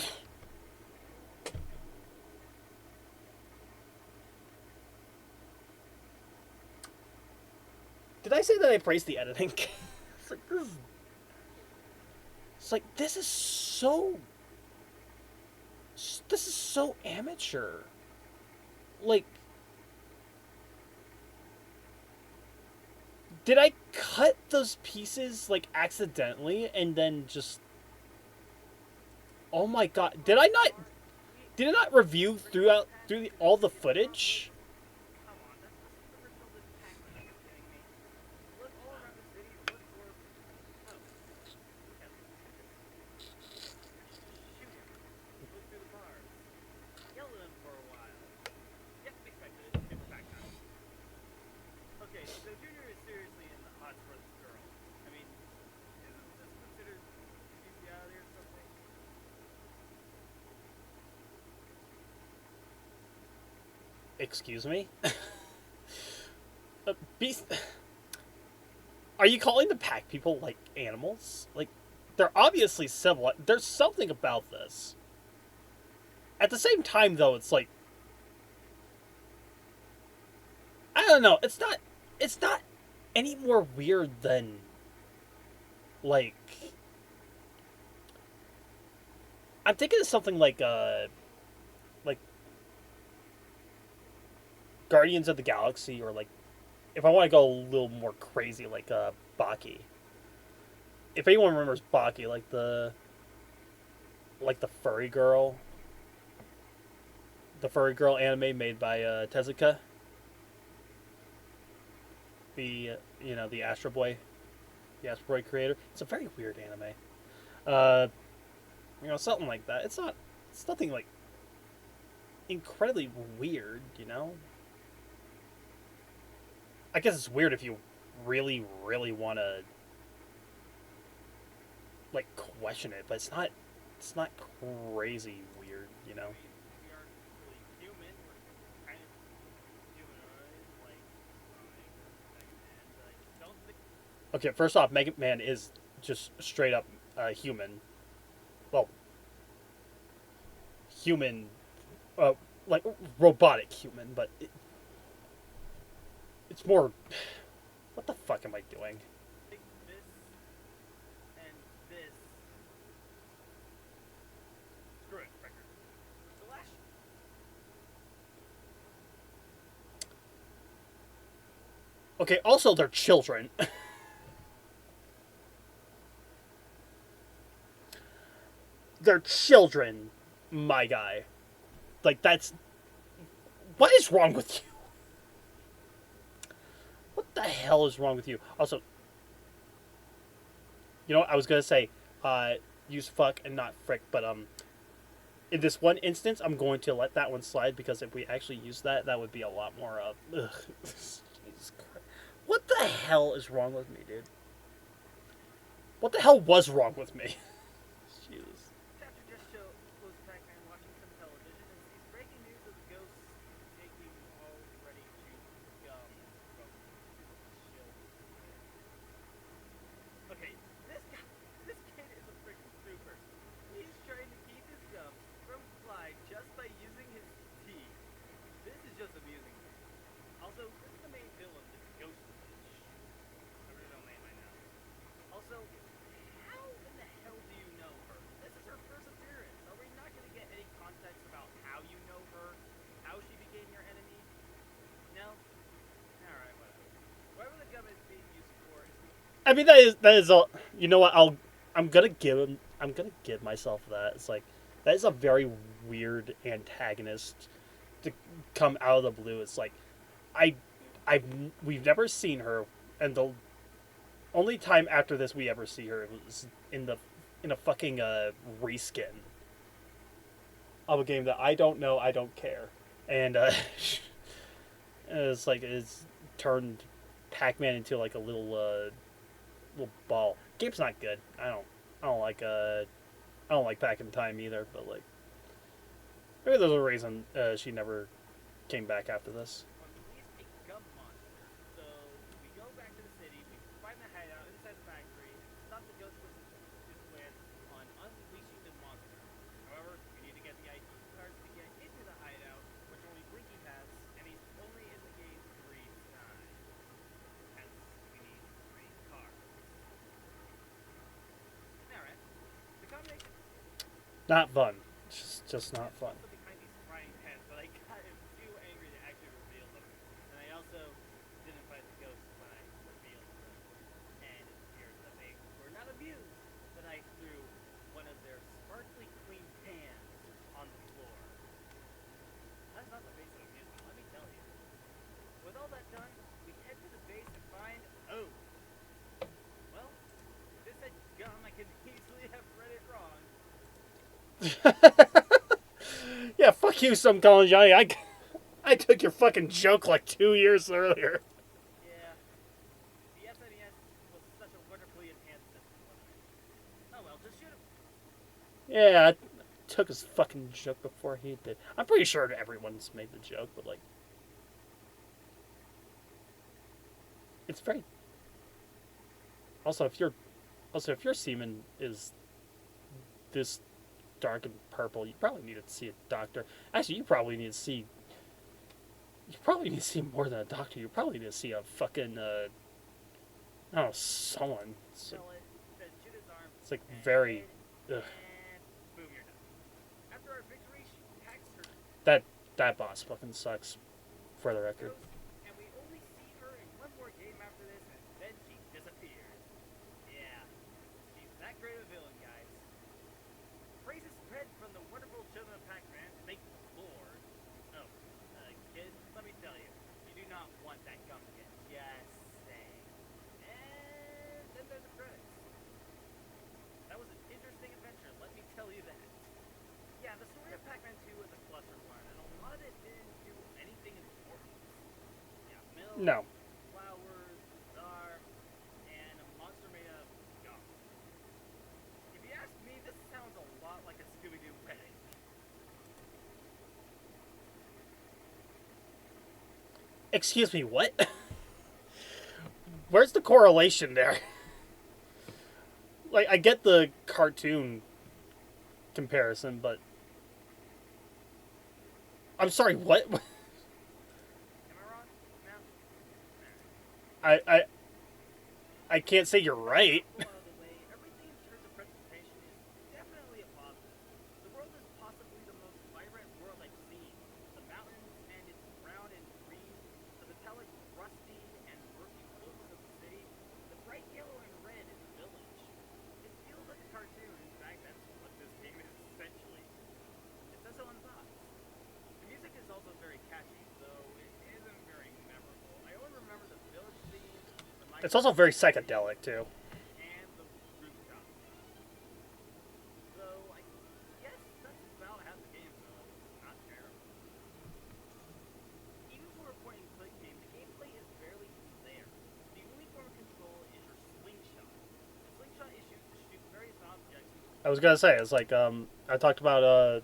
Did I say that I praised the editing? This is so amateur. Like, did I cut those pieces like accidentally and then just? Oh my god! Did I not review all the footage? Come on, that's the original this Pac-Man. Are you kidding me? Look all around the city. Look for. Oh. Okay. Shoot him. Look through the bars. Yell at him for a while. Yep, expected it. Paper back time. Okay, so Junior is seriously in the hots for this girl. I mean, isn't this considered bestiality or something? Excuse me? Beast. Are you calling the pack people like animals? Like, they're obviously civil. There's something about this. At the same time, though, it's like, I don't know. It's not any more weird than, like, I'm thinking of something like Guardians of the Galaxy, or like, if I want to go a little more crazy, like Baki. If anyone remembers Baki, like the furry girl the furry girl anime made by Tezuka, the the Astro Boy, creator. It's a very weird anime. Something like that. It's nothing like incredibly weird. I guess it's weird if you really, really want to like question it, but it's not. It's not crazy weird. We aren't really human. We're kind of humanoid, like Sonic or Mega Man, but I don't think. Okay, first off, Mega Man is just straight up human. Well, human, like robotic human, but it's more. What the fuck am I doing? This and this. Screw it, record. Flash. Okay, also they're children. They're children, my guy. Like that's. What is wrong with you? What the hell is wrong with you? Also, I was gonna say, use fuck and not frick, but in this one instance, I'm going to let that one slide because if we actually use that, that would be a lot more Jesus Christ. What the hell is wrong with me, dude? What the hell was wrong with me? Jesus. Chapter just shows Pac-Man watching some television and sees breaking news of the ghosts taking already chewed gum from children. Okay, this kid is a freaking super. He's trying to keep his gum from flying just by using his teeth. This is just amusing me. Also, this is the main villain, this ghost bitch. I really don't name right now. Also, how in the hell do you know her? This is her first appearance. Are we not going to get any context about how you know her? How she became your enemy? No? Alright, whatever. Whatever the gum is being used for is... I mean, that is all. You know what? I'm gonna give myself that. It's like that is a very weird antagonist to come out of the blue. It's like we've never seen her, and the only time after this we ever see her was in a fucking reskin of a game that I don't know, I don't care, and it's like it's turned Pac-Man into like a little ball. Game's not good. I don't like Back in Time either, but like maybe there's a reason she never came back after this. Unleash a gum monster. So we go back to the city, we find the hideout inside the factory, and stop the ghost with his plan on unleashing the monster. However, we need to get the ID cards to get into the hideout, which only Blinky has, and he's only in the game 3 times. Hence, we need 3 cards. Alright. The combination Not fun. It's just not fun. also behind these frying pans, but I got too angry to actually reveal them. And I also didn't fight the ghosts when I revealed them. And here's the thing. We're not amused that I threw one of their sparkly clean pans on the floor. That's not the base of amusement, let me tell you. With all that done, we head to the base and find... Oh! Well, if this had gum, I could easily have read it wrong. Yeah, fuck you, some Colin Johnny. I took your fucking joke like 2 years earlier. Yeah. The SNES was such a wonderfully enhanced system, wasn't it? Oh well, just shoot him. Yeah, I took his fucking joke before he did. I'm pretty sure everyone's made the joke, but like, it's very. Also, if your semen is this dark and purple, you probably need to see a doctor. Actually, you probably need to see more than a doctor. You probably need to see a fucking I don't know, someone. It's like, Tell it, then shoot his arm. it's like and very. hit, Ugh. and boom, you're done. After our victory, she packs her That boss fucking sucks. For the record. goes, and we only see her in one more game after this, and then she disappears. Yeah, she's that great of a villain, guys. Praises spread from the wonderful children of Pac-Man to make the floor. No. flowers, are, and a monster made of gum. If you ask me, this sounds a lot like a Scooby-Doo wedding. Excuse me, what? Where's the correlation there? Like, I get the cartoon comparison, but I'm sorry, what? Am I wrong? No? I I can't say you're right. Out of the way, everything in terms of presentation is definitely a positive. The world is possibly the most vibrant world I've seen. The mountains and its brown and green, the metallic rusty and murky blues of the city, the bright yellow and red in the village. It feels like a cartoon. In fact, that's what this game is essentially. It says so on the box. The music is also very catchy, though it isn't very memorable. I only remember the village theme, the It's also very psychedelic too. and the rooftop. So I guess that's about half the game, though. Not terrible. Even for a point and click game, the gameplay is barely there. The only form of control is your slingshot. The slingshot is used to shoot various objects. I was gonna say, it's like I talked about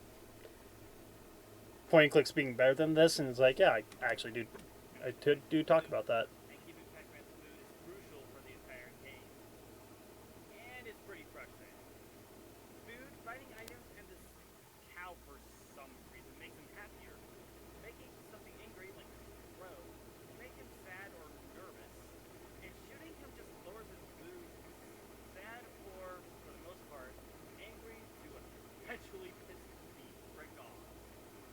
point and clicks being better than this, and it's like, yeah, I actually do talk about that. And keeping Pac-Man's mood is crucial for the entire game. And it's pretty frustrating. Food, fighting items, and this cow for some reason makes him happier. Making something angry, like a crow, will make him sad or nervous. And shooting him just lowers his mood. Sad or, for the most part, angry to a perpetually pissed the frick off.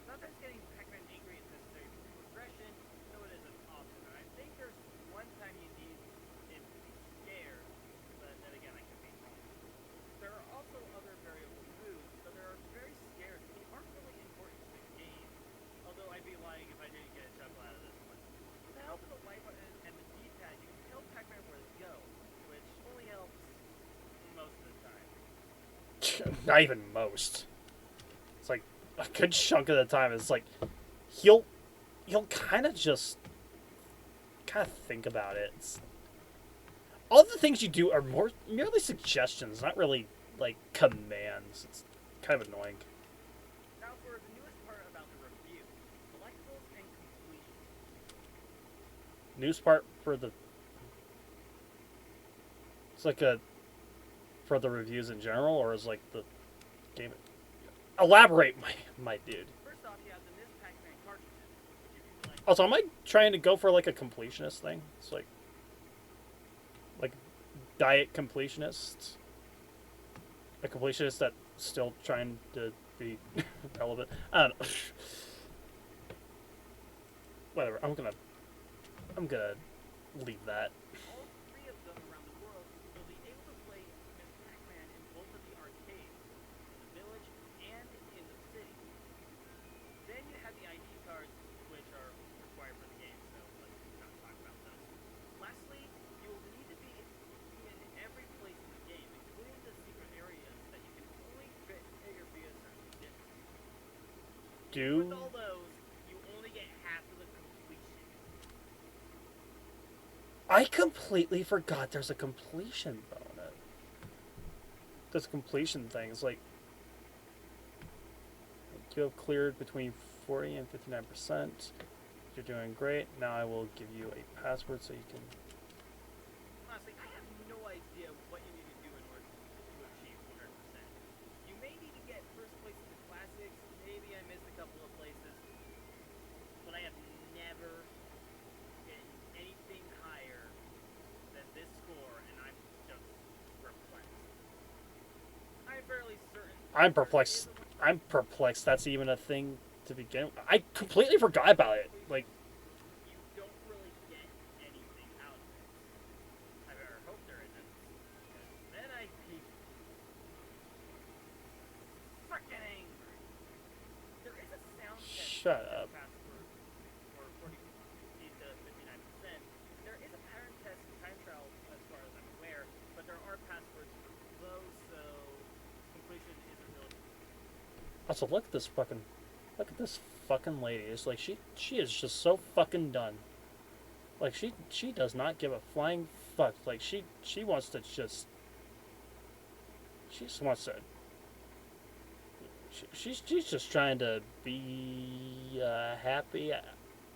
Sometimes getting Pac-Man angry is necessary for progression, so it is an option. And I think there's one time you need him to be scared, but then again, I could be wrong. There are also other variable moves, but they are very scarce and they aren't really important to the game. Although I'd be lying if I didn't get a chuckle out of this one. With the help of the Y button and the D-pad, you can tell Pac-Man where to go, which only helps most of the time. Not even most. It's like a good chunk of the time. It's like he'll kind of just kind of think about it. All the things you do are merely suggestions, not really like commands. It's kind of annoying. Now for the newest part about the review, collectibles and completion. News part for the it's like a for the reviews in general, or is like the game. Elaborate, my dude. First off, you have the Ms. Pac-Man cartridges, which if you collect, Also, am I trying to go for like a completionist thing? It's like diet completionist, a completionist that's still trying to be relevant. I don't know. Whatever. I'm gonna leave that. all three of them around the world, you'll be able to play Ms. Pac-Man in both of the arcades, the village, and in the city. Then you have the ID cards, which are required for the game, so let's not talk about those. Lastly, you will need to be in every place in the game, including the secret areas that you can only figure via certain distance. With all those, you only get half of the completion. I completely forgot there's a completion bonus. This completion thing is like you have cleared between 40 and 59%. You're doing great. Now I will give you a password so you can. Honestly, I have no idea what you need to do in order to achieve 100%. You may need to get first place in the classics, maybe I missed a couple of places, but I have never gotten anything higher than this score, and I'm just perplexed. I'm fairly certain. I'm perplexed. I'm perplexed. That's even a thing to begin with. I completely forgot about it. Like, You don't really get anything out of it. I better hope there isn't, because then I'd be freaking angry. There is a sound test. Shut up. Password for 40 to 59%. There is a pattern test and time trial as far as I'm aware, but there are passwords for those, so completion isn't really. also look at this fucking lady. It's like she is just so fucking done. Like she does not give a flying fuck. Like she wants to just she just wants to she's just trying to be happy.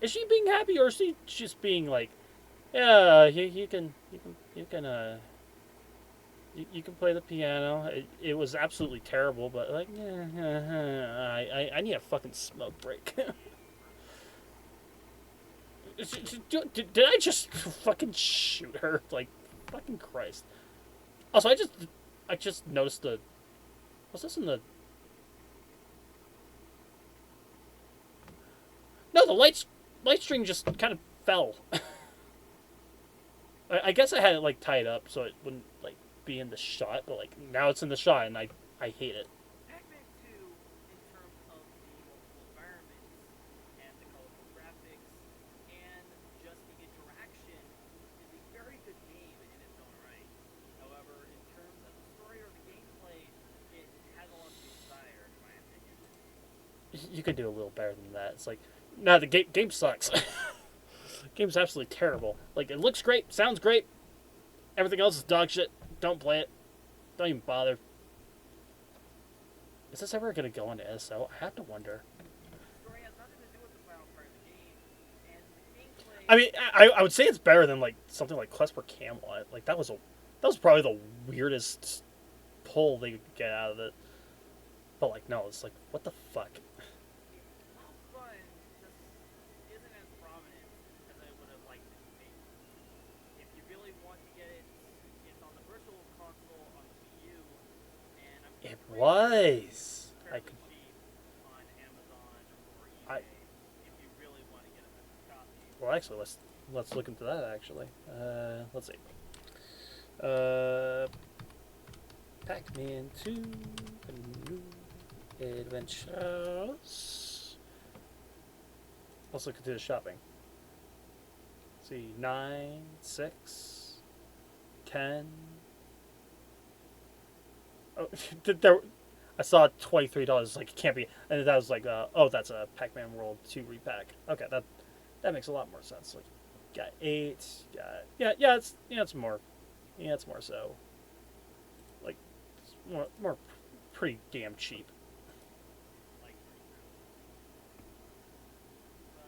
Is she being happy or is she just being like, yeah, you can play the piano. It was absolutely terrible, but like, I need a fucking smoke break. Did I just fucking shoot her? Like, fucking Christ. Also, I just noticed the. Was this in the? No, the light string just kind of fell. I guess I had it like tied up so it wouldn't like be in the shot, but like now it's in the shot and I hate it. Pac-Man 2, in terms of the multiple environments and the colorful graphics and just the interaction, is a very good game in its own right. However, in terms of the story or the gameplay, it has a lot to be desired, in my opinion. You could do a little better than that. It's like, no, the game sucks. Game's absolutely terrible. Like, it looks great, sounds great. Everything else is dog shit. Don't play it. Don't even bother. Is this ever gonna go into SO? I have to wonder. The story has nothing to do with the final part of the game, and the gameplay... I mean, I would say it's better than like something like Quest for Camelot. Like that was probably the weirdest pull they could get out of it. But like, no, it's like, what the fuck? Fun just isn't as prominent as I would have liked it to be. If you really want to get it, it's on the virtual console on the Wii U, and I'm It pretty was. sure I it's could. fairly cheap on Amazon or I- eBay if you really want to get a copy. Well, actually, let's look into that. Actually, let's see. Uh, Pac-Man 2, New Adventures. Let's look into the shopping. Let's see, 9, 6, 10. Oh, there. I saw $23. Like, it can't be. And that was like, oh, that's a Pac-Man World 2 repack. Okay, that makes a lot more sense. Like, got 8. Got it's more. Yeah, it's more so. Like, it's more pretty damn cheap. Like, but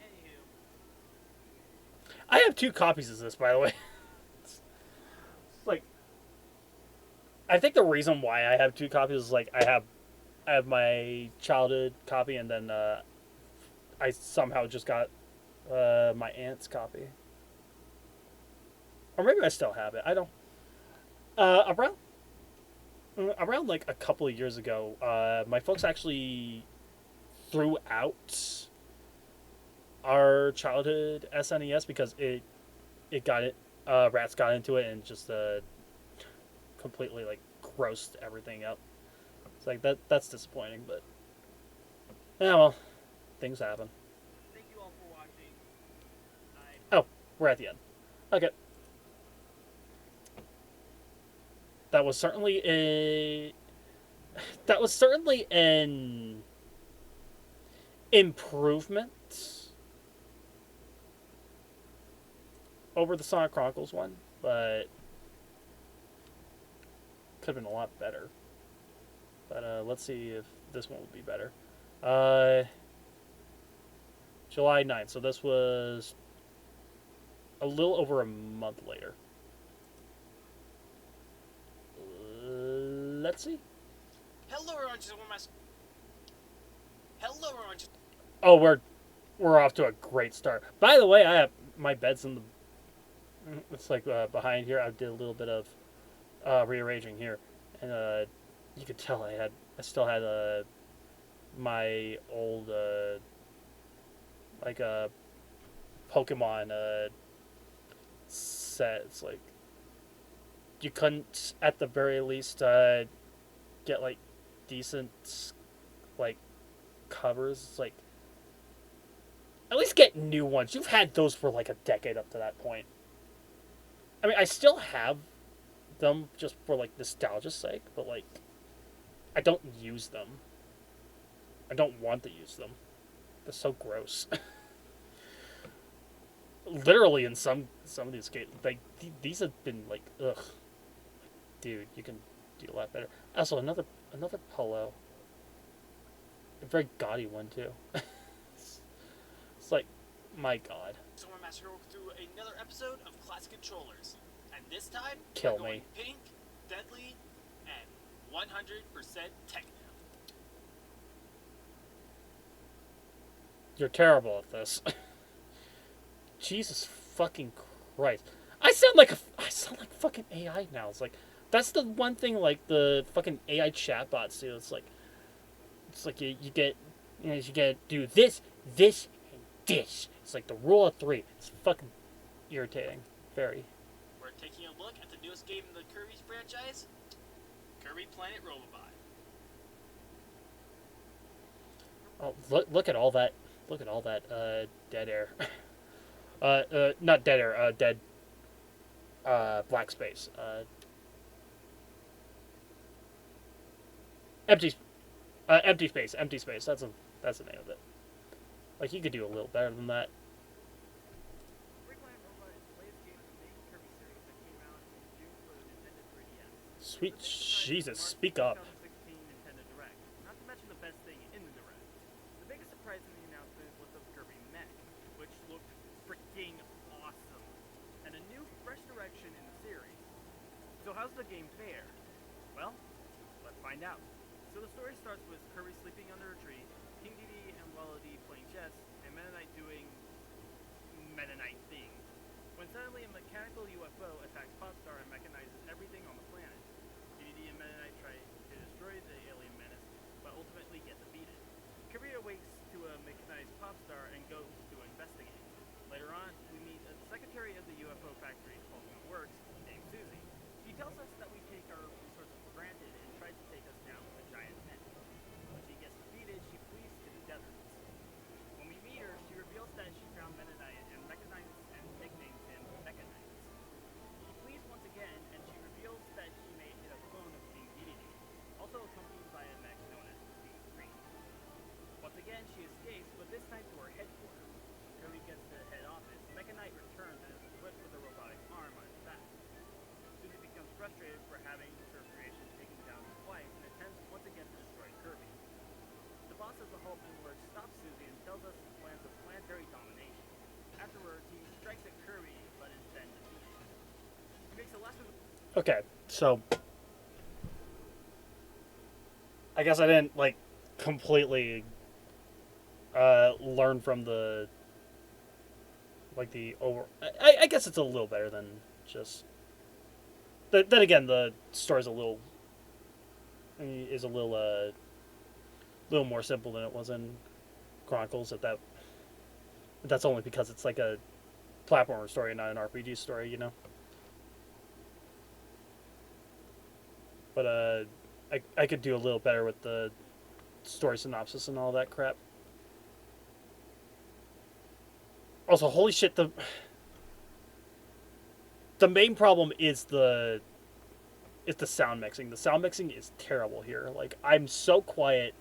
anywho, I have 2 copies of this, by the way. It's like, I think the reason why I have 2 copies is like I have my childhood copy, and then I somehow just got my aunt's copy, or maybe I still have it. I don't. Around like a couple of years ago, my folks actually threw out our childhood SNES because it got it rats got into it and just completely like grossed everything up. It's like that's disappointing, but yeah, well, things happen. thank you all for watching. Oh, we're at the end. Okay. That was certainly an improvement over the Sonic Chronicles one, but could have been a lot better. But let's see if this one would be better. July 9th, so this was a little over a month later. Let's see. Hello, everyone. Hello, everyone. Oh, we're off to a great start. By the way, I have my bed's in the. It's like behind here. I did a little bit of rearranging here, and you could tell I still had my old like a Pokemon set. It's like you couldn't at the very least get like decent like covers. It's like at least get new ones. You've had those for like a decade up to that point. I mean, I still have them just for like nostalgia's sake, but like I don't use them. I don't want to use them. They're so gross. literally in some of these games, like these have been like, ugh, dude, you can do a lot better. Also, another polo, a very gaudy one too. It's like, my God, So we're Master through another episode of Classic Controllers. And this time, Kill we're going me. pink, deadly, and 100% techno. you're terrible at this. Jesus fucking Christ. I sound like fucking AI now. It's like, that's the one thing like the fucking AI chatbots do. It's like you get, you know, you gotta do this, this, and this. It's like the rule of three. It's fucking irritating. Very. We're taking a look at the newest game in the Kirby's franchise, Kirby Planet Robobot. Oh, look at all that. Look at all that dead air. Not dead air. Dead. Black space. Empty. Empty space. Empty space. That's the name of it. Like, you could do a little better than that. Kirby Planet Robot is the latest game in the main Kirby series that came out in June for the Nintendo 3DS. Sweet The big surprise Jesus, was speak March up. 2016 Nintendo Direct. Not to mention the best thing in the Direct. The biggest surprise in the announcement was the Kirby mech, which looked freaking awesome, and a new, fresh direction in the series. So how's the game fare? Well, let's find out. So the story starts with Kirby sleeping under a tree, King Dedede and Waluigi playing chess, and Meta Knight doing Meta Knight things. When suddenly a mechanical UFO attacks Popstar and mechanizes everything on the planet. Dedede and Meta Knight try to destroy the alien menace, but ultimately get defeated. Kirby awakes to a mechanized Popstar and goes to investigate. Later on, we meet a secretary of the UFO factory Ultimate Works named Susie. She tells us that we take our resources for granted and tries to take us down with a giant net. When she gets defeated, she flees to the deserts. When we meet her, she reveals that she found Meta Knight and mechanizes and nicknames him Mecha Knight. She flees once again, and she reveals that she made it a clone of King Dedede, also accompanied by a mech known as King Green. Once again, she escapes, but this time to her headquarters. When Kirby gets to the head office, Mecha Knight returns and is equipped with a robotic arm on his back. Susie becomes frustrated for having her creation taken down twice and attempts once again to destroy Kirby. The boss of the Hulkman Lord stops Susie and tells us his plans of planetary domination. Afterwards, he strikes at Kirby, but is then defeated. He makes a last Okay, so I guess I didn't like completely learn from the over. I guess it's a little better than just. Then again, the story's a little little more simple than it was in Chronicles. That's only because it's like a platformer story, not an RPG story, you know. But I could do a little better with the story synopsis and all that crap. Also, holy shit, the main problem is the sound mixing. The sound mixing is terrible here. Like, I'm so quiet.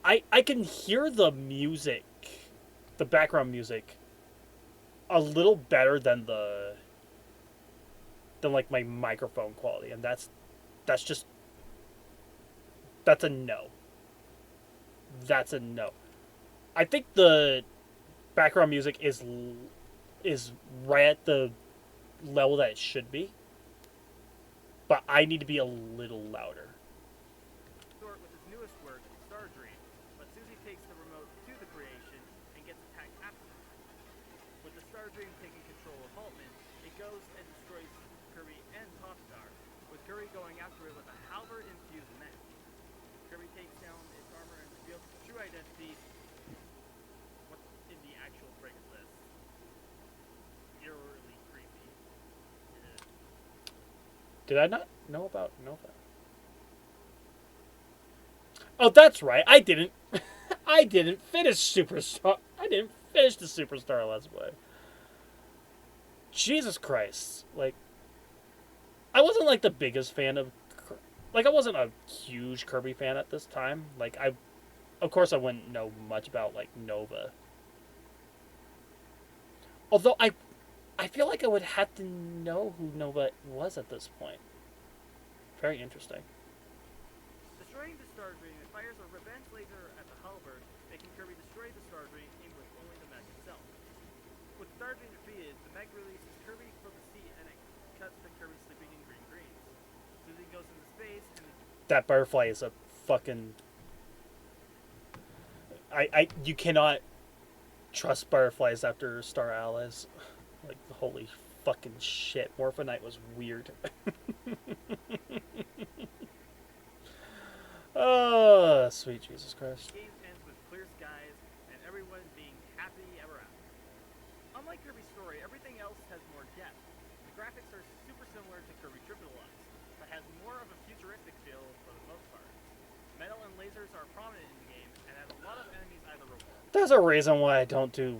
I can hear the music, the background music, a little better than like my microphone quality, and that's a no. That's a no. I think the background music is right at the level that it should be, but I need to be a little louder. Short with his newest work, Star Dream, but Susie takes the remote to the creation and gets attacked afterwards. With the Star Dream taking control of Hulkman, it goes and destroys Kirby and Popstar, with Kirby going after it with a halberd-infused mech. Kirby takes down its armor and reveals its true identity. What's in the actual frig of this? Eerily creepy. Did I not know about Nova? Oh, that's right. I didn't finish Superstar. I didn't finish the Superstar Let's Play. Jesus Christ. Like, I wasn't like the biggest fan of, like, I wasn't a huge Kirby fan at this time. Like, of course I wouldn't know much about like Nova. Although I feel like I would have to know who Nova was at this point. Very interesting. Destroying the Star Dream, it fires a revenge laser at the halberd, making Kirby destroy the Star Dream in with only the mech itself. With Star Dream defeated, the mech releases Kirby from the seat and it cuts to Kirby sleeping in green greens. Susie goes into space and That butterfly is a fucking. You cannot trust butterflies after Star Allies. Like, holy fucking shit. Morphinite was weird. Oh, sweet Jesus Christ. the game ends with clear skies and everyone being happy ever after. Unlike Kirby's story, everything else has more depth. The graphics are super similar to Kirby Triple Deluxe, but has more of a futuristic feel for the most part. Metal and lasers are prominent in the game, and has a lot of enemies either revolve. There's a reason why I don't do,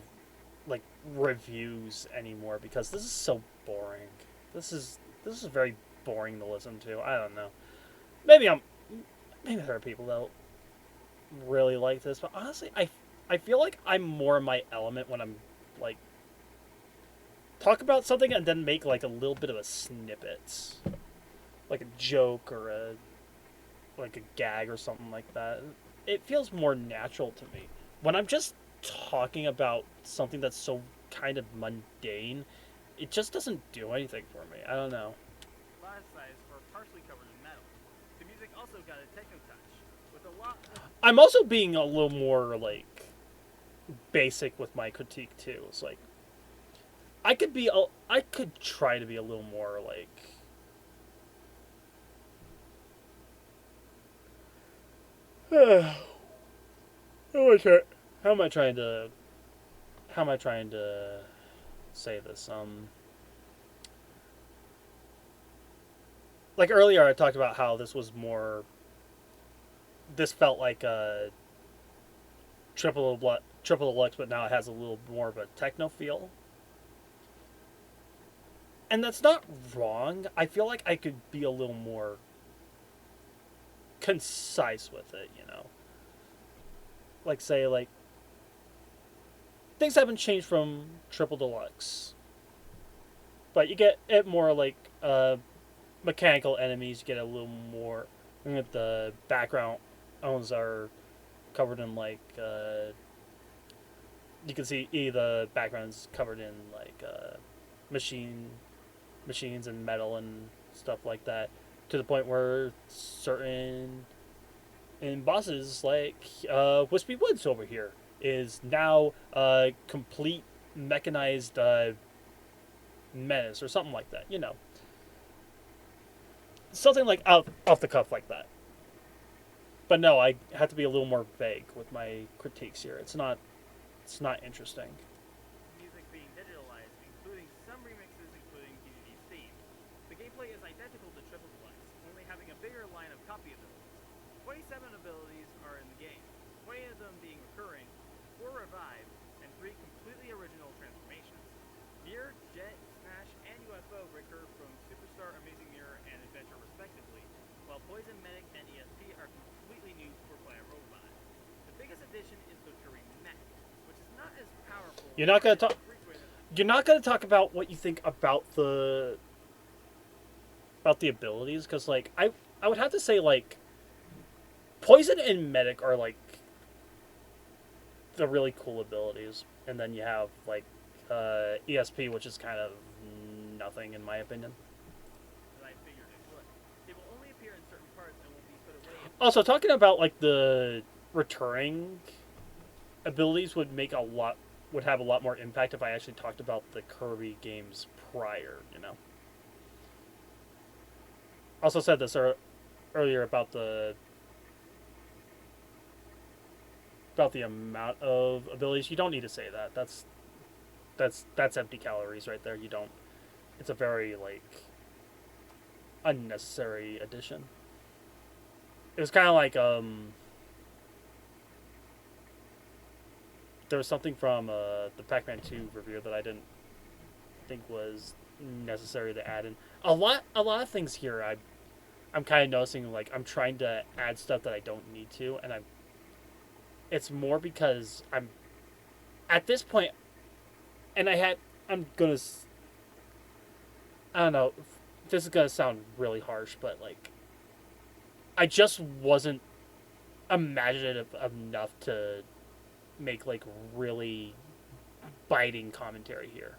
like, reviews anymore, because this is so boring. This is very boring to listen to. I don't know. Maybe there are people that really like this, but honestly, I feel like I'm more in my element when I'm, like, talk about something and then make, like, a little bit of a snippet. Like a joke or a gag or something like that. It feels more natural to me. When I'm just talking about something that's so kind of mundane, it just doesn't do anything for me. I don't know. Live size are partially covered in metal. The music also got a techno touch, with a lot of I'm also being a little more, like, basic with my critique too. It's like I could try to be a little more, like, how am I trying to say this? Like earlier I talked about how this felt like a triple deluxe, but now it has a little more of a techno feel. And that's not wrong. I feel like I could be a little more concise with it, you know. Like, say, like, things haven't changed from triple deluxe, but you get it more like mechanical enemies. You get a little more. The backgrounds are covered in, like, you can see the background's covered in, like, machines and metal and stuff like that, to the point where certain bosses, like Wispy Woods over here, is now a complete mechanized menace or something like that, you know. Something like off the cuff like that. But no, I have to be a little more vague with my critiques here. It's not interesting. music being digitalized, including some remixes including DVD's theme. The gameplay is identical to Triple Deluxe, only having a bigger line of copy abilities. 27 abilities are in the game, 20 of them being recurring, 4 revived, and 3 completely original transformations. Mirror, Jet, Smash, and UFO recur from Superstar, Amazing Mirror, and Adventure respectively, while Poison, Medic, and ESP are completely new for Player Robot. The biggest addition is the Curry Mech, which is not as powerful. You're not gonna talk. as frequent- You're not gonna talk about what you think about the abilities, because, like, I would have to say, like, Poison and Medic are, like, the really cool abilities, and then you have, like, ESP, which is kind of nothing in my opinion. as I figured it would. They will only appear in certain parts and will be put away. Also, talking about, like, the recurring abilities would have a lot more impact if I actually talked about the Kirby games prior, you know. Also said this earlier about the amount of abilities. You don't need to say that. That's empty calories right there. You don't. It's a very, like, unnecessary addition. It was kind of like there was something from the Pac-Man 2 review that I didn't think was necessary to add in. A lot of things here I'm kind of noticing, like, I'm trying to add stuff that I don't need to, and it's more because I'm at this point, and I'm gonna. I don't know. This is gonna sound really harsh, but like, I just wasn't imaginative enough to make like really biting commentary here.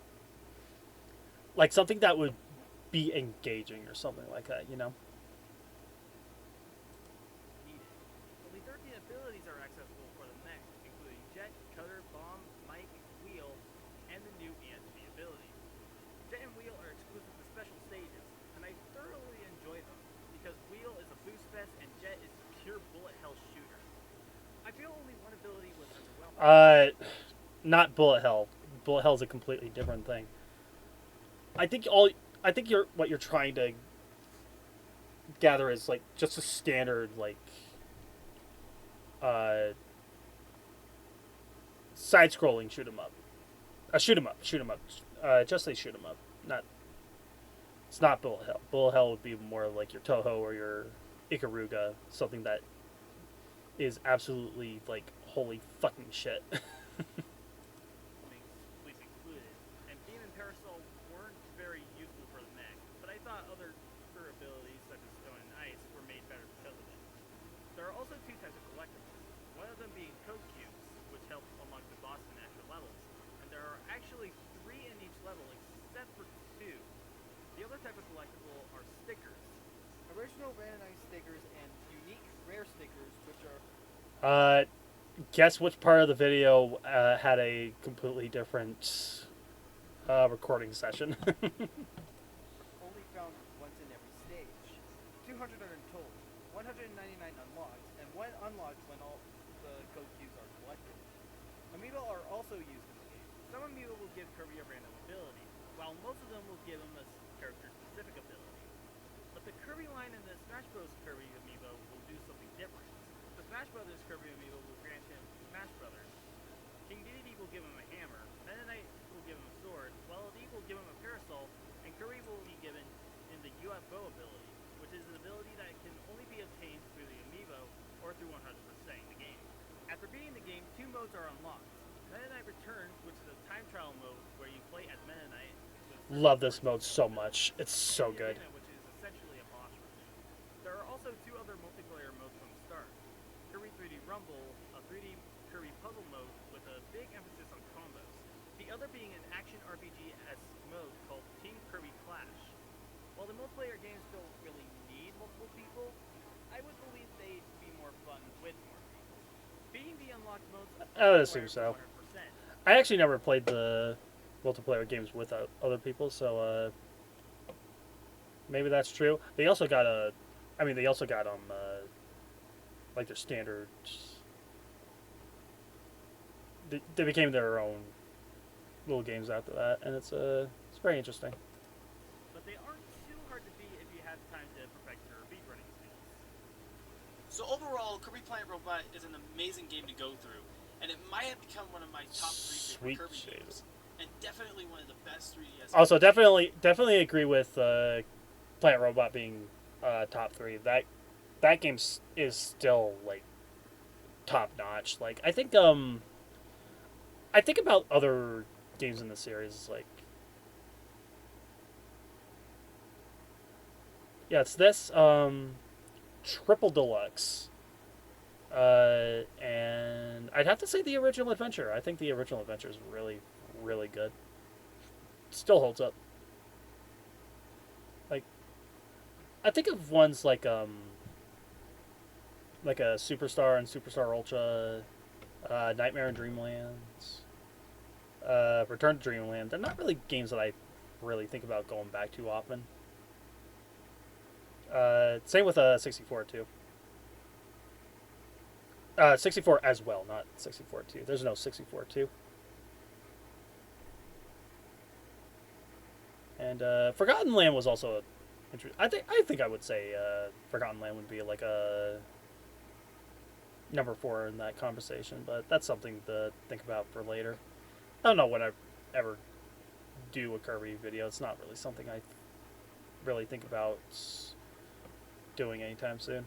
Like something that would be engaging or something like that, you know? Needed. Only 13 abilities are accessible for the mech, including Jet, Cutter, Bomb, Mike, Wheel, and the new ESP ability. Jet and Wheel are exclusive to special stages, and I thoroughly enjoy them, because Wheel is a boost fest and Jet is a pure bullet hell shooter. I feel only one ability was underwhelming. Not bullet hell. Bullet hell is a completely different thing. I think all I think what you're trying to gather is like just a standard like uh side scrolling shoot 'em up. Shoot 'em up, shoot 'em up. Just say shoot 'em up. Not It's not bullet hell. Bullet hell would be more like your Toho or your Ikaruga, something that is absolutely like holy fucking shit. Police included, and Beam and Parasol weren't very useful for the mech, but I thought other abilities such as Stone and Ice were made better because of it. There are also two types of collectibles, one of them being code cubes, which help unlock the boss in extra levels, and there are actually 3 in each level except for 2. The other type of collectible are stickers. Original randomized stickers and unique rare stickers, which are Guess which part of the video had a completely different recording session. only found once in every stage. 200 are in total, 199 unlocked, and 1 unlocked when all the code cubes are collected. Amiibo are also used in the game. Some amiibo will give Kirby a random ability, while most of them will give him a character-specific ability. But the Kirby line in the Smash Bros. Kirby amiibo will do something different. The Smash Brothers Kirby amiibo will grant him Smash Brothers. King Dedede will give him a hammer, Meta Knight will give him a sword, while Elite will give him a parasol, and Kirby will be given in the UFO ability, which is an ability that can only be obtained through the amiibo or through 100%ing the game. After beating the game, 2 modes are unlocked. Meta Knight Returns, which is a time trial mode where you play as Meta Knight. Love this mode so much. It's so good. Which is essentially a boss rush. There are also 2 other multiplayer modes from the start. Kirby 3D Rumble, a 3D Kirby puzzle mode with a big emphasis on combos. The other being an action RPG-esque mode called Team Kirby Clash. While the multiplayer games don't really need multiple people, I would believe they'd be more fun with more people. Beating the unlocked modes I would assume so. 100%. I actually never played the multiplayer games with other people, so maybe that's true. They also got like their standard. They became their own little games after that, and it's very interesting. But they aren't too hard to beat if you have time to perfect your beat running skills. So overall, Kirby Planet Robot is an amazing game to go through, and it might have become one of my top 3 Sweet favorite Kirby shit. games, and definitely one of the best 3DS. Also, definitely agree with Planet Robot being top 3. That game is still like top notch. Like I think about other games in the series like yeah, it's this Triple Deluxe. And I'd have to say the original Adventure. I think the original Adventure is really, really good. Still holds up. Like, I think of ones like a Superstar and Superstar Ultra, Nightmare in Dreamlands, Return to Dreamland. They're not really games that I really think about going back to often. Same with 64 too. 64 as well, not 64 2. There's no 64 2. And Forgotten Land was also interesting. I think I would say Forgotten Land would be like a number 4 in that conversation, but that's something to think about for later. I don't know when I ever do a Kirby video. It's not really something I really think about doing anytime soon.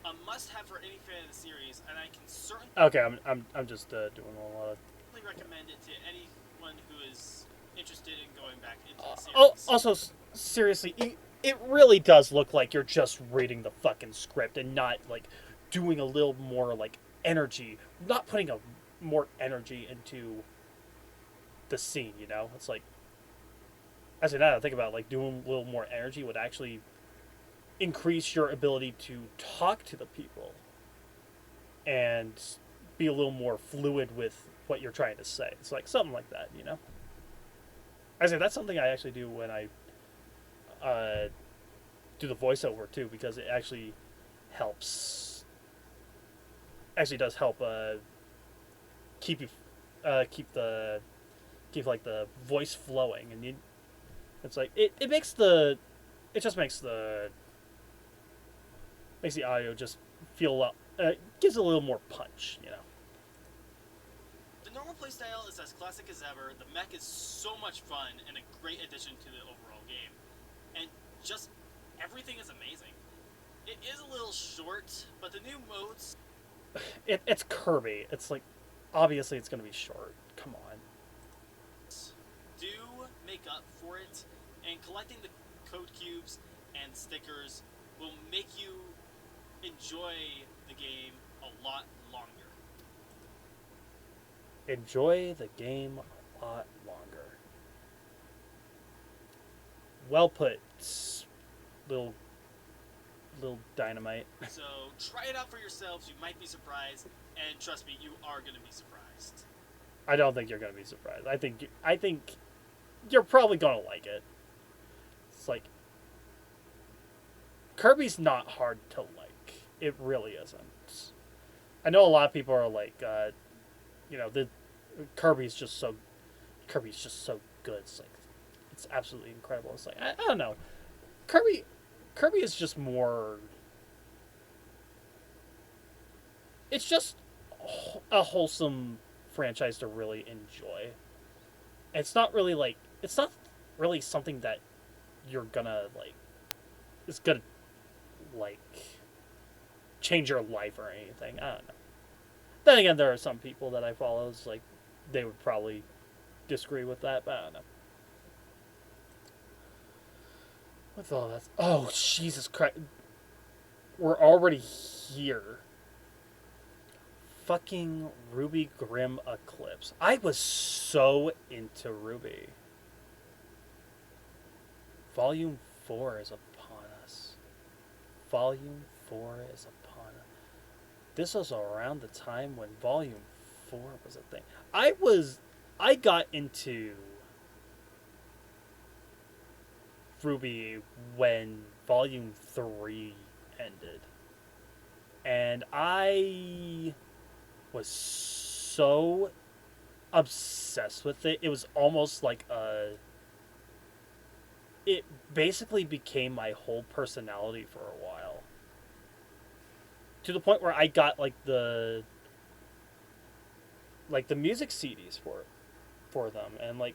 A must-have for any fan of the series, and I can certainly. Okay, I'm just doing a lot of definitely recommend it to anyone who is interested in going back into the Oh, series. also, seriously, it really does look like you're just reading the fucking script and not, like, doing a little more, like, energy. Not putting a more energy into the scene, you know? It's like, as I now think about it, like, doing a little more energy would actually increase your ability to talk to the people and be a little more fluid with what you're trying to say. It's like something like that, you know? I say that's something I actually do when I do the voiceover too, because it actually helps. Actually, does help keep you keep like the voice flowing, and it's like it makes the it just makes the audio just feel a lot, gives it a little more punch, you know. The normal playstyle is as classic as ever. The mech is so much fun and a great addition to the overall game. And just everything is amazing. It is a little short, but the new modes It's Kirby. It's like obviously it's gonna be short. Come on. do make up for it, and collecting the code cubes and stickers will make you enjoy the game a lot longer. Enjoy the game a lot longer. Well put, little dynamite. So try it out for yourselves. You might be surprised, and trust me, you are going to be surprised. I don't think you're gonna be surprised. I think you're probably gonna like it. It's like Kirby's not hard to like. It really isn't. I know a lot of people are like, you know, the Kirby's just so good. It's like it's absolutely incredible. It's like I don't know. Kirby is just more. It's just a wholesome franchise to really enjoy. It's not really like it's not really something that you're gonna like. It's gonna like change your life or anything. I don't know. Then again, there are some people that I follow. It's like they would probably disagree with that, but I don't know. What's all that? Oh, Jesus Christ. We're already here. Fucking Ruby Grim Eclipse. I was so into Ruby. Volume 4 is upon us. Volume 4 is upon us. This was around the time when Volume 4 was a thing. I got into Ruby when Volume 3 ended. And I was so obsessed with it. It was almost like it basically became my whole personality for a while. To the point where I got like the music CDs for them, and like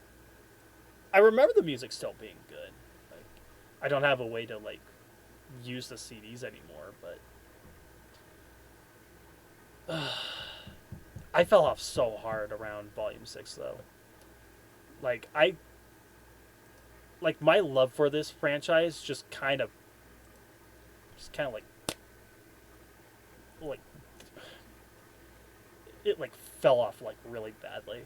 I remember the music still being good. Like I don't have a way to like use the CDs anymore, but I fell off so hard around Volume 6 though. Like my love for this franchise just kind of like it like fell off like really badly.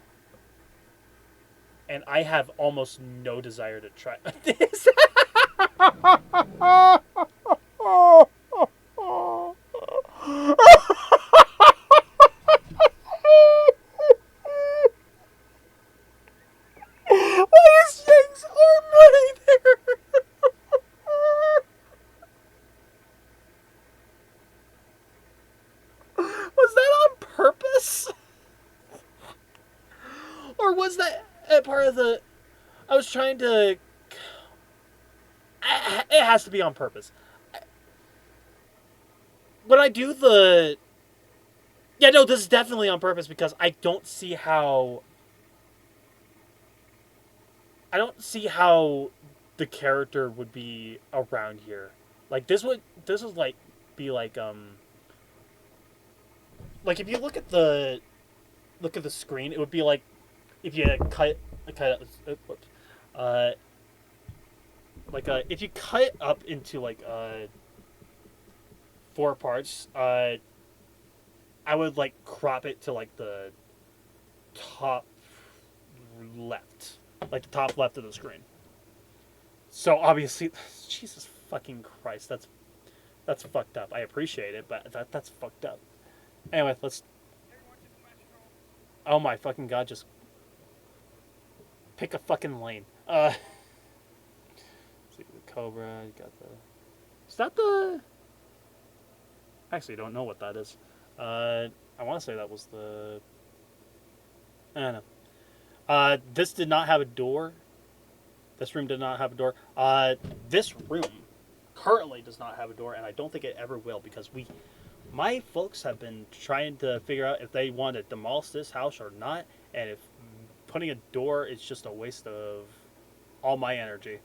And I have almost no desire to try this. Why is James Harmony there? Was that on purpose? Or was that a part of the... I was trying to... It has to be on purpose. When I do the... Yeah, no, this is definitely on purpose because I don't see how the character would be around here. Like this would like be like if you look at the look at the screen, it would be like if you whoops, uh, if you cut it up into like 4 parts, I would like crop it to like the top left, like the top left of the screen. So obviously, Jesus fucking Christ, that's fucked up. I appreciate it, but that's fucked up. Anyway, let's. Oh my fucking god, just pick a fucking lane. Let's see the Cobra. You got the. Is that the? Actually, don't know what that is. I want to say that was the. I don't know. This did not have a door. This room did not have a door. This room currently does not have a door, and I don't think it ever will because my folks have been trying to figure out if they want to demolish this house or not, and if putting a door is just a waste of all my energy.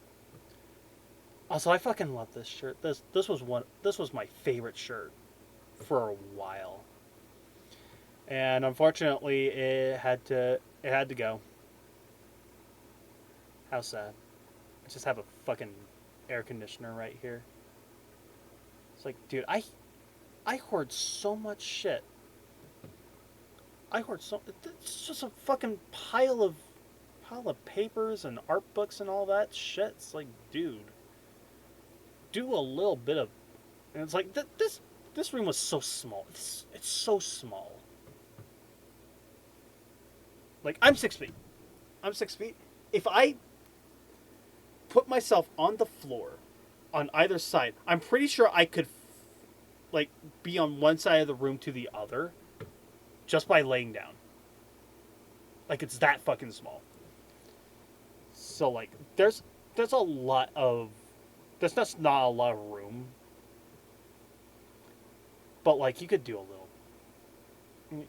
Also, I fucking love this shirt. This was my favorite shirt for a while, and unfortunately, it had to go. How sad. I just have a fucking air conditioner right here. It's like, dude, I hoard so much shit. It's just a fucking pile of papers and art books and all that shit. It's like, dude, do a little bit of. And it's like this room was so small. It's so small. Like, I'm 6 feet. If I put myself on the floor on either side, I'm pretty sure I could like be on one side of the room to the other just by laying down. Like, it's that fucking small. So like there's just not a lot of room. But like you could do a little,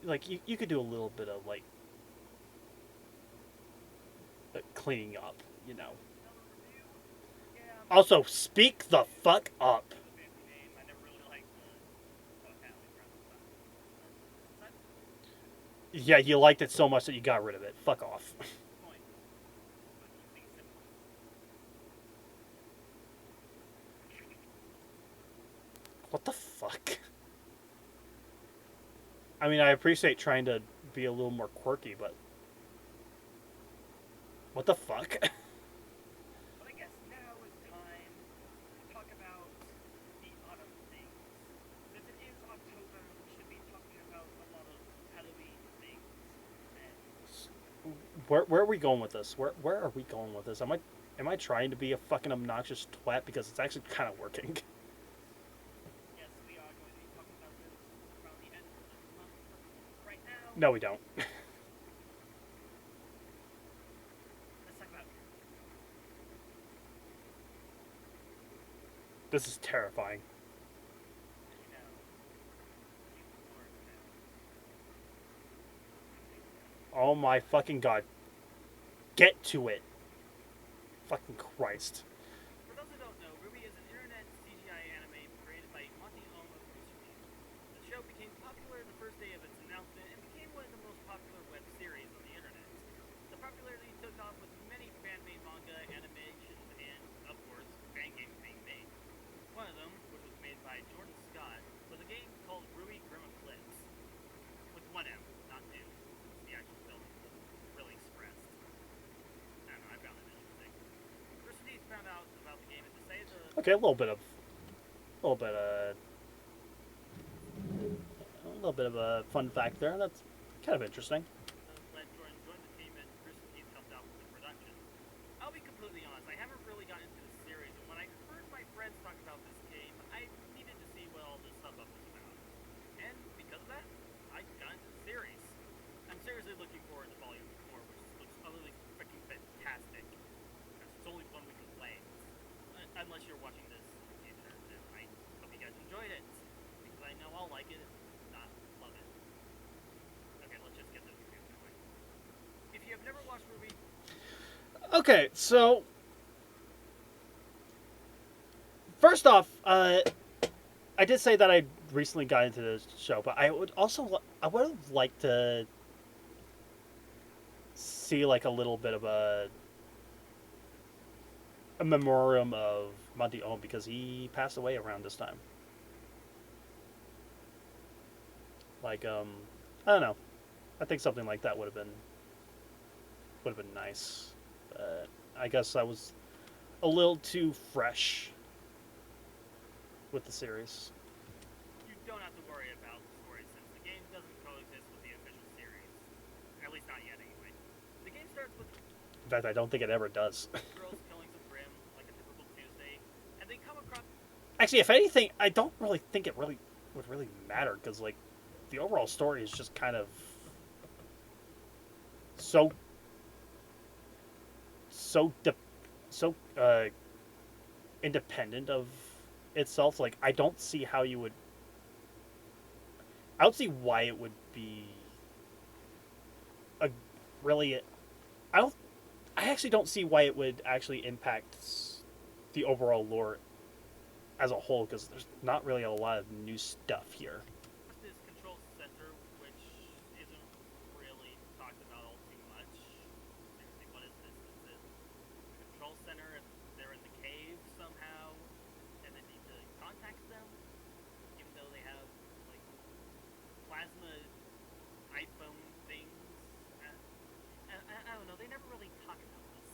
like you could do a little bit of like cleaning up, you know. Also, speak the fuck up. Yeah, you liked it so much that you got rid of it. Fuck off. What the fuck? I mean, I appreciate trying to be a little more quirky, but what the fuck? But I guess now is time to talk about the autumn things. Since it is October, we should be talking about a lot of Halloween things. And Where are we going with this? Where are we going with this? Am I trying to be a fucking obnoxious twat because it's actually kind of working? yes, we are going to be talking about this around the end of this month. Right now, No, we don't. let's talk about This is terrifying. Oh my fucking god. Get to it. Fucking Christ. For those who don't know, Ruby is an internet CGI anime created by Monty Oma Kusumi. The show became popular the first day of its announcement and became one of the most popular web series on the internet. The popularity took off with many fan-made manga, animations, and, of course, fan games being made. One of them, which was made by Jordan Scott, was a game called Ruby Grim Eclipse. With one M, not two. The actual spelling was really expressed. I don't know, I found it interesting. Rooster found out about the game and decided to... Okay, a little bit of a fun fact there. That's kind of interesting. Let Jordan join the team and Rooster Teeth helped out with the production. I'll be completely honest, I haven't really gotten into the series, and when I heard my friends talk about this game, I needed to see what all this hubbub was about. And because of that, I got into the series. I'm seriously looking forward to Volume 4, which looks utterly freaking fantastic. It's only 1 week away. Unless you're watching this in the future, and I hope you guys enjoyed it. Because I know I'll like it, not love it. Okay, let's just get this review going. If you have never watched Ruby, Okay, so first off, I did say that I recently got into this show, but I would have liked to see like a little bit of a memoriam of Monty Ohm because he passed away around this time. Like I don't know. I think something like that would have been nice. But I guess I was a little too fresh with the series. You don't have to worry about the story since the game doesn't coexist with the official series. At least not yet, anyway. The game starts with In fact, I don't think it ever does. girls killing some Grim like a typical Tuesday, and they come across Actually, if anything, I don't really think it really would really matter because like the overall story is just kind of so so independent of itself. Like I don't see how you would. I don't see why it would be a really. I don't. I actually don't see why it would actually impact the overall lore as a whole because there's not really a lot of new stuff here. this control center, which isn't really talked about all too much. Seriously, what is this? Is it a control center if they're in the cave somehow, and they need to contact them, even though they have like plasma iPhone things? I don't know. They never really talk about this.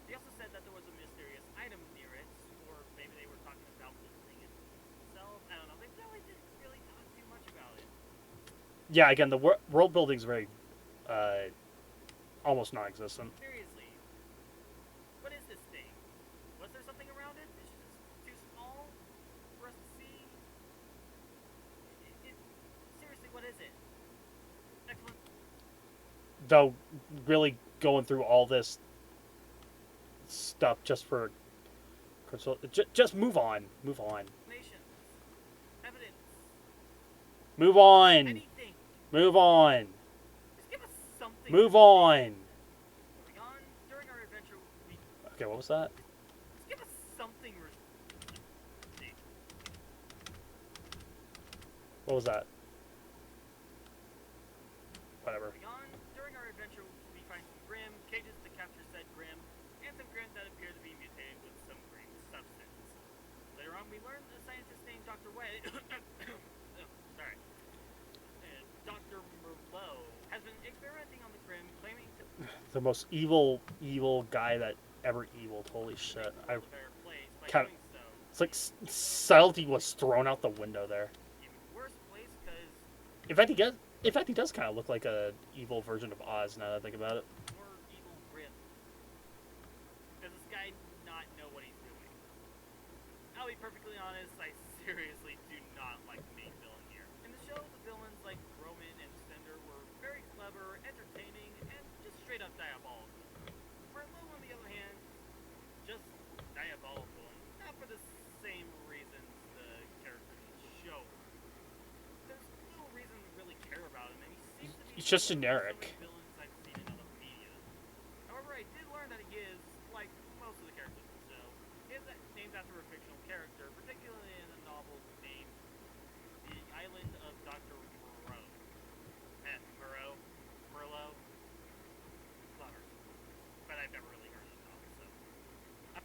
They also said that there was a mysterious item near it, or maybe they were talking about the thing itself. I don't know. They really didn't really talk too much about it. Yeah, again, the world building's very almost non-existent. Seriously, what is this thing? Was there something around it? It's just too small for us to see. Seriously, what is it? Excellent. Though, really going through all this stuff just for just move on, Nations. Evidence. move on, Anything. move on, Just give us something. move on. Moving on. During our adventure, we Okay, what was that? just give us something. See. What was that? Whatever. Moving on. During our adventure, we find some Grim, cages to capture said Grim, and some Grim that appear to be mutated with some Grim substance. Later on, we learn a scientist named Dr. Way. Sorry. Dr. Merlot has been experimenting on the Grim, claiming to The most evil guy that ever eviled. Holy shit! make the world a better place by kinda- doing so. It's like subtlety was thrown out the window there. Even worse place, because In fact, he does kind of look like a evil version of Oz. Now that I think about it. more evil Grim. Does this guy not know what he's doing? I'll be perfectly honest, I seriously do not like the main villain here. In the show, the villains like Roman and Cinder were very clever, entertaining, and just straight up diabolical. Merlot, on the other hand, just diabolical, and not for the same reasons the characters in the show. There's no reason to really care about him, and he seems to be He's just similar to generic. some of the villains I've seen in other media. However, I did learn that he is, like most of the characters in the show, he is named after a fictional character, particularly in a novel named The Island of Dr. Moreau. Merlot? Clever. But I've never really heard of the novel, so. I'm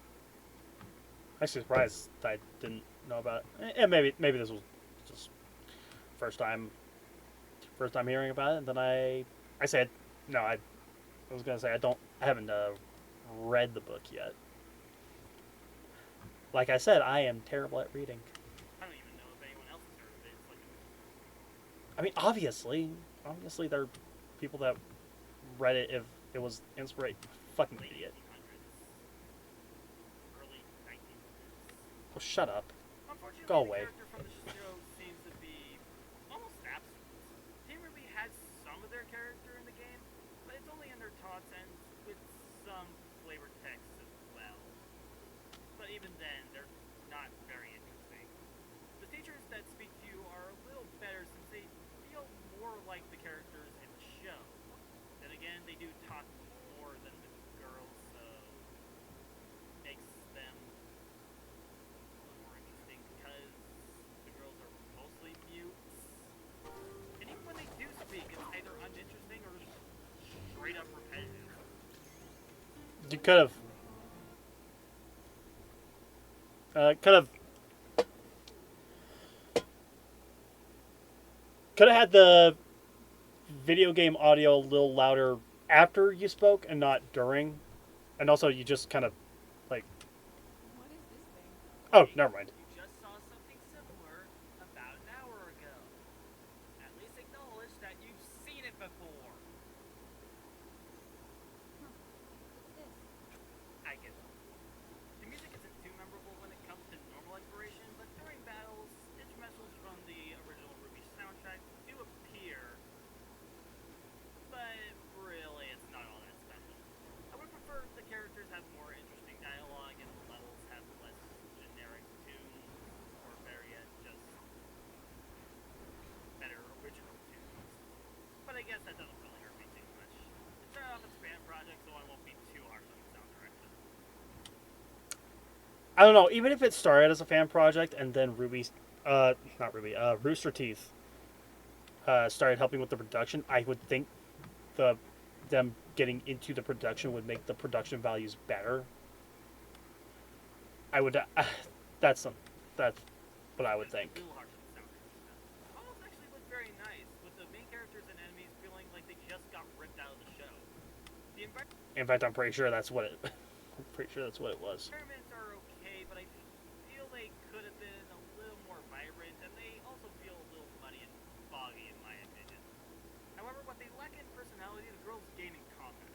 actually surprised I didn't know about it. And maybe this was just first time hearing about it. And then I said no. I was gonna say I haven't read the book yet. Like I said, I am terrible at reading. I don't even know if anyone else has heard of it. It's like I mean, obviously there are people that read it if it was inspiration. Fucking late idiot. 1800s, early 1900s. Oh, shut up. Unfortunately, Go the away. character from the show seems to be almost absent. Team really has some of their character in the game, but it's only in their talks and with some flavored text as well. But even then, they're not very interesting. The teachers that speak to you are a little better since they feel more like the characters in the show. Then again, they do talk more than the girls, so makes them a little more interesting because the girls are mostly mutes. And even when they do speak, it's either uninteresting or just straight up repetitive. You could have. Could have. Could have had the video game audio a little louder after you spoke and not during. And also, you just kind of, like. What is this thing? Oh, never mind. You just saw something similar about an hour ago. At least acknowledge that you've seen it before. What's this? I give up. The music isn't too memorable when it comes to normal exploration, but during battles, instrumentals from the original Ruby soundtrack do appear. But really, it's not all that special. I would prefer if the characters have more interesting dialogue and the levels have less generic tunes, or better yet, just better original tunes. But I guess that doesn't really hurt me too much. It started off as a fan project, so I won't be too harsh on the sound direction. I don't know. Even if it started as a fan project and then Rooster Teeth started helping with the production, I would think them getting into the production would make the production values better. I would. That's what I would think. A little harsh on the sound direction. Models actually look very nice, with the main characters and enemies feeling like they just got ripped out of the show. The In fact, I'm pretty sure that's what it. I'm pretty sure that's what it was. environments are okay, but I feel they could have been a little more vibrant, and they also feel a little muddy and foggy in my opinion. However, what they lack in personality, the girls gain in combat.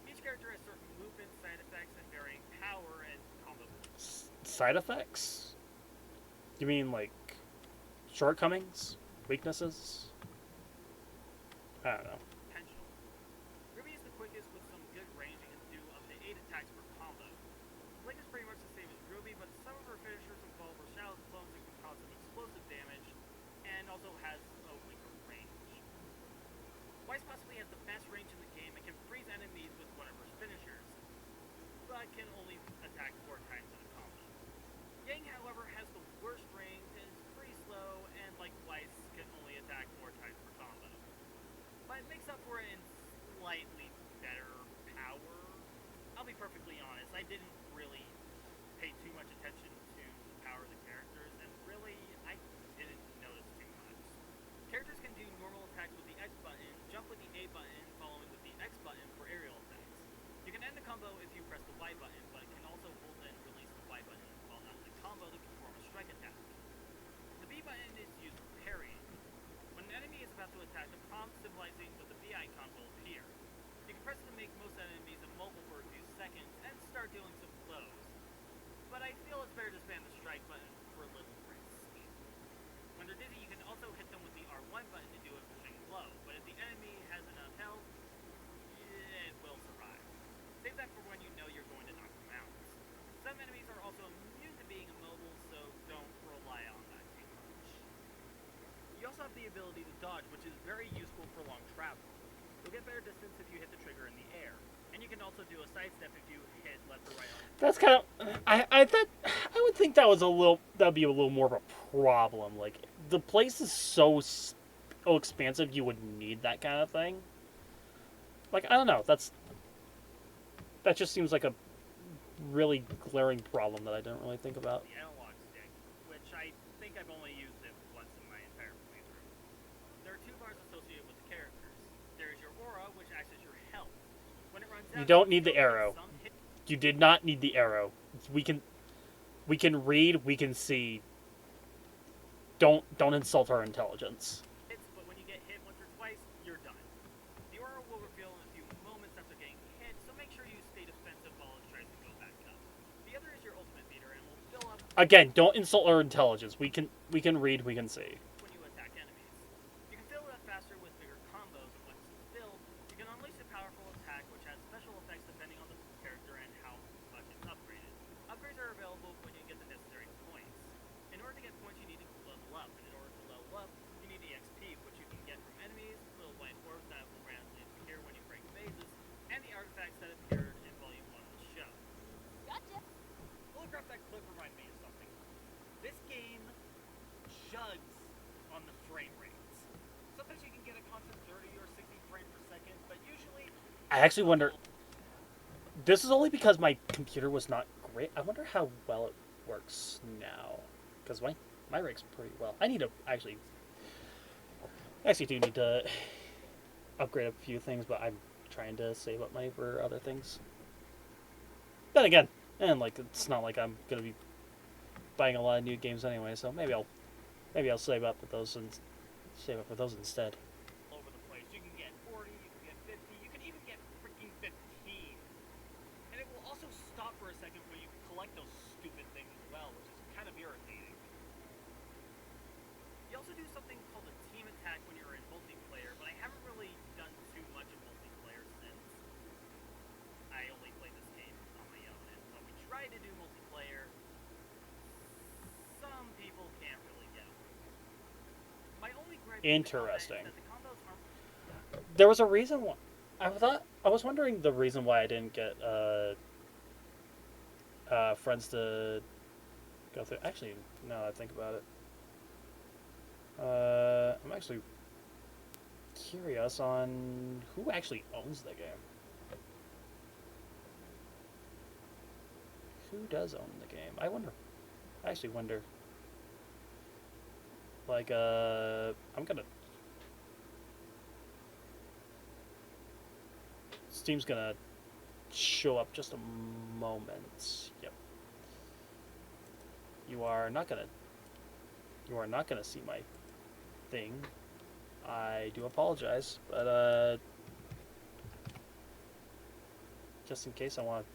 Each character has certain movement, side effects, and varying power and combo. Side effects? You mean like shortcomings, weaknesses? I don't know. Potential. Ruby is the quickest with some good range and can do up to 8 attacks per combo. Blake is pretty much the same as Ruby, but some of her finishers involve Rochelle's clones that can cause some explosive damage, and also has a weaker range. Weiss possibly has the best range in the game and can freeze enemies with one of her finishers, but can only attack 4 times in a combo. Yang, however, has the worst range and is pretty slow, and like Weiss, can only attack 4 times per combo. But it makes up for it in slightly better power. I'll be perfectly honest, I didn't really pay too much attention to the power of the characters, and really, I didn't notice too much. Characters can do normal attacks with the X button, jump with the A button, following with the X button for aerial attacks. You can end the combo if you press the Y button, but can also hold and release the Y button while not in the combo to perform a strike attack. The B button is used for parrying. When an enemy is about to attack, the prompt symbolizing with the B icon will appear. You can press it to make most enemies immobile for a few seconds and start dealing some blows. But I feel it's better to spam the strike button for a little risk. When they're dizzy, you can also hit them with the R1 button to do a pushing blow, but if the enemy has enough health, it will survive. Save that for when you know you're going to knock them out. Some enemies are also immune to being immobile, so don't rely on that too much. You also have the ability to dodge, which is very useful for long travel. You'll get better distance if you hit the trigger in the air, and you can also do a sidestep if you hit left or right on. That's kind of. I thought. I would think that was a little. That'd be a little more of a problem. Like the place is so expansive, you would need that kind of thing. Like I don't know. That just seems like a really glaring problem that I didn't really think about. The analog stick, which I think I've only used it once in my entire playthrough. There are 2 bars associated with the characters. There is your aura, which acts as your health. When it runs out, You don't need the still get arrow. some hit You did not need the arrow. We can read. We can see. Don't insult our intelligence. hits, but when you get hit once or twice, you're done. The aura will reveal in a few moments after getting hit, so make sure you stay defensive while it tries to go back up. The other is your ultimate meter, and will fill up Again, don't insult our intelligence. We can read. We can see. when you attack enemies. You can fill it up faster with bigger combos, and once it's filled, you can unleash a powerful attack which has special effects depending on the character and how much it's upgraded. Upgrades are available when you get the necessary points. In order to get points, you need to level up, and in order to level up, you need EXP, which you can get from enemies, little white orbs that will randomly appear when you break phases, and the artifacts that appeared in Volume 1 of the show. Gotcha. Holograph that clip reminded me of something. This game jugs on the frame rates. Sometimes you can get a constant 30 or 60 frames per second, but usually I actually wonder. This is only because my computer was not great. I wonder how well it works now. Because my rig's pretty well. I need to actually do need to upgrade a few things, but I'm trying to save up money for other things. Then again, and like it's not like I'm gonna be buying a lot of new games anyway, so maybe I'll save up with those instead. All over the place. You can get 40, you can get 50, you can even get freaking 15. And it will also stop for a second when you collect those stupid things as well, which is kind of irritating. You also do something called a team attack when you're in multiplayer, but I haven't really done too much of multiplayer since I only played this game on my own. And when we try to do multiplayer, some people can't really get it. My only gripe with the combat is Interesting. that the combos aren't There was a reason why. I was wondering the reason why I didn't get friends to go through. Actually, now that I think about it, I'm actually curious on who actually owns the game. Who does own the game? I wonder. I actually wonder. Like, I'm gonna. Steam's gonna show up just a moment. Yep. You are not gonna see my thing. I do apologize, but just in case I want to.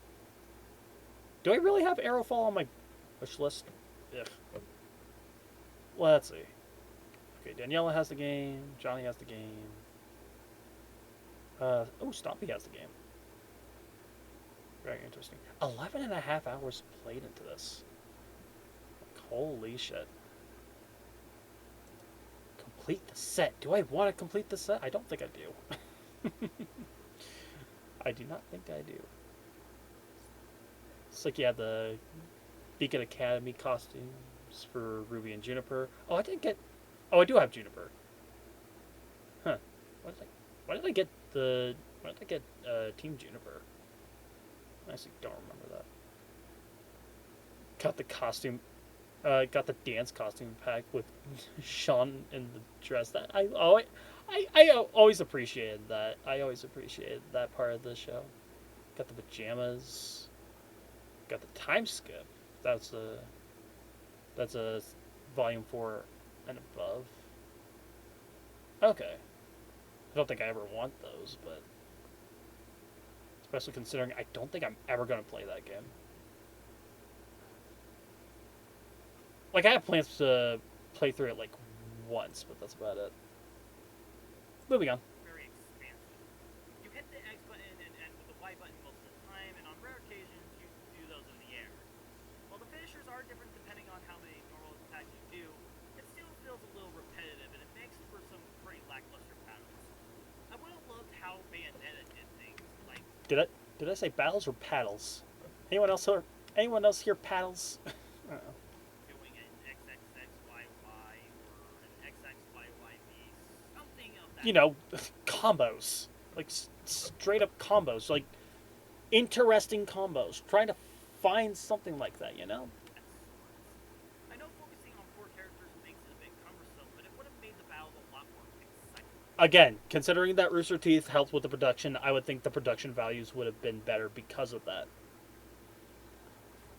Do I really have Arrowfall on my wish list? If. Let's see. Okay, Daniela has the game. Johnny has the game. Oh, Stompy has the game. Very interesting. 11.5 hours played into this. Like, holy shit. Complete the set. Do I want to complete the set? I don't think I do. I do not think I do. It's like you have the Beacon Academy costumes for Ruby and Juniper. Oh, I didn't get... Oh, I do have Juniper. Huh. Why did I get Team Juniper? I actually don't remember that. Got the costume... got the dance costume pack with Sean in the dress. That I always appreciated that. I always appreciated that part of the show. Got the pajamas. Got the time skip. That's a volume 4 and above. Okay. I don't think I ever want those, but especially considering I don't think I'm ever going to play that game. Like, I have plans to play through it, like, once, but that's about it. Moving on. very expansive. You hit the X button and with the Y button most of the time, and on rare occasions you do those in the air. While the finishers are different depending on how many normal attacks you do, it still feels a little repetitive, and it makes for some pretty lackluster battles. I would have loved how Bayonetta did things, like Did I say battles or paddles? Anyone else hear paddles? Uh-oh. doing an XXXYY or an XXYYV, something of that. You know, combos. Like, straight up combos. Like, interesting combos. Trying to find something like that, you know? I know focusing on 4 characters makes it a bit cumbersome, but it would have made the battles a lot more exciting. Again, considering that Rooster Teeth helped with the production, I would think the production values would have been better because of that.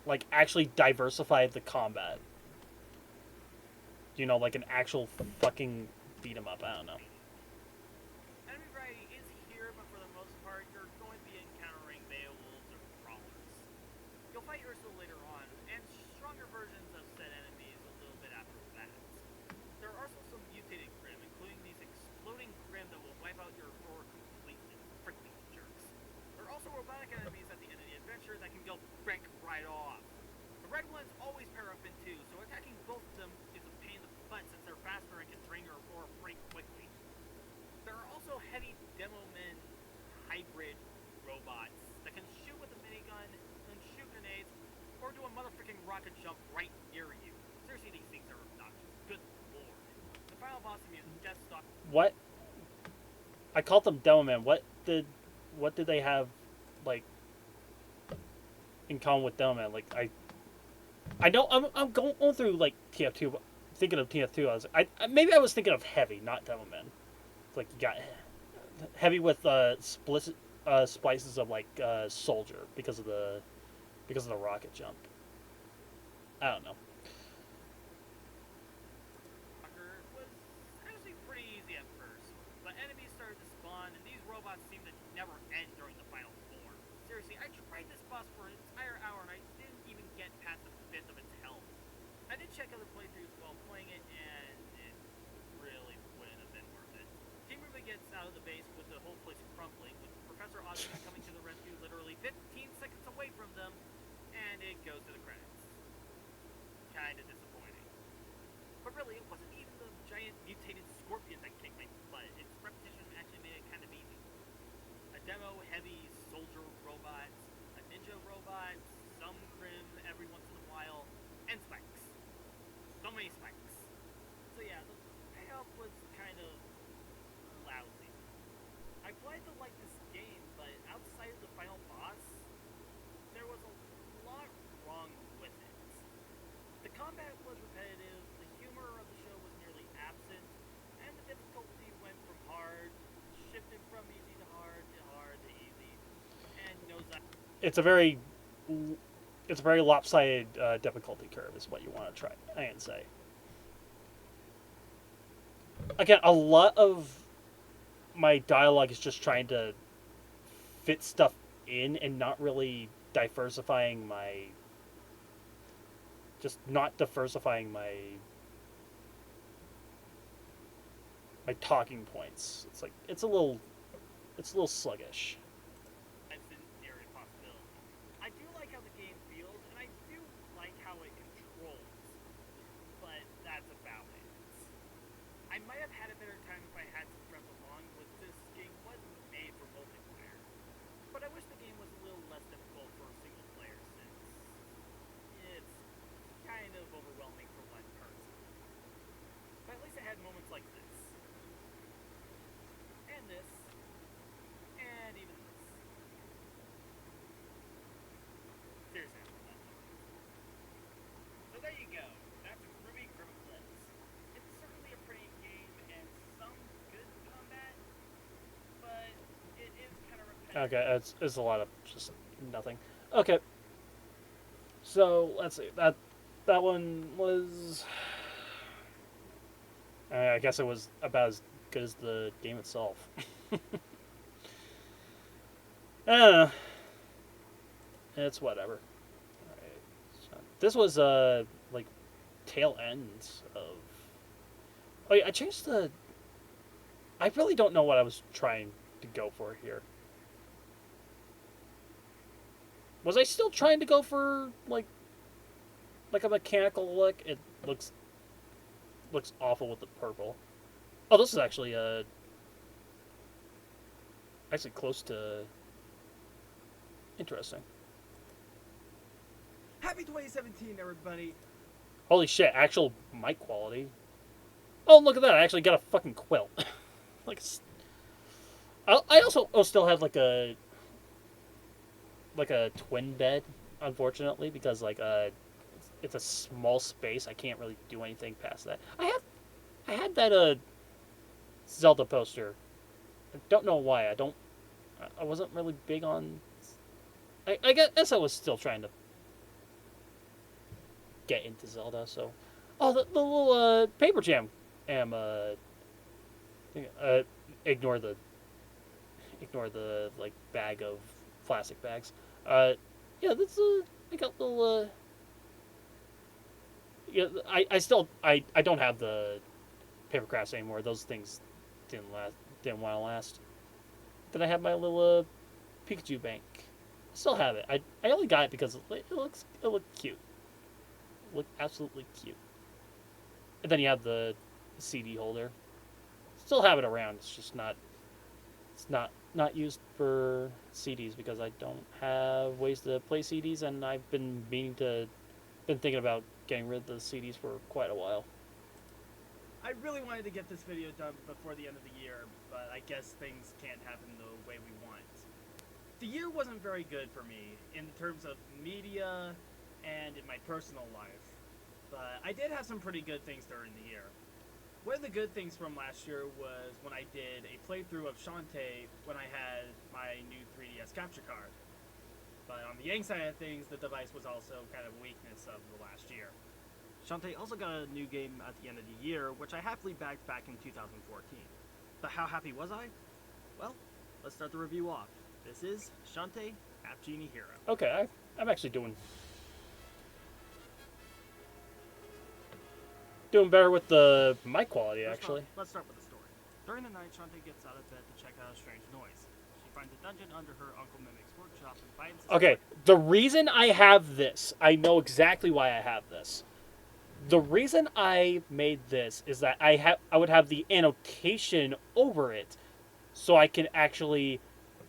Like, actually diversify the combat. You know, like an actual fucking beat 'em up. I don't know. Enemy variety is here, but for the most part, you're going to be encountering Beowulfs or Brawlers. You'll fight Ursula later on, and stronger versions of said enemies a little bit after that. There are also some mutated Grim, including these exploding Grim that will wipe out your roar completely. Freaking jerks. There are also robotic enemies at the end of the adventure that can go wreck right off. The red ones always pair up in 2, so attacking both of them is a pain in the butt since they're faster and can drain your roar pretty quickly. There are also heavy demo men hybrid robots that can shoot with a minigun, then shoot grenades, or do a motherfucking rocket jump right near you. Seriously, these things are obnoxious. Good lord. The final boss immune Death Stalk. What? I called them Demo Man. What did they have, like, in common with them, and like I know I'm going through like TF2, thinking of TF2. I was maybe I was thinking of Heavy, not Devilman. It's like you got Heavy with splices of like Soldier because of the rocket jump. I don't know. Walker was actually pretty easy at first, but enemies started to spawn, and these robots seemed to never end during the final floor. Seriously, I tried this boss for an entire hour, and I didn't even get past a fifth of its health. I did check other playthroughs while playing it, and it really wouldn't have been worth it. Team Ruby gets out of the base with the whole place crumbling, with Professor Osmond coming to the rescue literally 15 seconds away from them, and it goes to the credits. Kinda disappointing. But really, it wasn't even the giant mutated scorpion that kicked my butt. Its repetition actually made it kind of easy. A demo heavy soldier robots, a ninja robot, some crim every once in a while, and spikes. So many spikes. So yeah, the payoff was kind of lousy. I glad to like this game, but outside of the final boss, there was a lot wrong with it. The combat was repetitive, the humor of the show was nearly absent, and the difficulty went from hard, shifted from easy to hard to easy, and It's a very lopsided difficulty curve, is what you want to try and say. Again, a lot of my dialogue is just trying to fit stuff in and not really diversifying my my talking points. It's like it's a little sluggish. that's an area possibility. I do like how the game feels, and I do like how it controls, but that's about it. I might have had a better time if I had some friends along, with this game wasn't made for multiplayer. But I wish the game was a little less difficult for a single player, since it's kind of overwhelming for one person. But at least it had moments like this. And this. And even this. Seriously, I love that. So there you go. That's Ruby Grimblitz. It's certainly a pretty game and some good combat, but it is kind of repetitive. Okay, it's a lot of just nothing. Okay, so let's see. That one was. I guess it was about as good as the game itself. I don't know. It's whatever. Alright, so this was like tail ends of. Oh yeah, I changed the. I really don't know what I was trying to go for here. Was I still trying to go for like a mechanical look? It looks awful with the purple. Oh, this is actually close to interesting. Happy 2017, everybody. Holy shit, actual mic quality. Oh, look at that. I actually got a fucking quilt. like I also still have like a twin bed, unfortunately, because like it's a small space. I can't really do anything past that. I had that Zelda poster. I don't know why. I wasn't really big on. I guess I was still trying to get into Zelda. So, oh, the little paper jam. Ignore the like bag of plastic bags. Yeah, that's I got little. Yeah, I still don't have the paper crafts anymore. Those things didn't want to last. Then I have my little Pikachu bank. Still have it. I only got it because it looked cute. It looked absolutely cute. And then you have the CD holder. Still have it around. It's just not. It's not used for CDs because I don't have ways to play CDs, and I've been thinking about getting rid of the CDs for quite a while. I really wanted to get this video done before the end of the year, but I guess things can't happen the way we want. the year wasn't very good for me in terms of media and in my personal life, but I did have some pretty good things during the year. One of the good things from last year was when I did a playthrough of Shantae when I had my new 3DS capture card. But on the Yang side of things, the device was also kind of a weakness of the last year. Shantae also got a new game at the end of the year, which I happily backed back in 2014. But how happy was I? Well, let's start the review off. This is Shantae, Half Genie Hero. Okay, I'm actually doing better with the mic quality, actually. Let's start with the story. During the night, Shantae gets out of bed to check out a strange noise. She finds a dungeon under her Uncle Mimic's workshop and finds... Okay, the reason I have this, I know exactly why I have this. The reason I made this is that I would have the annotation over it, so I can actually,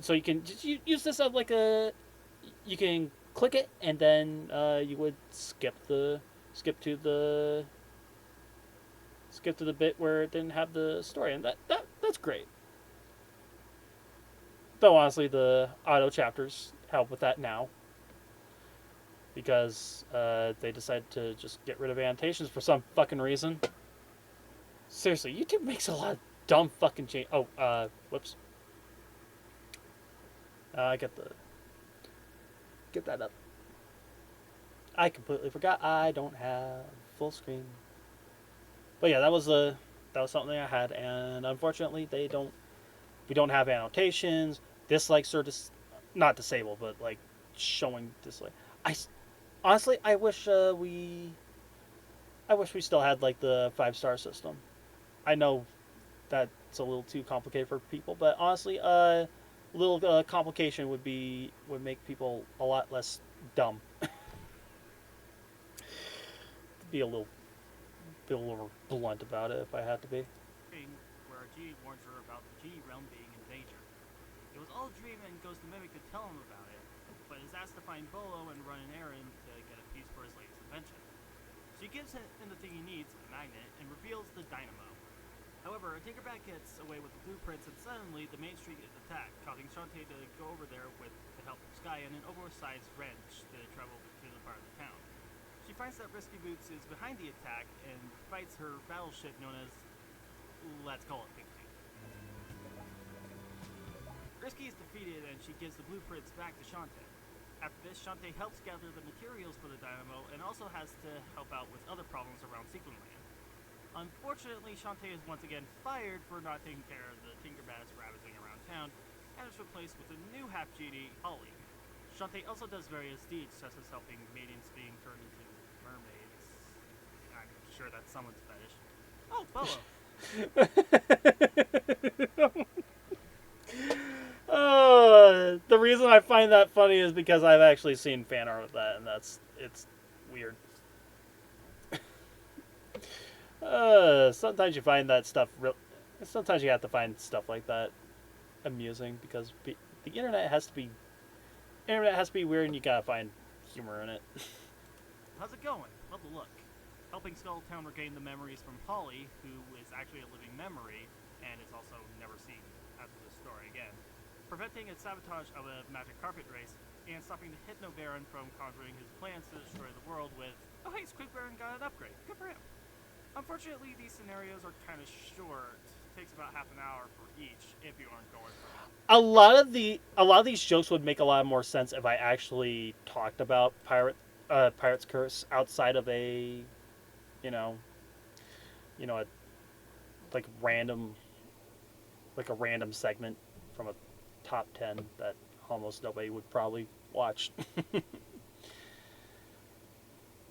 so you can just use this as like a, you can click it and then you would skip to the bit where it didn't have the story, and that's great. Though honestly, the auto chapters help with that now, because they decided to just get rid of annotations for some fucking reason. Seriously, YouTube makes a lot of dumb fucking change. Oh, whoops. Get that up. I completely forgot I don't have full screen. But yeah, that was something I had, and unfortunately we don't have annotations. Dislikes are not disabled, but like showing dislike. Honestly, I wish we still had like the 5-star system. I know that's a little too complicated for people, but honestly, a little complication would make people a lot less dumb. Be a little blunt about it if I had to be. Where a genie warns her about the genie realm being in danger. It was all a dream, and goes to Mimic to tell him about it, but is asked to find Bolo and run an errand to get a piece for his latest invention. She gives him the thing he needs, a magnet, and reveals the dynamo. However, Tinkerbat gets away with the blueprints, and suddenly the main street is attacked, causing Shantae to go over there with the help of Sky and an oversized wrench to travel to the part of the town. She finds that Risky Boots is behind the attack and fights her battleship known as, let's call it Big Tooth. Risky is defeated, and she gives the blueprints back to Shantae. After this, Shantae helps gather the materials for the dynamo and also has to help out with other problems around Sequin Land. Unfortunately, Shantae is once again fired for not taking care of the Tinkerbats ravaging around town, and is replaced with a new half-genie, Holly. Shantae also does various deeds, such as helping maidens being turned into mermaids. I'm sure that's someone's fetish. Oh, Bolo! The reason I find that funny is because I've actually seen fan art of that, and it's weird. Sometimes you find that stuff sometimes you have to find stuff like that amusing, because the internet has to be weird, and you gotta find humor in it. How's it going? Love the look. Helping Skulltown regain the memories from Polly, who is actually a living memory, and is also never seen after the story again. Preventing its sabotage of a magic carpet race, and stopping the Hypno Baron from conjuring his plans to destroy the world with, oh hey, Squid Baron got an upgrade. Good for him. Unfortunately, these scenarios are kind of short. Takes about half an hour for each if you aren't going for it. A lot of these jokes would make a lot more sense if I actually talked about Pirate's Curse outside of a, a random segment from a top 10 that almost nobody would probably watch.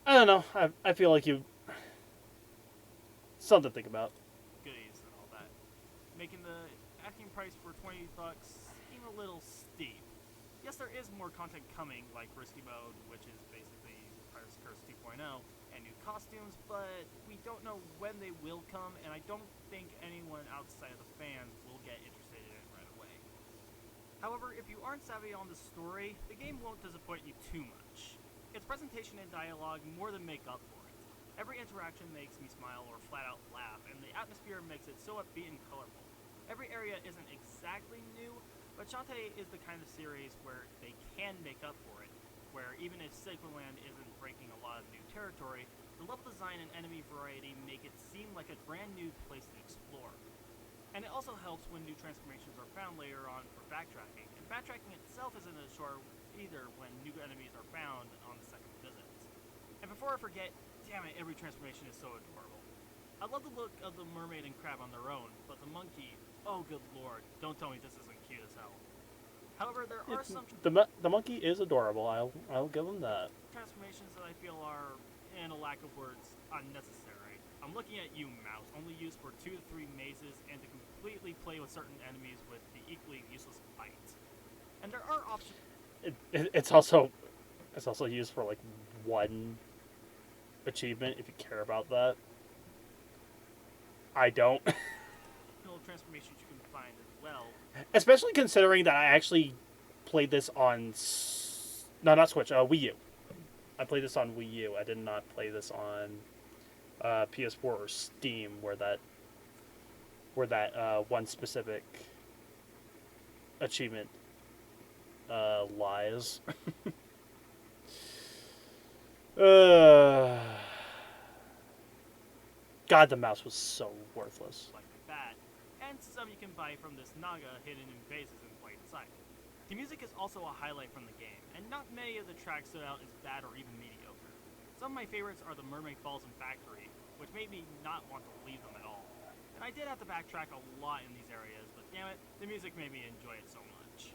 I don't know. I feel like something to think about. Goodies and all that. Making the asking price for $20 seem a little steep. Yes, there is more content coming, like Risky Mode, which is basically Pirate's Curse 2.0, and new costumes, but we don't know when they will come, and I don't think anyone outside of the fans will get interested in it right away. However, if you aren't savvy on the story, the game won't disappoint you too much. Its presentation and dialogue more than make up for it. Every interaction makes me smile or flat out laugh, and the atmosphere makes it so upbeat and colorful. Every area isn't exactly new, But Shantae is the kind of series where they can make up for it, where even if Sigmaland isn't breaking a lot of new territory, the level design and enemy variety make it seem like a brand new place to explore. And it also helps when new transformations are found later on for backtracking, and backtracking itself isn't a chore either when new enemies are found on the second visits. And before I forget, damn it, every transformation is so adorable. I love the look of the mermaid and crab on their own, but the monkey, oh good lord, don't tell me this isn't cute as hell. However, there are some The monkey is adorable. I'll give him that. transformations that I feel are, in a lack of words, unnecessary. I'm looking at you, Mouse, only used for 2 to 3 mazes and to completely play with certain enemies with the equally useless bite. And there are options It's also used for like one achievement if you care about that. I don't. transformations you can find as well. Especially considering that I actually played this on not Switch, Wii U. I played this on Wii U. I did not play this on PS4 or Steam, where that one specific achievement lies. God, the mouse was so worthless. Like that, and some you can buy from this Naga hidden in bases in plain sight. The music is also a highlight from the game, and not many of the tracks stood out as bad or even mediocre. Some of my favorites are the Mermaid Falls and Factory, which made me not want to leave them at all. And I did have to backtrack a lot in these areas, but damn it, the music made me enjoy it so much.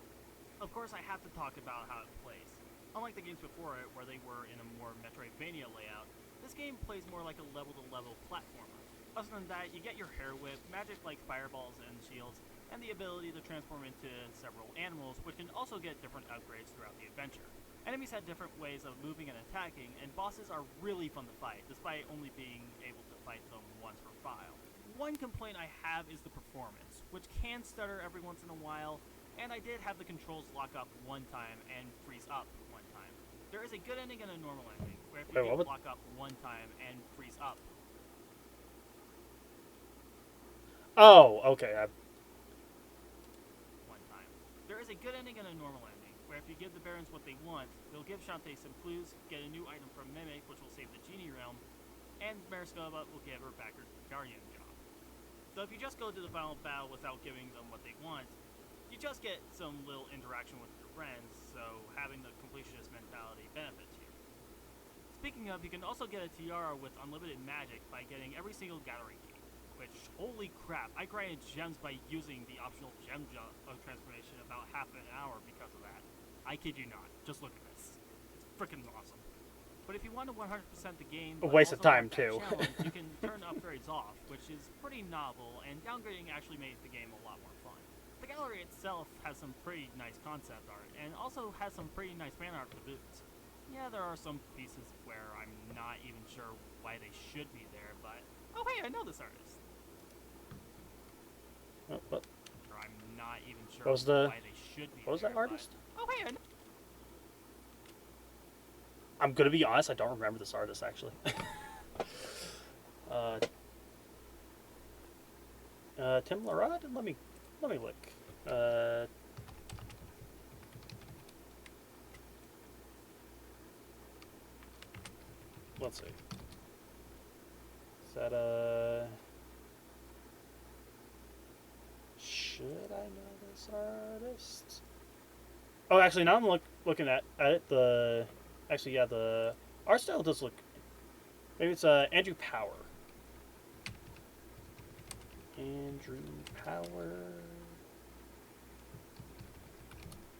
Of course, I have to talk about how it plays. Unlike the games before it, where they were in a more Metroidvania layout, this game plays more like a level-to-level platformer. Other than that, you get your hair whip, magic like fireballs and shields, and the ability to transform into several animals, which can also get different upgrades throughout the adventure. Enemies have different ways of moving and attacking, and bosses are really fun to fight, despite only being able to fight them once per file. One complaint I have is the performance, which can stutter every once in a while, and I did have the controls lock up one time and freeze up one time. There is a good ending and a normal ending, where if you Wait, can what? lock up one time and freeze up. Oh, okay. One time. There is a good ending and a normal ending, where if you give the Barons what they want, they'll give Shantae some clues, get a new item from Mimic, which will save the Genie Realm, and Mariskova will give her back her Guardian job. So if you just go to the final battle without giving them what they want, you just get some little interaction with your friends, so having the completionist mentality benefits you. Speaking of, you can also get a tiara with unlimited magic by getting every single gallery key. Which, holy crap, I grinded gems by using the optional gem transformation about half an hour because of that. I kid you not. Just look at this. It's freaking awesome. But if you want to 100% the game, A waste of also time, want that too. challenge, you can turn upgrades off, which is pretty novel, and downgrading actually made the game a lot more fun. The gallery itself has some pretty nice concept art, and also has some pretty nice fan art to boot. Yeah, there are some pieces where I'm not even sure why they should be there, but oh hey, I know this artist. What? Or I'm not even sure What was the- why they should be What was there, that artist? But, oh hey, I know. I'm gonna be honest. I don't remember this artist actually. Tim Larod. Let me look. Let's see. Is that should I know this artist? Oh, actually, now I'm looking at it. Actually, yeah, the art style does look. Maybe it's Andrew Power. Andrew Power.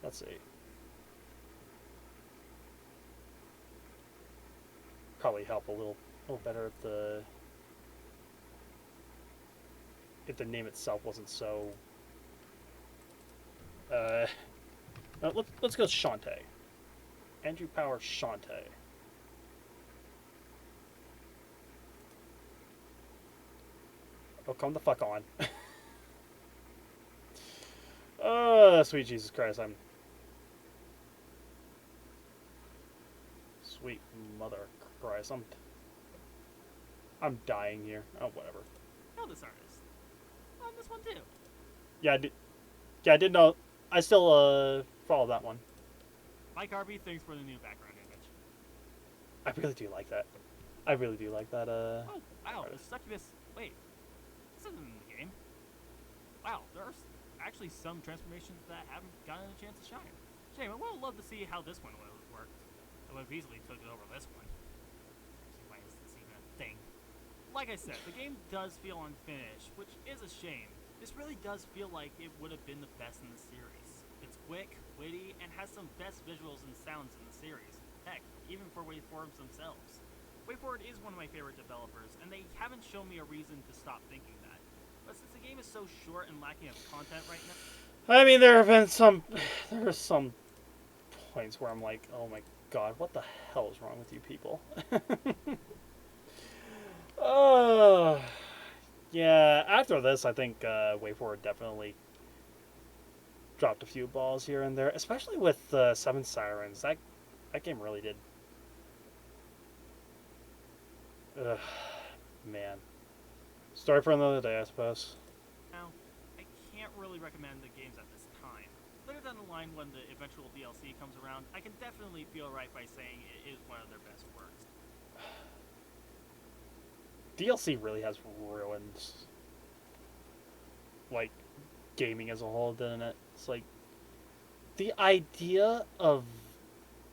Let's see. Probably help a little better if the name itself wasn't so. Let's go Shantae. Andrew Power Shantae. Oh, come the fuck on. Oh, sweet Jesus Christ, Sweet mother Christ, I'm dying here. Oh, whatever. I know this artist. On this one too. Yeah, I did know I still follow that one. Mike Harvey, thanks for the new background image. I really do like that. I really do like that. Oh, wow, the artist. succubus. Wait, this isn't in the game. Wow, there's actually some transformations that haven't gotten a chance to shine. Shame, I would have loved to see how this one would have worked. I would have easily took it over this one. Actually, why is this even a thing? Like I said, the game does feel unfinished, which is a shame. This really does feel like it would have been the best in the series. It's quick, witty, and has some best visuals and sounds in the series. Heck, even for WayForward themselves. WayForward is one of my favorite developers, and they haven't shown me a reason to stop thinking that. But since the game is so short and lacking of content right now, I mean, there are some points where I'm like, oh my god, what the hell is wrong with you people? Yeah, after this, I think WayForward definitely dropped a few balls here and there, especially with Seven Sirens. That game really did. Ugh, man. Story for another day, I suppose. I can't really recommend the games at this time. Later down the line, when the eventual DLC comes around, I can definitely feel right by saying it is one of their best works. DLC really has ruined, like, gaming as a whole, didn't it? It's like, the idea of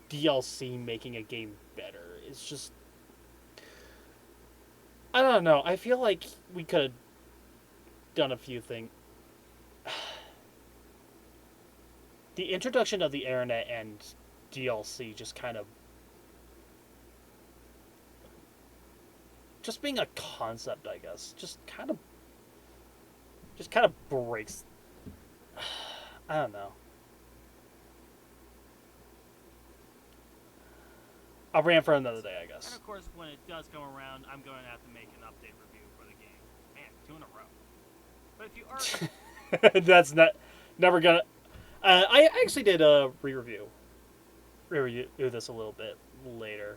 DLC making a game better is just, I don't know. I feel like we could have done a few things. The introduction of the internet and DLC just kind of, just being a concept, I guess, just kind of breaks. I don't know. I'll rant for another day, I And guess. of course, when it does come around, I'm going to have to make an update review for the game. Man, 2 in a row. But if you are... That's never gonna. I actually did a re-review this a little bit later.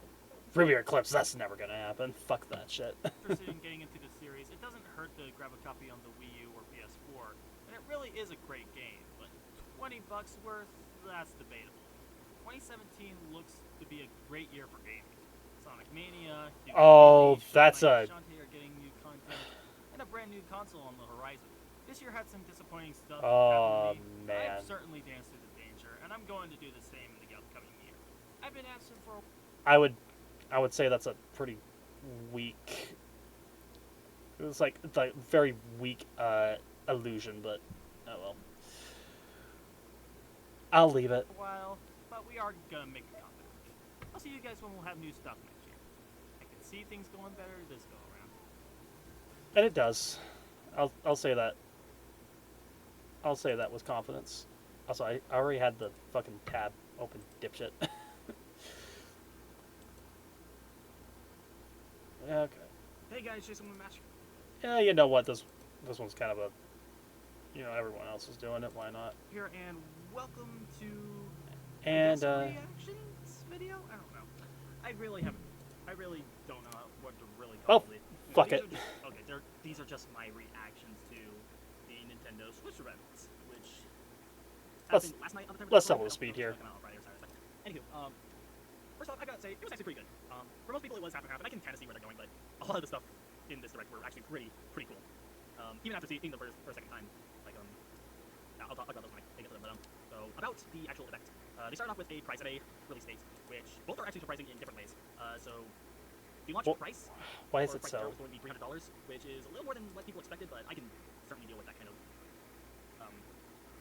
Review Eclipse, that's never gonna happen. Fuck that shit. interested in getting into the series, it doesn't hurt to grab a copy on the Wii U or PS4, and it really is a great game, but $20 worth, that's debatable. 2017 looks to be a great year for gaming. Sonic Mania, Duke Oh, Nukem, that's Shovel Knight, a- Shantae are getting new content, and a brand new console on the horizon. This year had some disappointing stuff Oh, happen to me, but man. I've certainly danced through the danger, and I'm going to do the same in the upcoming year. I've been absent for a I would say that's a pretty weak. It's like very weak illusion, but oh well. I'll leave it. while, but we are gonna make a comeback. I'll see you guys when we'll have new stuff next year. I can see things going better this go around. And it does. I'll say that. I'll say that with confidence. Also, I already had the fucking tab open, dipshit. Okay. Hey guys, Jason with Master. Yeah, you know what? This one's kind of a. You know, everyone else is doing it. Why not? Here and welcome to And reactions video. I don't know. I really don't know what to really Oh, call it. fuck These it. are just- okay, these are just my reactions to the Nintendo Switch events, which Let's- happened last night on the time. let's double the speed here. Anywho, first off, I gotta say it was actually pretty good. For most people, it was half and half, and I can kind of see where they're going, but a lot of the stuff in this direct were actually pretty cool. Even after seeing them for a second time, like I'll talk about those when I get to them. But so about the actual event, they started off with a price and a release date, which both are actually surprising in different ways. So the launch Well, price. why is for it price so? zero was going to be $300, which is a little more than what people expected, but I can certainly deal with that kind of.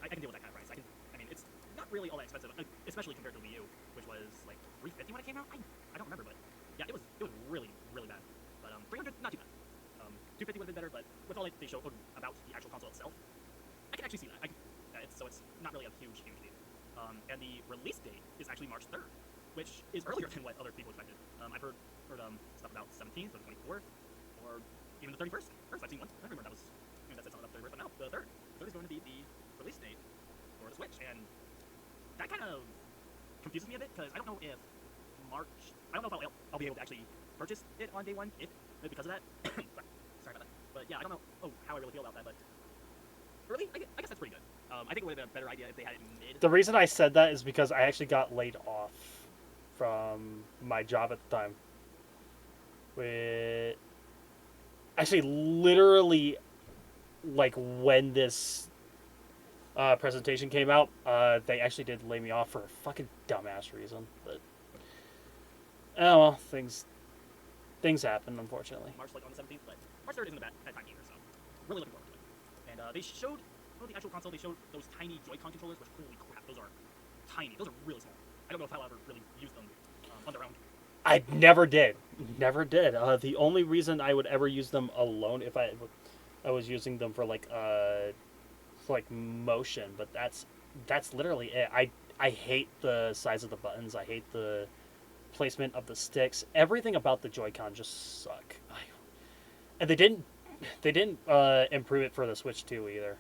I can deal with that kind of price. I mean, it's not really all that expensive, especially compared to Wii U, which was like $350 when it came out. I don't remember, but yeah, it was really bad. But 300, not too bad. 250 would have been better, but with all that they showed about the actual console itself, I can actually see that. So it's not really a huge deal. And the release date is actually March 3rd, which is earlier than what other people expected. I've heard stuff about 17th or 24th, or even the 31st. First, I've seen one. I remember that said something about the 31st, but now the 3rd. The 3rd is going to be the release date for the Switch, and that kind of confuses me a bit because I don't know if I'll be able to actually purchase it on day one because of that. Sorry about that. But yeah, I don't know how I really feel about that, but really, I guess that's pretty good. I think it would have been a better idea if they had it mid. The reason I said that is because I actually got laid off from my job at the time. With actually, literally, like when this presentation came out, they actually did lay me off for a fucking dumbass reason. But oh well, things happen, unfortunately. March like on the 17th, but March 3rd isn't a bad time either, so really looking forward to it. And they showed, the actual console, they showed those tiny Joy-Con controllers, which holy crap, those are tiny. Those are really small. I don't know if I'll ever really use them on their own. I never did. Never did. The only reason I would ever use them alone if I was using them for like motion, but that's literally it. I hate the size of the buttons. I hate the placement of the sticks. Everything about the Joy-Con just suck. And they didn't improve it for the Switch 2 either.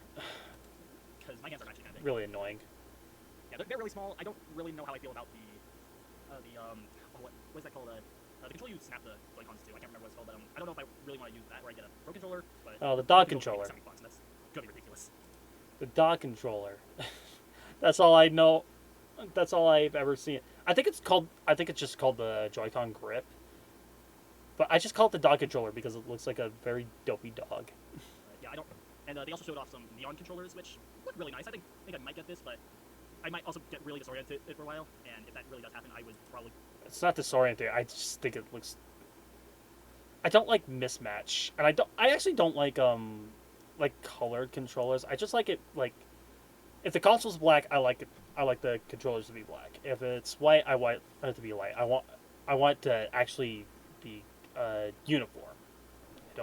Because my hands are actually kind of big. Really annoying. Yeah, they're really small. I don't really know how I feel about what is that called? The controller you snap the Joy-Cons to. I can't remember what it's called, but I don't know if I really want to use that or I get a Pro Controller. But Oh, the dock controller. $70, and that's gonna be ridiculous. The dock controller. That's all I know. That's all I've ever seen. I think it's just called the Joy-Con grip. But I just call it the dock controller because it looks like a very dopey dog. Yeah, I don't. And they also showed off some neon controllers, which look really nice. I think I might get this, but I might also get really disoriented for a while. And if that really does happen, I would probably. It's not disorienting. I just think it looks. I don't like mismatch, and I actually don't like colored controllers. I just like it like. If the console's black, I like it. I like the controllers to be black. If it's white, I want it to be white. I want it to actually be uniform. I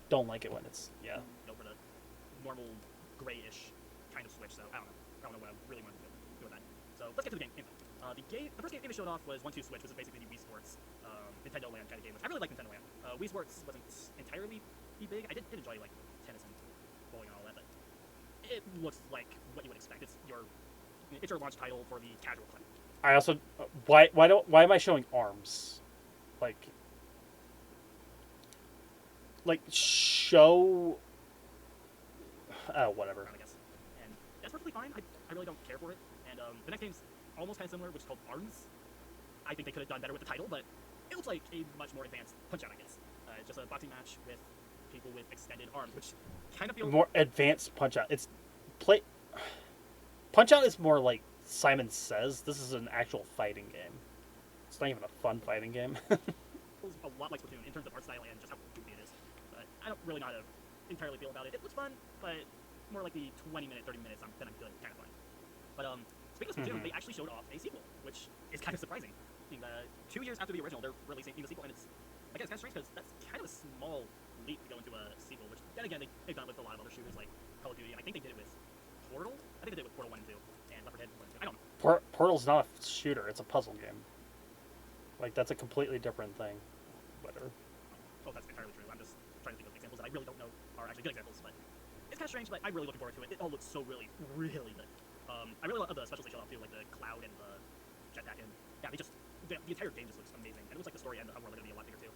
don't like it when it's Over the normal grayish kind of Switch. So I don't know what I really want to do with that. So let's get to the game. The first game they showed off was 1-2 Switch, which is basically the Wii Sports Nintendo Land kind of game, which I really like Nintendo Land. Wii Sports wasn't entirely big. I did enjoy like tennis and bowling and all that, but it looks like what you would expect. It's your launch title for the casual clip. I also why am I showing arms? Like show whatever. I guess. And that's perfectly fine. I really don't care for it. And the next game's almost kind of similar, which is called Arms. I think they could have done better with the title, but it looks like a much more advanced Punch-Out, I guess. Just a boxing match with people with extended arms, which kind of feels More advanced Punch-Out. Punch-Out is more like Simon Says. This is an actual fighting game. It's not even a fun fighting game. feels a lot like Splatoon in terms of art style and just how goofy it is. But I don't really know how to entirely feel about it. It looks fun, but more like the 20-minute, 30 minutes, then I'm good kind of fun. But speaking of Splatoon, they actually showed off a sequel, which is kind of surprising. I mean, 2 years after the original, they're releasing the sequel, and it's kind of strange because that's kind of a small leap to go into a sequel, which then again, they've done it with a lot of other shooters like Call of Duty, and I think they did it with Portal? I think they did it with Portal 1 and 2, and Left 4 Dead 1 and 2. I don't know. Portal's not a shooter, it's a puzzle game. Like, that's a completely different thing. Whatever. Oh, that's entirely true. I'm just trying to think of examples that I really don't know are actually good examples, but it's kind of strange, but I'm really looking forward to it. It all looks so really, really good. I really love the specials they showed off too, like the cloud and the jetpack, and yeah, the entire game just looks amazing, and it looks like the story and the hub world are going to be a lot bigger too.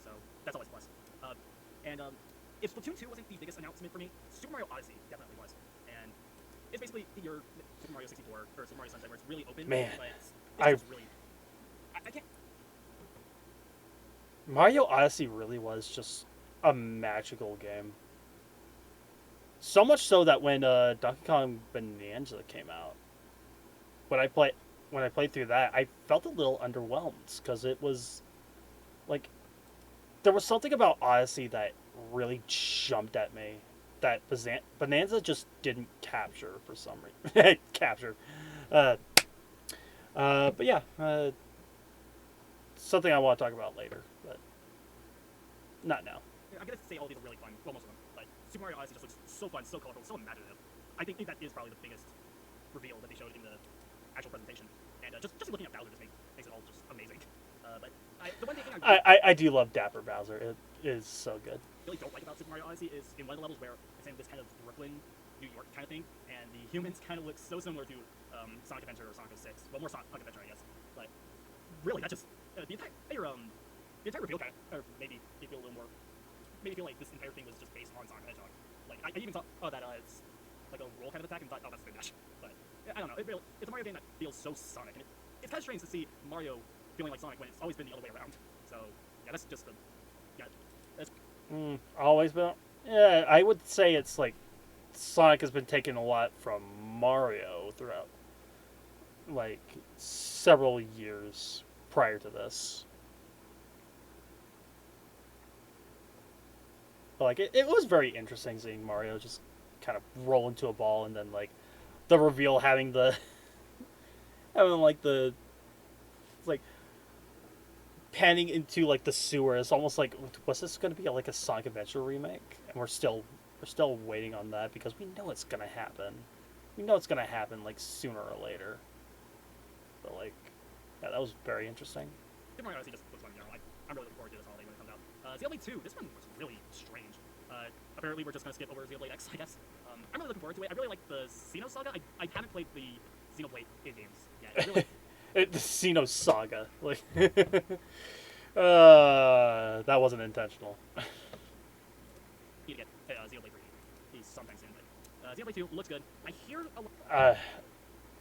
So that's always a plus. If Splatoon 2 wasn't the biggest announcement for me, Super Mario Odyssey definitely was. And it's basically your Super Mario 64 or Super Mario Sunshine, where it's really open. Man, but it's just really. I can't. Mario Odyssey really was just a magical game. So much so that when Donkey Kong Bonanza came out, when I played through that, I felt a little underwhelmed because it was like there was something about Odyssey that really jumped at me that Bonanza just didn't capture for some reason. Capture. But yeah, something I want to talk about later, but not now. I'm gonna say all these are really fun. Well, most of them. But Super Mario Odyssey just looks so fun, so colorful, so imaginative. I think that is probably the biggest reveal that they showed in the actual presentation. And just looking at Bowser just makes it all just amazing. But the one thing I do love Dapper Bowser. It is so good. Really don't like about Super Mario Odyssey is in one of the levels where it's in this kind of Brooklyn, New York kind of thing, and the humans kind of look so similar to Sonic Adventure or Sonic 06. Well, more Sonic Adventure, I guess. But really, that just the entire reveal kind of, or maybe you feel a little more. Maybe feel like this entire thing was just based on Sonic the Hedgehog. Like I even thought that like a roll kind of attack and thought, oh, that's a good dash. But I don't know. It's a Mario game that feels so Sonic, and it's kind of strange to see Mario feeling like Sonic when it's always been the other way around. So yeah, that's just that's Always been. Yeah, I would say it's like Sonic has been taking a lot from Mario throughout like several years prior to this. But, like it was very interesting seeing Mario just kind of roll into a ball and then like the reveal having the having like the like panning into like the sewer. It's almost like, was this going to be like a Sonic Adventure remake? And we're still waiting on that because we know it's going to happen. We know it's going to happen like sooner or later. But like, yeah, that was very interesting. Super Mario Odyssey just looks fun in general. I'm really looking forward to this holiday when it comes out. Xenoblade 2, this one was really strange. Apparently we're just going to skip over Xenoblade X, I guess. I'm really looking forward to it. I really like the Xeno Saga. I haven't played the Xenoblade games yet. I really, The Xeno Saga, like, that wasn't intentional. need to get Xenoblade 3 sometime soon. But Xenoblade 2 looks good. I hear a lot.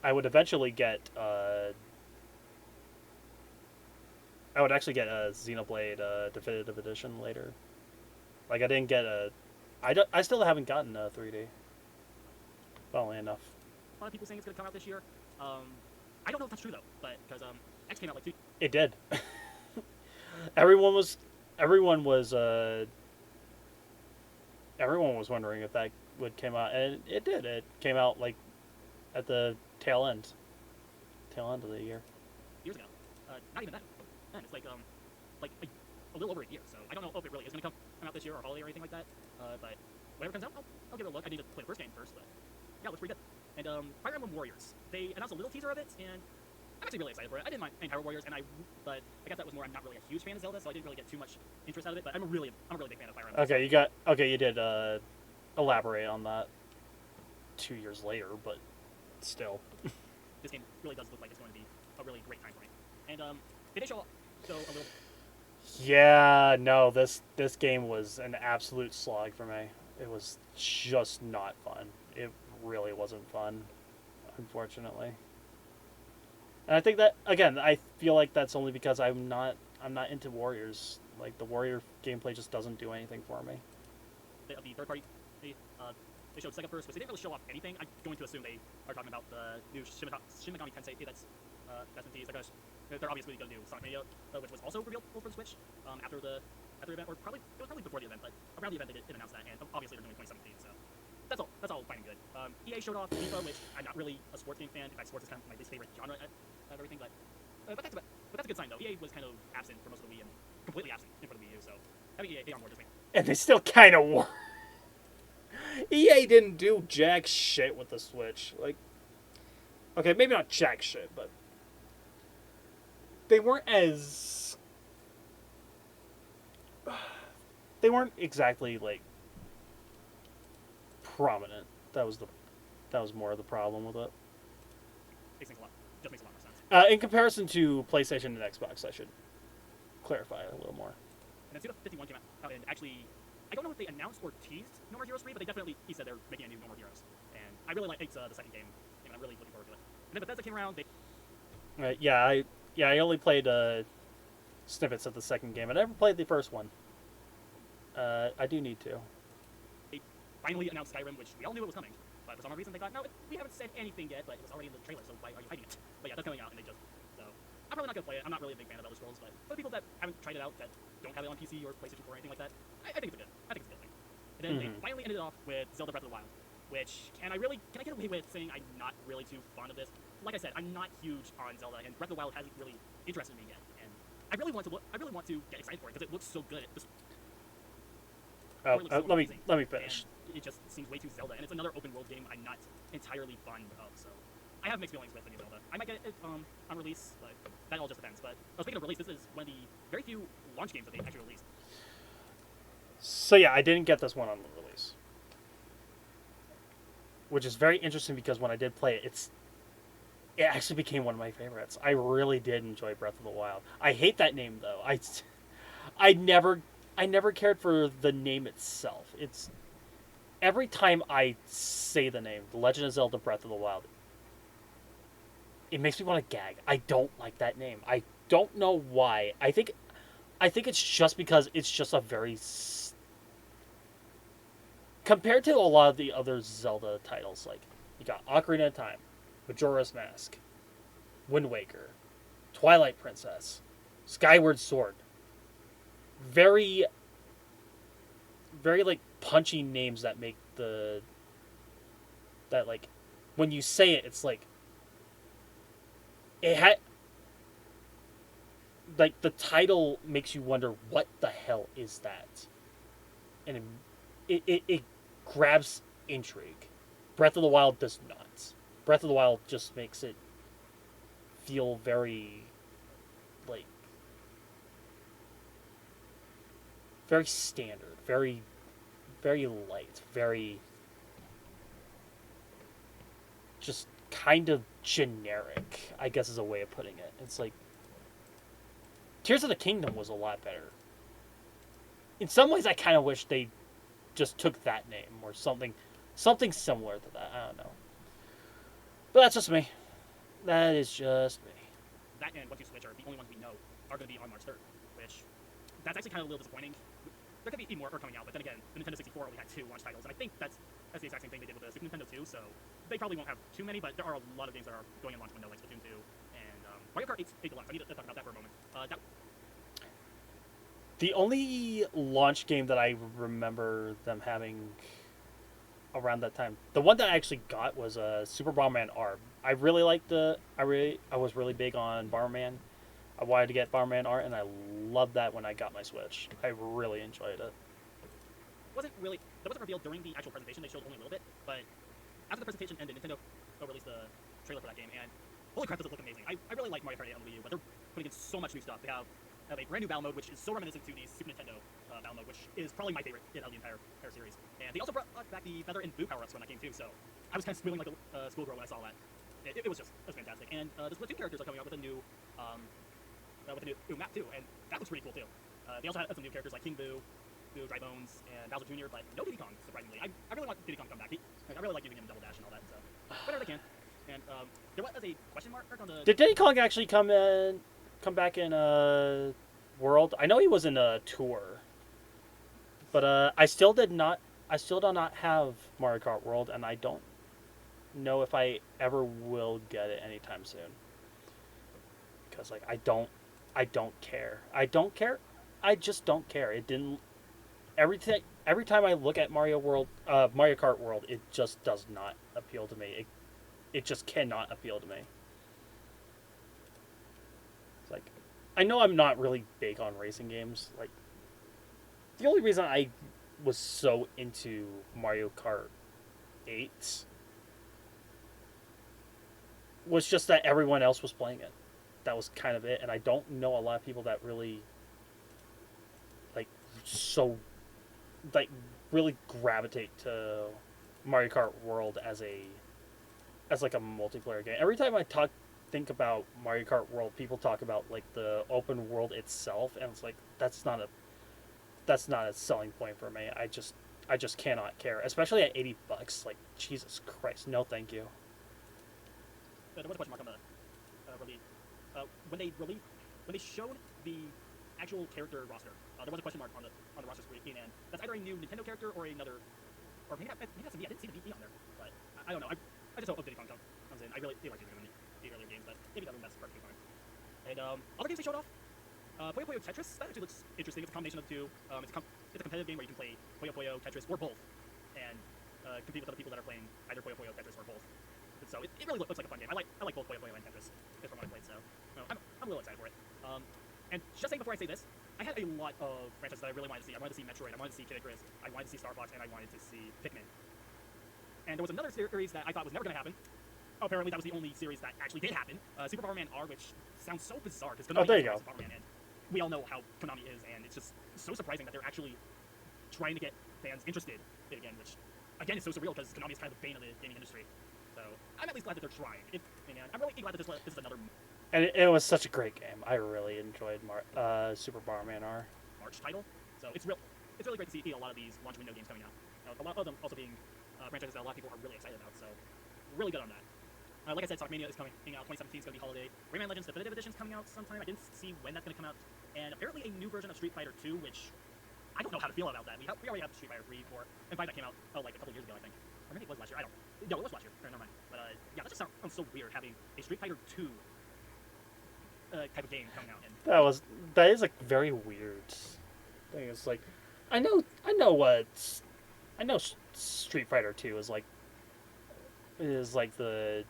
I would eventually get. I would actually get a Xenoblade Definitive Edition later. Like I didn't get a. I still haven't gotten a 3D. Funnily enough. A lot of people saying it's going to come out this year. I don't know if that's true though, but because X came out like 2. It did. everyone was wondering if that would come out, and it did. It came out like at the tail end of the year. Years ago. Not even then. Man, it's like a little over a year. So I don't know if it really is going to come out this year or holiday or anything like that. But whenever it comes out, I'll give it a look. I need to play the first game first, but yeah, it looks pretty good. And Fire Emblem Warriors, they announced a little teaser of it, and I'm actually really excited for it. I didn't mind Power Warriors, but I guess that was more. I'm not really a huge fan of Zelda, so I didn't really get too much interest out of it. But I'm a really big fan of Fire Emblem. Okay, you did elaborate on that 2 years later, but still. This game really does look like it's going to be a really great time for me. And did they show a little? Yeah, no, this game was an absolute slog for me. It was just not fun. It really wasn't fun, unfortunately. And I think that again, I feel like that's only because I'm not into Warriors. Like the Warrior gameplay just doesn't do anything for me. The third party, they showed Sega first, but they didn't really show off anything. I'm going to assume they are talking about the new Shin Megami Tensei that's been teased. Because they're obviously going to do Sonic Mania, which was also revealed for the Switch after the event, or probably before the event, but around the event they did announce that, and obviously they're doing 2017. So that's all fine and good. EA showed off FIFA, which I'm not really a sports game fan. In fact, sports is kind of my least favorite genre of everything. But that's a good sign though. EA was kind of absent for most of the Wii and completely absent in front of the Wii U. So having EA on board just makes. And they still kind of were. EA didn't do jack shit with the Switch. Like, okay, maybe not jack shit, but they weren't exactly like prominent. That was more of the problem with it. Makes things just makes a lot more sense. In comparison to PlayStation and Xbox, I should clarify a little more. And then Suda 51 came out, and actually, I don't know if they announced or teased No More Heroes 3, but he said they're making a new No More Heroes. And I really like the second game, and I'm really looking forward to it. And then Bethesda came around, I only played snippets of the second game. I never played the first one. I do need to. they finally announced Skyrim, which we all knew it was coming. But for some reason they thought, no, we haven't said anything yet, but it was already in the trailer, so why are you hiding it? But yeah, that's coming out, and so I'm probably not going to play it. I'm not really a big fan of Elder Scrolls, but for the people that haven't tried it out, that don't have it on PC or PlayStation 4 or anything like that, I think it's a good thing. And then they finally ended it off with Zelda Breath of the Wild, which, can I get away with saying I'm not really too fond of this? Like I said, I'm not huge on Zelda, and Breath of the Wild hasn't really interested me yet, and I really want to get excited for it, because it looks so good. Let me finish. And it just seems way too Zelda, and it's another open world game I'm not entirely fond of, so I have mixed feelings with the new Zelda. I might get it on release, but that all just depends. But speaking of release, this is one of the very few launch games that they actually released. So yeah, I didn't get this one on the release, which is very interesting because when I did play it, it actually became one of my favorites. I really did enjoy Breath of the Wild. I hate that name though. I never cared for the name itself. every time I say the name, The Legend of Zelda Breath of the Wild, it makes me want to gag. I don't like that name. I don't know why. I think it's just because it's just a very compared to a lot of the other Zelda titles, like you got Ocarina of Time, Majora's Mask, Wind Waker, Twilight Princess, Skyward Sword. Very, very like punchy names that make that like when you say it, it's like it had like the title makes you wonder what the hell is that, and it grabs intrigue. Breath of the Wild does not. Breath of the Wild just makes it feel very like very standard, very light, very just kind of generic, I guess is a way of putting it. It's like Tears of the Kingdom was a lot better. In some ways I kind of wish they just took that name or something similar to that. I don't know. But that's just me. That is just me. That and What You Switch are the only ones we know are going to be on March 3rd, which that's actually kind of a little disappointing. There could be more coming out, but then again, the Nintendo 64 only had 2 launch titles, and I think that's the exact same thing they did with the Super Nintendo 2, so they probably won't have too many, but there are a lot of games that are going in launch window, like Splatoon 2 and Mario Kart 8 Deluxe. I need to talk about that for a moment. The only launch game that I remember them having around that time, the one that I actually got was Super Bomberman R. I really liked I was really big on Bomberman. I wanted to get Bomberman R, and I loved that when I got my Switch. I really enjoyed it. That wasn't revealed during the actual presentation. They showed only a little bit, but after the presentation ended, Nintendo released the trailer for that game, and holy crap, does it look amazing! I really like Mario Kart 8 on the Wii U, but they're putting in so much new stuff. They have a brand new battle mode, which is so reminiscent to the Super Nintendo battle mode, which is probably my favorite out of the entire series. And they also brought back the Feather and Boo power-ups when that came too, so I was kind of squealing like a schoolgirl when I saw that. It was fantastic. And the Splatoon characters are coming out with a new map too, and that looks pretty cool too. They also had some new characters like King Boo, Dry Bones, and Bowser Jr., but no Diddy Kong, surprisingly. I really want Diddy Kong to come back. I really like using him Double Dash and all that, so whenever they can. And there was a question mark on the... Did Diddy Kong actually come back in World? I know he was in a tour, but I still do not have Mario Kart World, and I don't know if I ever will get it anytime soon. Because like I don't care. I just don't care. It didn't. Every time I look at Mario Kart World, it just does not appeal to me. It just cannot appeal to me. It's like, I know I'm not really big on racing games. Like, the only reason I was so into Mario Kart 8 was just that everyone else was playing it. That was kind of it, and I don't know a lot of people that really really gravitate to Mario Kart World as like a multiplayer game. Every time I think about Mario Kart World, people talk about like the open world itself, and it's like that's not a selling point for me. I just cannot care, especially at $80. Like, Jesus Christ, no, thank you. There was a question mark on the release. When they showed the actual character roster, there was a question mark on the roster screen, and that's either a new Nintendo character or another, or maybe that's a V. I didn't see the VP on there, but I don't know. I just hope Diddy Kong comes in. I really do like using him in the earlier games, but maybe that's perfectly fine. And other games they showed off, Puyo Puyo Tetris. That actually looks interesting. It's a combination of the two. It's a competitive game where you can play Puyo Puyo Tetris or both, and compete with other people that are playing either Puyo Puyo Tetris or both. And so it really looks like a fun game. I like both Puyo Puyo and Tetris, just from what I played. So I'm a little excited for it. And just saying before I say this, I had a lot of franchises that I really wanted to see. I wanted to see Metroid, I wanted to see Kid Icarus, I wanted to see Star Fox, and I wanted to see Pikmin. And there was another series that I thought was never going to happen. Oh, apparently that was the only series that actually did happen. Super Bomberman R, which sounds so bizarre because Konami there you go. Bomberman, and we all know how Konami is, and it's just so surprising that they're actually trying to get fans interested in it again, which again is so surreal because Konami is kind of the bane of the gaming industry. So I'm at least glad that they're trying. I'm really glad that this is another. And it was such a great game. I really enjoyed Super Bomberman R. March title. So it's really great to see a lot of these launch window games coming out. A lot of them also being franchises that a lot of people are really excited about. So really good on that. Like I said, Sonic Mania is coming out. 2017 is going to be holiday. Rayman Legends Definitive Edition is coming out sometime. I didn't see when that's going to come out. And apparently a new version of Street Fighter 2, which I don't know how to feel about that. We already have Street Fighter 3, 4, and 5 that came out like a couple years ago, I think. Or maybe it was last year. I don't. No, it was last year. Never mind. But yeah, that just sounds so weird having a Street Fighter 2 type of game coming out. And That is like very weird thing. It's like I know Street Fighter 2 is like the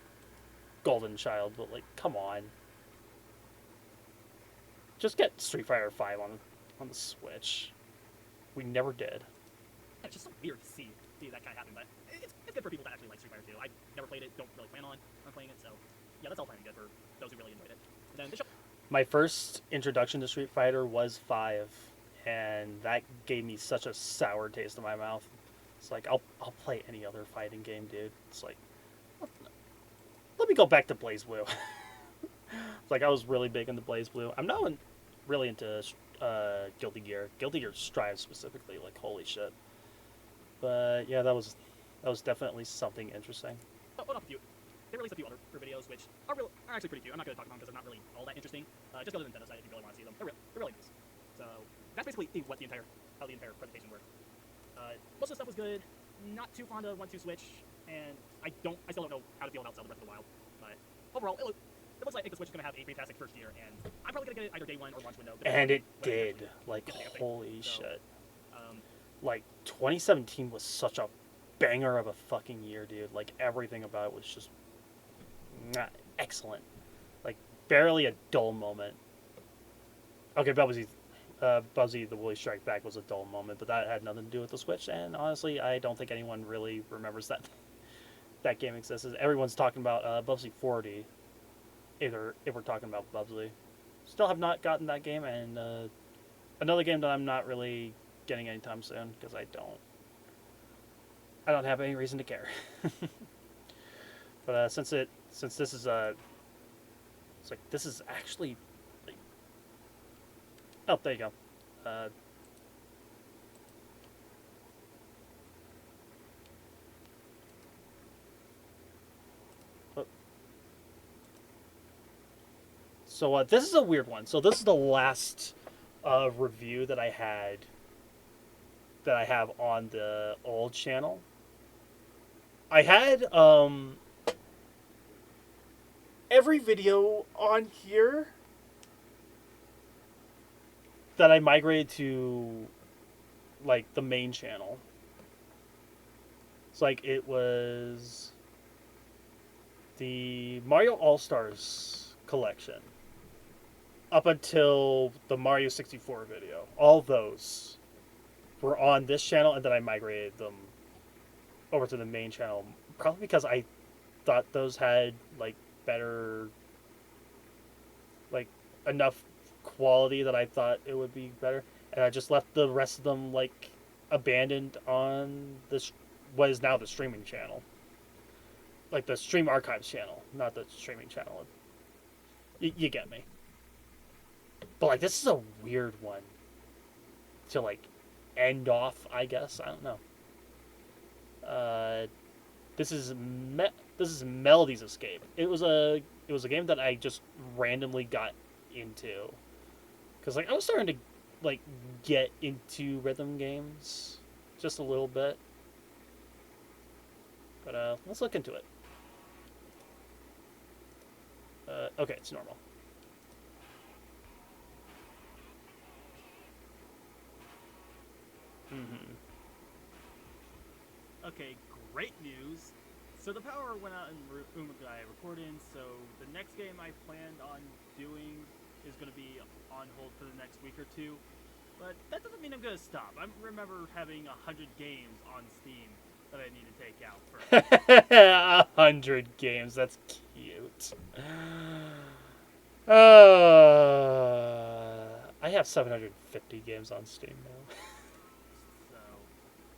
golden child, but like come on. Just get Street Fighter 5 on the Switch. We never did. it's just so weird to see that kind of happen. But it's good for people that actually like Street Fighter 2. I never played it. Don't really plan on playing it. So yeah, that's all fine and good for those who really enjoyed it. And then this show. My first introduction to Street Fighter was 5, and that gave me such a sour taste in my mouth. It's like I'll play any other fighting game, dude. It's like let me go back to Blaze Blue. It's like I was really big into Blaze Blue. I'm now really into Guilty Gear. Guilty Gear Strive specifically, like holy shit. But yeah, that was definitely something interesting. Hold on a few. They released a few other videos which are actually pretty cute. I'm not going to talk about them because they're not really all that interesting. Just go to the Nintendo site if you really want to see them. They're really nice. So that's basically what the entire presentation were. Most of the stuff was good. Not too fond of 1-2 Switch, and I still don't know how to feel about Zelda Breath of the Wild. But overall, it looks like the Switch is going to have a fantastic first year, and I'm probably going to get it either day one or launch window. And it did. Like holy shit. Like 2017 was such a banger of a fucking year, dude. Like everything about it was just excellent. Like barely a dull moment. Okay, Bubsy the Woolly Strike Back was a dull moment, but that had nothing to do with the Switch. And honestly, I don't think anyone really remembers that game exists. Everyone's talking about Bubsy 40. Either if we're talking about Bubsy, still have not gotten that game, and another game that I'm not really getting anytime soon because I don't have any reason to care. But since this is it's like this is actually like, oh, there you go. So this is a weird one. So this is the last review that I have on the old channel. I had every video on here that I migrated to like the main channel. It's like it was the Mario All-Stars collection up until the Mario 64 video. All those were on this channel, and then I migrated them over to the main channel, probably because I thought those had like better, like enough quality that I thought it would be better, and I just left the rest of them like abandoned on this what is now the streaming channel, like the Stream Archives channel, not the streaming channel. You get me. But like this is a weird one to like end off, I guess. I don't know. This is Melody's Escape. It was a game that I just randomly got into because like I was starting to like get into rhythm games just a little bit. But let's look into it. Okay, it's normal. Okay, great news. So the power went out in Umagai recording, so the next game I planned on doing is going to be on hold for the next week or two. But that doesn't mean I'm going to stop. I remember having 100 games on Steam that I need to take out first. 100 games, that's cute. I have 750 games on Steam now. So,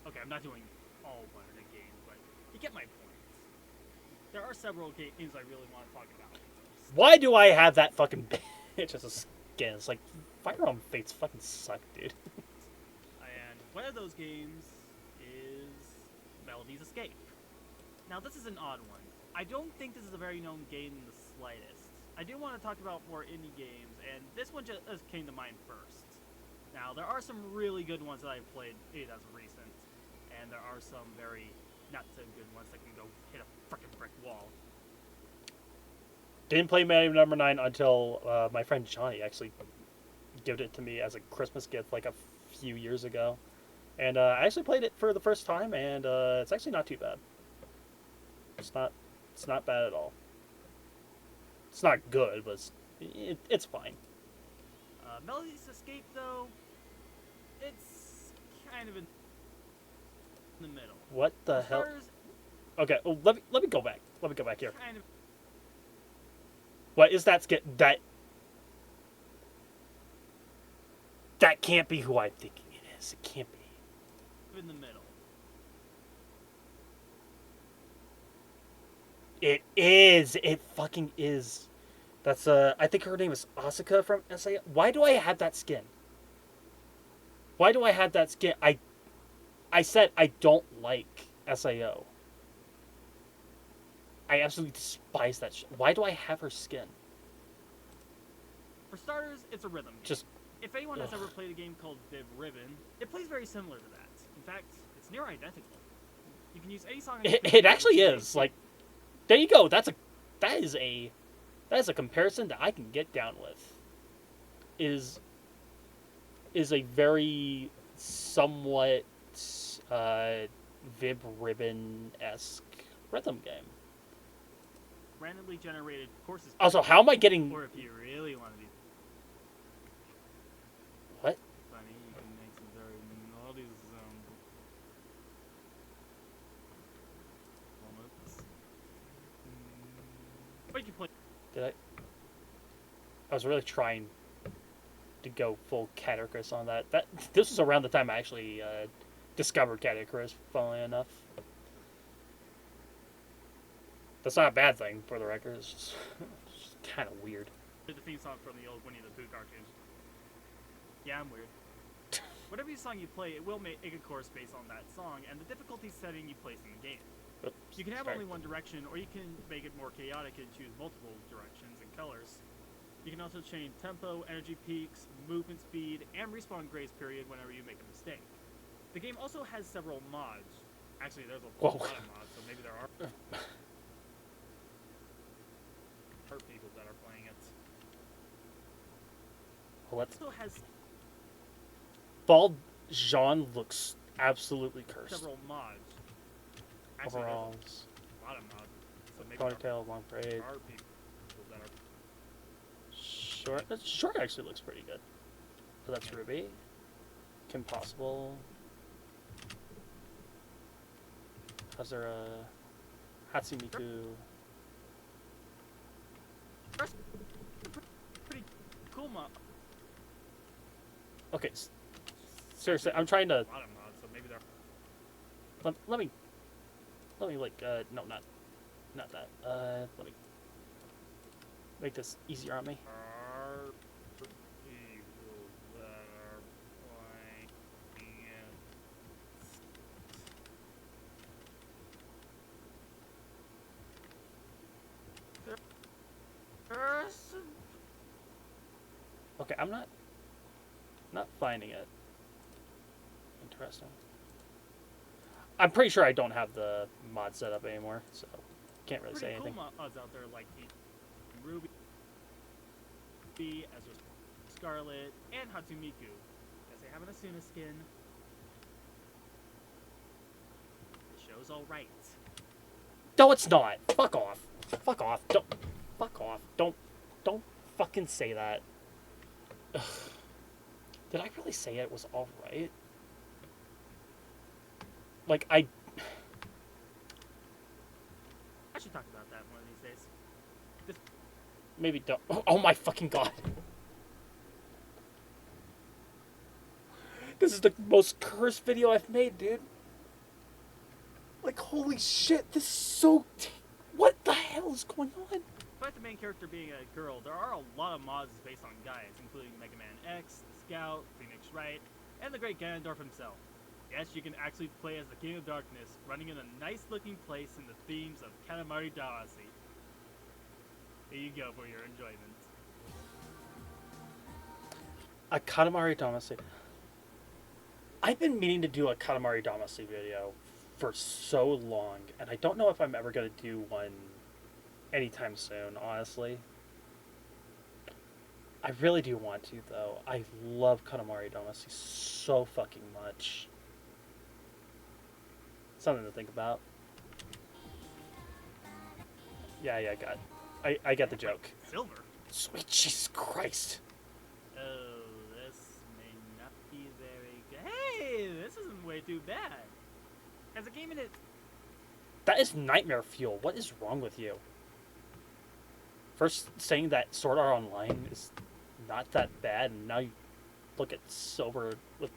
okay, I'm not doing all 100 games, but you get my point. There are several games I really want to talk about. Why do I have that fucking bitch as a skin? It's like, Fire Emblem Fates fucking suck, dude. And one of those games is Escape. Now, this is an odd one. I don't think this is a very known game in the slightest. I do want to talk about more indie games, and this one just came to mind first. Now, there are some really good ones that I've played as of recent, and there are some very not so good ones that can go hit a frickin' brick wall. Didn't play Mario number 9 until my friend Johnny actually gave it to me as a Christmas gift like a few years ago. And I actually played it for the first time, and it's actually not too bad. It's not bad at all. It's not good, but it's fine. Melody's Escape, though, it's kind of in the middle. What the For hell? starters, Okay, well, let me go back. Let me go back here. kind of What is that skin? That can't be who I'm thinking it is. It can't be. in the middle. It is. It fucking is. That's I think her name is Asuka from SAO. Why do I have that skin? Why do I have that skin? I said I don't like SAO. I absolutely despise that shit. Why do I have her skin? For starters, it's a rhythm game. Just If anyone has ugh. ever played a game called Viv Ribbon, it plays very similar to that. In fact, it's near identical. You can use any song. on your It computer actually to is. Like, there you go. That is a comparison that I can get down with. Is a very somewhat Vib Ribbon-esque rhythm game. randomly generated courses. Also, how am I getting Or if you really want to be what? funny, you can make some very naughty sounds. But you can play. Did I was really trying to go full Cat Icarus on that. This was around the time I actually discovered Cat Icarus, funnily enough. That's not a bad thing, for the record. It's just kind of weird. The theme song from the old Winnie the Pooh cartoon. Yeah, I'm weird. Whatever song you play, it will make a course based on that song and the difficulty setting you place in the game. Oops, You can have sorry. only one direction, or you can make it more chaotic and choose multiple directions and colors. You can also change tempo, energy peaks, movement speed, and respawn grace period whenever you make a mistake. The game also has several mods. Actually, there's a Whoa. lot of mods, so maybe there are people that are playing it. Well, It also has Bald Jean looks absolutely cursed. several mods. Actually, Overalls, there's a lot of mods, so maybe there ponytail, long parade. are people that are. Short actually looks pretty good. So that's Ruby. Kim Possible. How's there a Hatsumiku? Pretty cool mod. Okay, seriously, I'm trying to A lot of mods, so maybe there. let me like no, not that. Let me make this easier on me. Are people that are playing it. There are some. Okay, I'm not finding it. Interesting. I'm pretty sure I don't have the mod set up anymore, so can't really say Pretty cool anything. mods out there like Ruby, Ezra Scarlet, and Hatsumiku. Guess they have an Asuna skin. The show's alright. No, it's not. Fuck off. Fuck off. Don't. Fuck off. Don't fucking say that. Ugh. Did I really say it was alright? Like, I should talk about that one of these days. maybe don't. Oh my fucking god. This is the most cursed video I've made, dude. Like, holy shit, this is so... What the hell is going on? Despite the main character being a girl, there are a lot of mods based on guys, including Mega Man X, the Scout, Phoenix Wright, and the great Ganondorf himself. Yes, you can actually play as the King of Darkness, running in a nice-looking place in the themes of Katamari Damacy. Here you go for your enjoyment. A Katamari Damacy. I've been meaning to do a Katamari Damacy video for so long, and I don't know if I'm ever going to do one anytime soon, honestly. I really do want to, though. I love Katamari Damacy so fucking much. Something to think about. Yeah, I get the joke. Silver? Sweet Jesus Christ. Oh, this may not be very good. Hey, this isn't way too bad. Has a game in it. That is nightmare fuel. What is wrong with you? First saying that Sword Art Online is not that bad, and now you look at Silver with...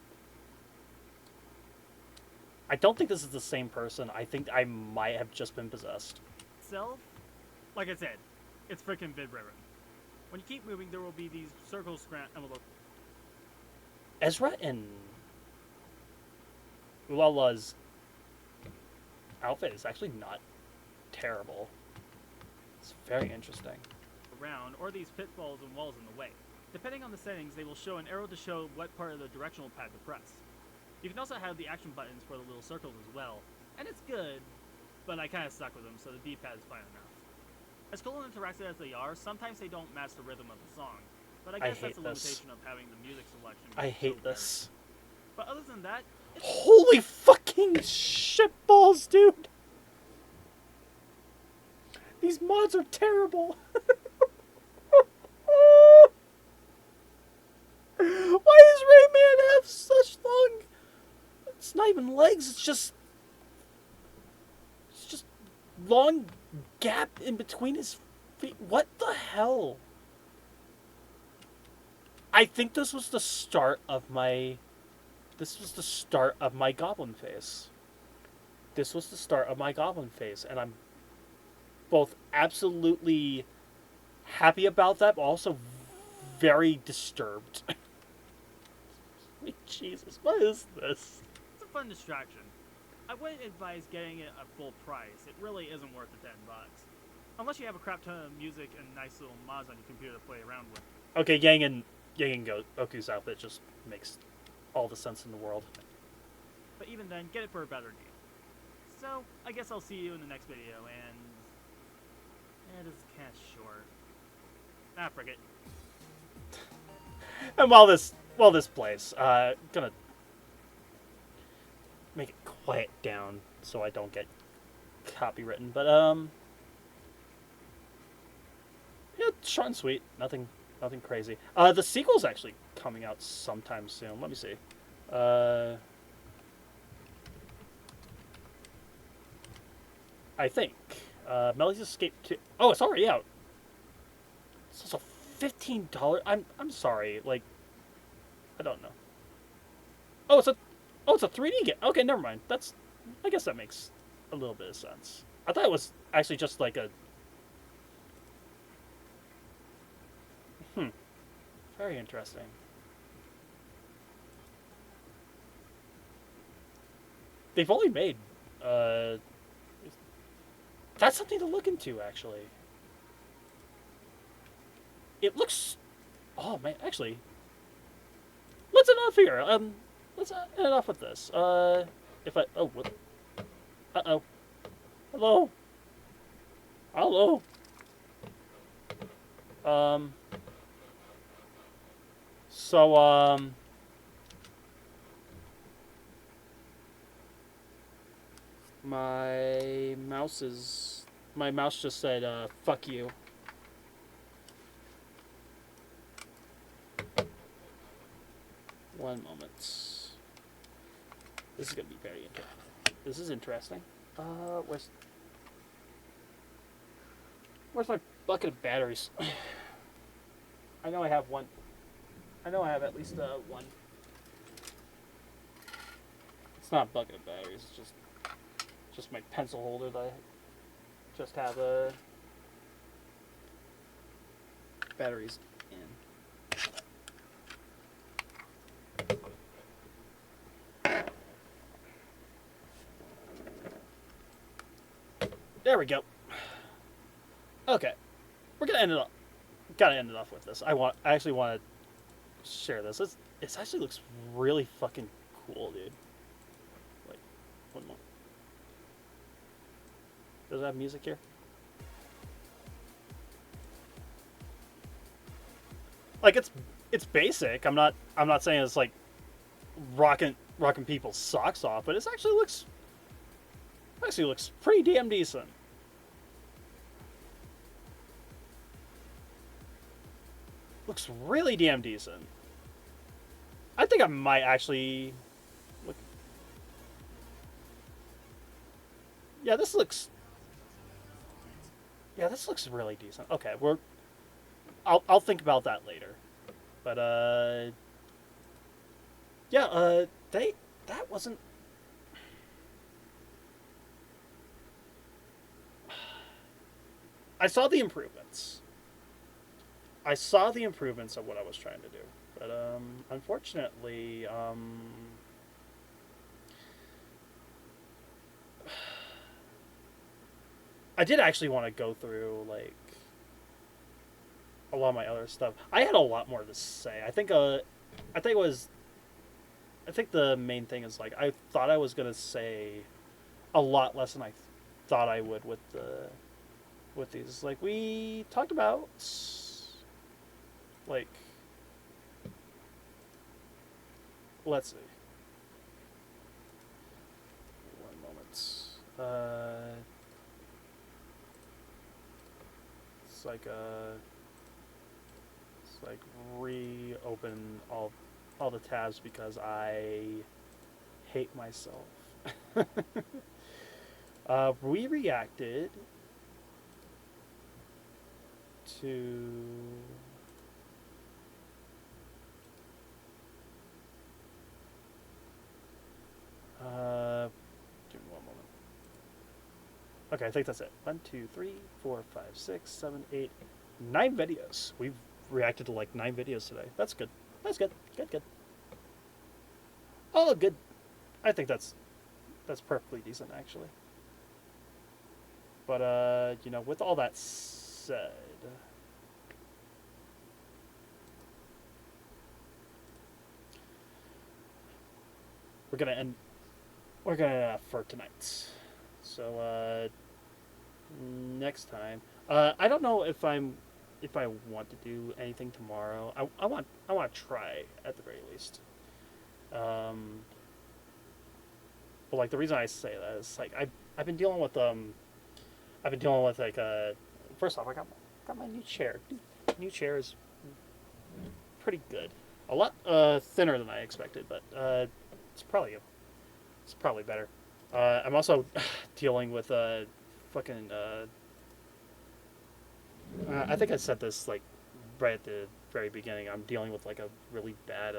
I don't think this is the same person. I think I might have just been possessed. Itself, like I said, it's freaking vid-driven. When you keep moving, there will be these circles and will look. Ezra and Ulala's outfit is actually not terrible. It's very interesting. Around, or these pitfalls and walls in the way. Depending on the settings, they will show an arrow to show what part of the directional pad to press. You can also have the action buttons for the little circles as well, and it's good, but I kind of stuck with them, so the D-pad is fine enough. As cool and interactive as they are, sometimes they don't match the rhythm of the song, but I guess that's a limitation of having the music selection. I hate this. But other than that, holy fucking shitballs, dude! These mods are terrible. Why does Rayman have such long... It's not even legs, it's just long gap in between his feet. What the hell? I think this was the start of my... This was the start of my goblin phase. This was the start of my goblin phase, and I'm both absolutely happy about that, but also very disturbed. Jesus, what is this? it's a fun distraction. I wouldn't advise getting it at full price. It really isn't worth the $10. Unless you have a crap ton of music and nice little mods on your computer to play around with. Okay, Yang and Goku's outfit just makes all the sense in the world. But even then, get it for a better deal. So, I guess I'll see you in the next video, and... this is kind of short. Ah, frick it. And while this plays, gonna make it quiet down so I don't get copywritten. But yeah, short and sweet. Nothing crazy. The sequel's actually coming out sometime soon. Let me see. I think Melly's Escape 2. Oh, it's already out. It's also $15. I'm sorry. Like, I don't know. Oh, it's a 3D game. Okay, never mind. I guess that makes a little bit of sense. I thought it was actually just like a... Very interesting. They've only made... That's something to look into, actually. It looks... Oh, man, actually... Let's end off here. Let's end off with this. If I... Oh, what? Uh-oh. Hello? Hello? So, my mouse just said, fuck you. One moment. This is gonna be very interesting. This is interesting. Where's my bucket of batteries? I know I have one. I know I have at least one. It's not a bucket of batteries. It's just my pencil holder that I just have batteries in. There we go. Okay, we're gonna end it up. Gotta end it off with this. I actually want to share this. It actually looks really fucking cool, dude. Wait, one more. Does it have music here? Like it's basic. I'm not saying it's like rocking people's socks off, but it actually looks pretty damn decent. Looks really damn decent. I think I might actually look. Yeah, this looks really decent. Okay, I'll think about that later. But yeah, that wasn't. I saw the improvements. I saw the improvements of what I was trying to do, but unfortunately, I did actually want to go through like a lot of my other stuff. I had a lot more to say. I think the main thing is like I thought I was gonna say a lot less than I thought I would with these. Like we talked about, like let's see. One moment. It's like reopen all the tabs because I hate myself. We reacted to give me one moment. Okay, I think that's it. 1, 2, 3, 4, 5, 6, 7, 8, 9 videos. We've reacted to like 9 videos today. That's good. That's good. Good. Oh, good. I think that's perfectly decent actually. But you know, with all that said, we're gonna end for tonight. So next time, I don't know if I want to do anything tomorrow. I want to try at the very least. But like the reason I say that is like I've been dealing with like first off I got my new chair. New chair is pretty good. A lot thinner than I expected, but it's probably better. I'm also dealing with fucking I think I said this like right at the very beginning. I'm dealing with like a really bad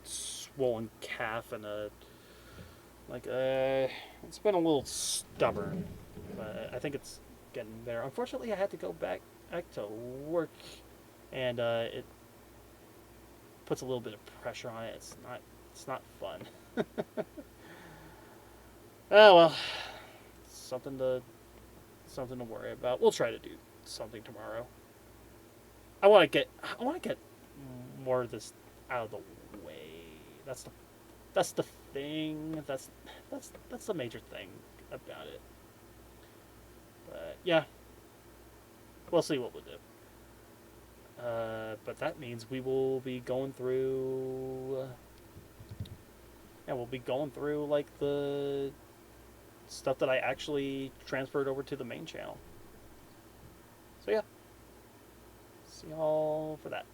swollen calf and it's been a little stubborn, but I think it's getting better. Unfortunately, I had to go back to work, and it puts a little bit of pressure on it. It's not fun. Oh well, something to worry about. We'll try to do something tomorrow. I want to get more of this out of the way. That's the thing. That's the major thing about it. But yeah, we'll see what we'll do. But that means we will be going through. Yeah, we'll be going through like the stuff that I actually transferred over to the main channel. So yeah, see y'all for that.